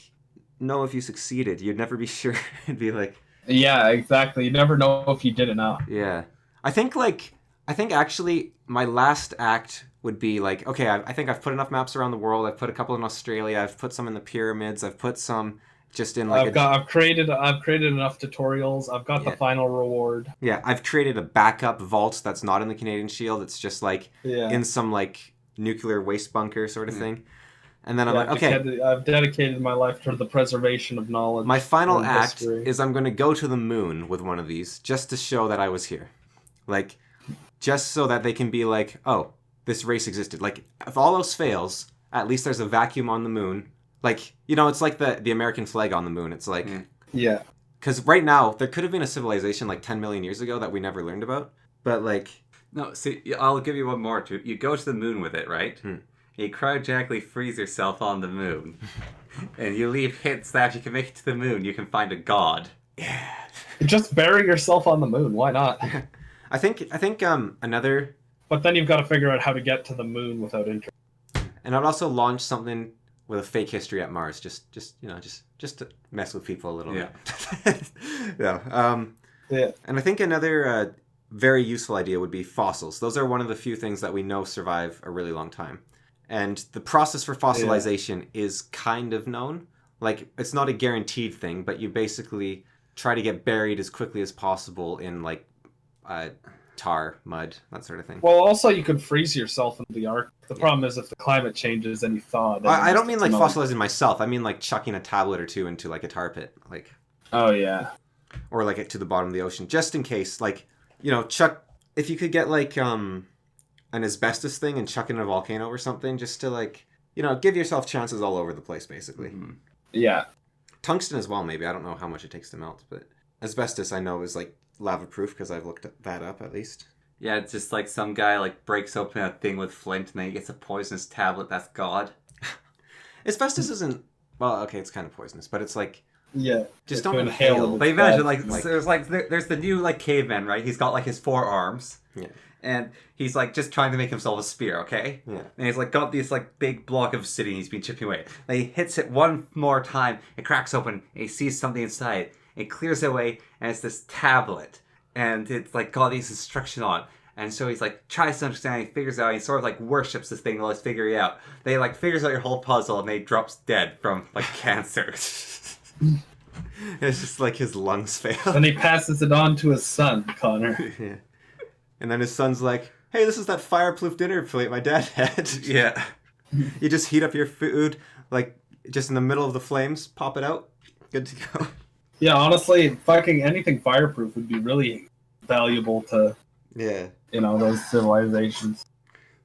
know if you succeeded. You'd never be sure. It'd be like, yeah, exactly. You never know if you did enough. Yeah, I think actually my last act would be like, okay, I think I've put enough maps around the world. I've put a couple in Australia. I've put some in the pyramids. I've put some just in like. I've created enough tutorials. I've got the final reward. Yeah, I've created a backup vault that's not in the Canadian Shield. It's just like in some like nuclear waste bunker sort of thing. And then I'm like, okay. I've dedicated my life to the preservation of knowledge. My final act is I'm going to go to the moon with one of these just to show that I was here. Like, just so that they can be like, oh, this race existed. Like, if all else fails, at least there's a vacuum on the moon. Like, you know, it's like the American flag on the moon. It's like... Yeah. Because right now, there could have been a civilization like 10 million years ago that we never learned about. But like... No, see, I'll give you one more too. You go to the moon with it, right? You cryogenically freeze yourself on the moon. And you leave hints that if you can make it to the moon, you can find a god. Yeah. Just bury yourself on the moon. Why not? I think another, But then you've got to figure out how to get to the moon without internet. and I'd also launch something with a fake history at Mars, just to mess with people a little bit. Yeah. Yeah. And I think another very useful idea would be fossils. Those are one of the few things that we know survive a really long time. And the process for fossilization is kind of known. Like, it's not a guaranteed thing, but you basically try to get buried as quickly as possible in, like, tar, mud, that sort of thing. Well, also you could freeze yourself in the Arctic. The problem is if the climate changes and you thaw. Then I don't mean, like, fossilizing myself. I mean, like, chucking a tablet or two into, like, a tar pit. Like, oh, yeah. or, like, to the bottom of the ocean, just in case. Like, you know, if you could get, like, an asbestos thing and chuck it in a volcano or something, just to, like, you know, give yourself chances all over the place, basically. Mm-hmm. Yeah. Tungsten as well, maybe. I don't know how much it takes to melt, but asbestos I know is, like, lava-proof because I've looked that up, at least. Yeah, it's just like some guy like breaks open a thing with flint and then he gets a poisonous tablet. That's God. Asbestos isn't... Well, okay, it's kind of poisonous, but it's like... Yeah. Just don't inhale. But imagine, there's the new, like, caveman, right? He's got, like, his 4 arms. Yeah. And he's, like, just trying to make himself a spear, okay? Yeah. And he's, like, got this, like, big block of obsidian he's been chipping away. And he hits it one more time, it cracks open, and he sees something inside. It clears it away, and it's this tablet. And it's, like, got these instructions on it. And so he's, like, tries to understand, he figures out, he sort of, like, worships this thing while he's figuring it out. Then he, like, figures out your whole puzzle, and then he drops dead from, like, cancer. It's just like his lungs fail. And he passes it on to his son, Connor. Yeah. And then his son's like, hey, this is that fireproof dinner plate my dad had. Yeah. You just heat up your food, like, just in the middle of the flames, pop it out, good to go. Yeah, honestly, fucking anything fireproof would be really valuable to, Yeah. you know, those civilizations.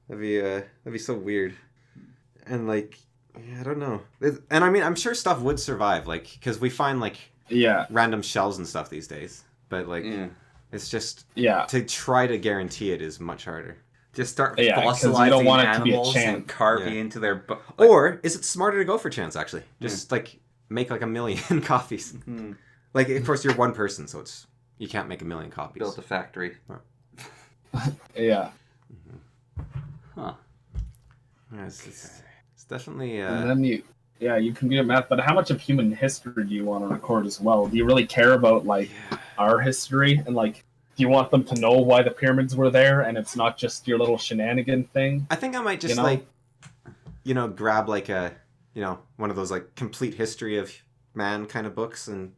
That'd be so weird. And, like, yeah, I don't know. And, I mean, I'm sure stuff would survive, like, because we find, like, Yeah. random shells and stuff these days. But, like, it's just... Yeah. To try to guarantee it is much harder. Just start Yeah, 'cause you fossilizing don't want it to be a animals chance. and carving Yeah. into their... Or is it smarter to go for chance, actually? Just, like, make, like, 1 million copies. Mm-hmm. Like, of course, you're one person, so it's... You can't make 1 million copies. Built a factory. Yeah. Huh. Yeah, it's definitely... And then you can do math, but how much of human history do you want to record as well? Do you really care about, like, our history? And, like, do you want them to know why the pyramids were there and it's not just your little shenanigan thing? I think I might just, like, you know, grab, like, one of those, like, complete history of man kind of books and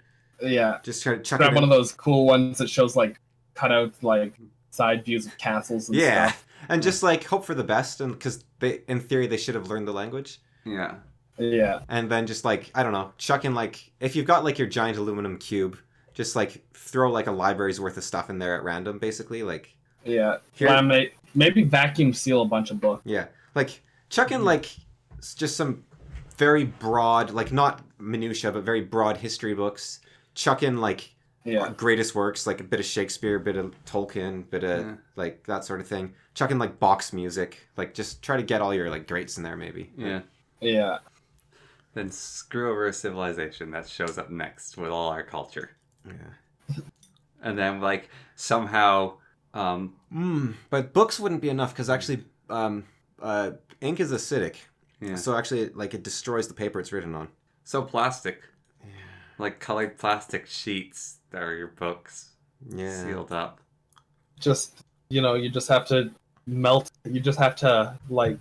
just try to chuck grab it one in. of those cool ones that shows, like, cutouts, like, side views of castles and stuff. And just, like, hope for the best, and because in theory they should have learned the language. Yeah. Yeah. And then just, like, I don't know, chuck in, like, if you've got, like, your giant aluminum cube, just, like, throw, like, a library's worth of stuff in there at random, basically, like... Yeah. Here- Laminate, maybe vacuum seal a bunch of books. Yeah. Like, chuck in, like, just some very broad, like, not minutia, but very broad history books. Chuck in, like, greatest works, like a bit of Shakespeare, a bit of Tolkien, bit of, like, that sort of thing. Chuck in, like, box music. Like, just try to get all your, like, greats in there, maybe. Yeah. Yeah. Then screw over a civilization that shows up next with all our culture. Yeah. And then, like, somehow... But books wouldn't be enough, because actually, ink is acidic. Yeah. So actually, like, it destroys the paper it's written on. So plastic. Yeah. Like colored plastic sheets that are your books. Yeah. Sealed up. Just, you know, you just have to melt. You just have to, like,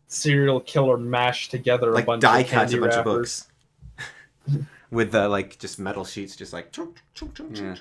serial killer mash together Like, a bunch die of cut candy a bunch of wrappers. books. With the, like, just metal sheets, just like... Chunk, chunk, chunk, chunk.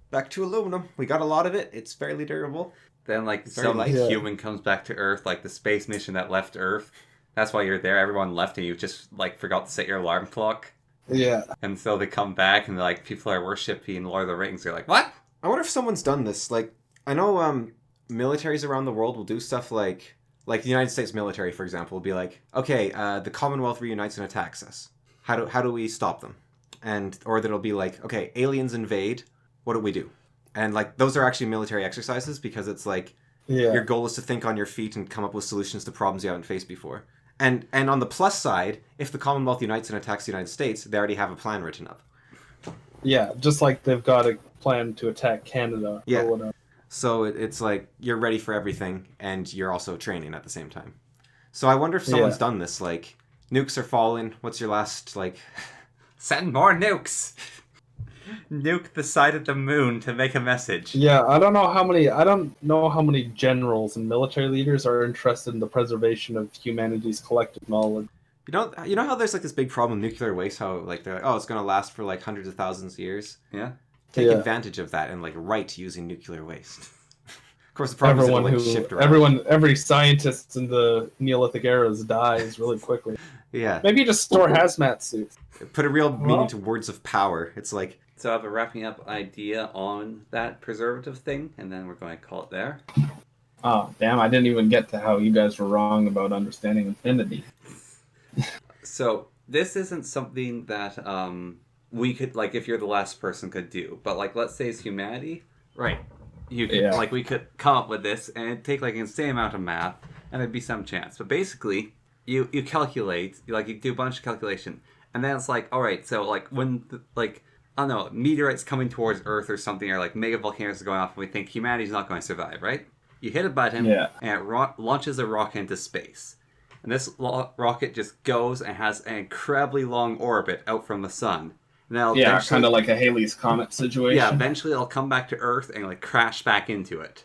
Back to aluminum. We got a lot of it. It's fairly durable. Then, like, Very some light. human comes back to Earth, like the space mission that left Earth. That's why you're there. Everyone left and you just, like, forgot to set your alarm clock. Yeah. And so they come back and, like, people are worshipping Lord of the Rings. They're like, what? I wonder if someone's done this. Like, I know militaries around the world will do stuff like the United States military, for example, will be like, okay, the Commonwealth reunites and attacks us. How do we stop them? Or that'll be like, okay, aliens invade. What do we do? And, like, those are actually military exercises because it's like your goal is to think on your feet and come up with solutions to problems you haven't faced before. And on the plus side, if the Commonwealth unites and attacks the United States, they already have a plan written up. Yeah, just like they've got a plan to attack Canada Yeah. or whatever. So it's like you're ready for everything, and you're also training at the same time. So I wonder if someone's done this. Like, nukes are falling. What's your last, like... Send more nukes! Nuke the side of the moon to make a message. Yeah, I don't know how many generals and military leaders are interested in the preservation of humanity's collective knowledge. You know how there's like this big problem with nuclear waste, how like they're like, oh, it's going to last for like hundreds of thousands of years? Yeah. Take advantage of that and like write using nuclear waste. Of course, the problem Everyone is it'll, like, shift around. every scientist in the Neolithic eras dies really quickly. Yeah. Maybe just store hazmat suits. Put a real meaning to words of power. It's like... So I have a wrapping up idea on that preservative thing, and then we're going to call it there. Oh, damn, I didn't even get to how you guys were wrong about understanding infinity. So this isn't something that we could, like, if you're the last person, could do. But, like, let's say it's humanity. Right. You could, like, we could come up with this, and it'd take, like, an insane amount of math, and there'd be some chance. But basically, you calculate, like, you do a bunch of calculation, and then it's like, all right, so, like, when, like, I don't know, meteorites coming towards Earth or something, or, like, mega volcanoes are going off, and we think humanity's not going to survive, right? You hit a button, and it launches a rocket into space. And this rocket just goes and has an incredibly long orbit out from the sun. Now, kind of like a Halley's Comet situation. Yeah, eventually it'll come back to Earth and like crash back into it.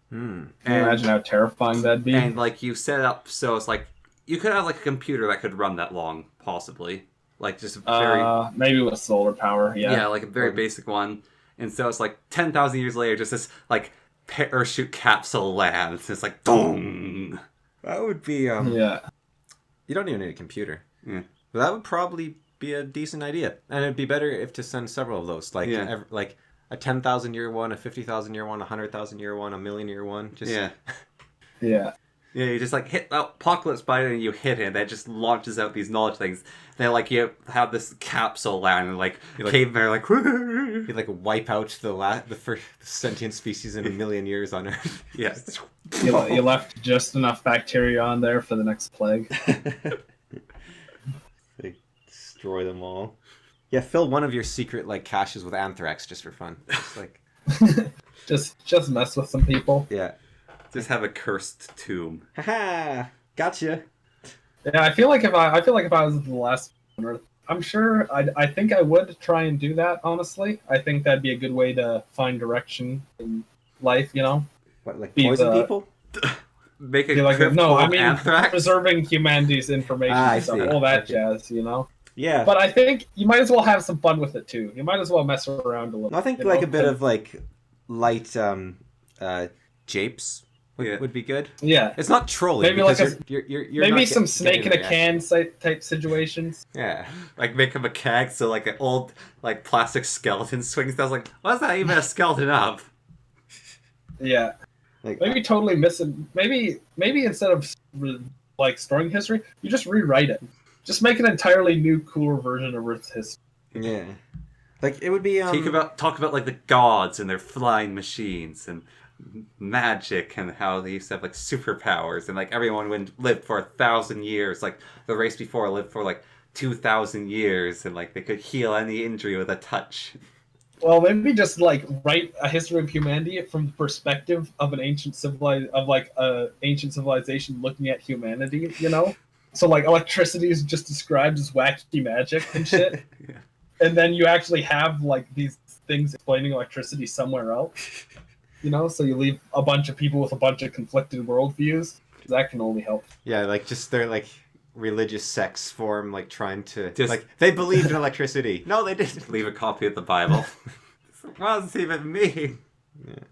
Can you imagine how terrifying that'd be? And like you set it up so it's like you could have like a computer that could run that long, possibly. Like just a very maybe with solar power. Yeah, like a very basic one. And so it's like 10,000 years later, just this like parachute capsule lands. It's like boom. That would be You don't even need a computer. Yeah. But that would probably be a decent idea, and it'd be better if to send several of those, like like a 10,000 year one, a 50,000 year one, a 100,000 year one, a million year one. Just yeah. You just like hit apocalypse button and you hit it, and that just launches out these knowledge things. Then like you have this capsule land, and like cavemen are like, you like wipe out the first sentient species in a million years on Earth. Yes. You left just enough bacteria on there for the next plague. They destroy them all. Yeah, fill one of your secret like caches with anthrax just for fun. Just like just mess with some people. Yeah. Just have a cursed tomb. Haha, gotcha. Yeah, I feel like if I was the last on Earth, I'm sure I think I would try and do that. Honestly, I think that'd be a good way to find direction in life. You know, what, like poison people? Make a anthrax? Preserving humanity's information and stuff, all that jazz. You know. Yeah. But I think you might as well have some fun with it too. You might as well mess around a little. I think like a bit of like light japes would be good. Yeah. It's not trolling. Maybe like you're maybe some snake in a can type situations. Yeah. Like make him a keg so like an old like plastic skeleton swings down. Like, why's that even a skeleton up? Yeah. Like, maybe totally missing. Maybe instead of like storing history, you just rewrite it. Just make an entirely new, cooler version of Earth's history. Yeah. Like it would be talk about like the gods and their flying machines and magic and how they used to have like superpowers and like everyone lived for 1,000 years. Like the race before lived for like 2,000 years and like they could heal any injury with a touch. Well, maybe just like write a history of humanity from the perspective of an ancient civilization looking at humanity. You know, so like electricity is just described as wacky magic and shit. Yeah. And then you actually have like these things explaining electricity somewhere else. You know, so you leave a bunch of people with a bunch of conflicted worldviews. That can only help. Yeah, like just their like religious sects form, like trying to like they believed in electricity. No, they didn't. Leave a copy of the Bible. What does it even mean? Yeah.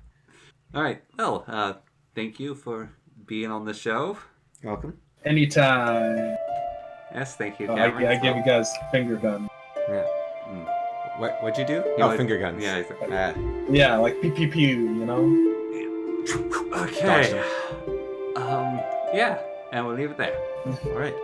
All right. Well, thank you for being on the show. You're welcome. Anytime. Yes, thank you. I give you guys finger guns. Yeah. What'd you do? Finger guns. Yeah. Yeah, like pew pew pew, you know? Okay. Yeah, and we'll leave it there. All right.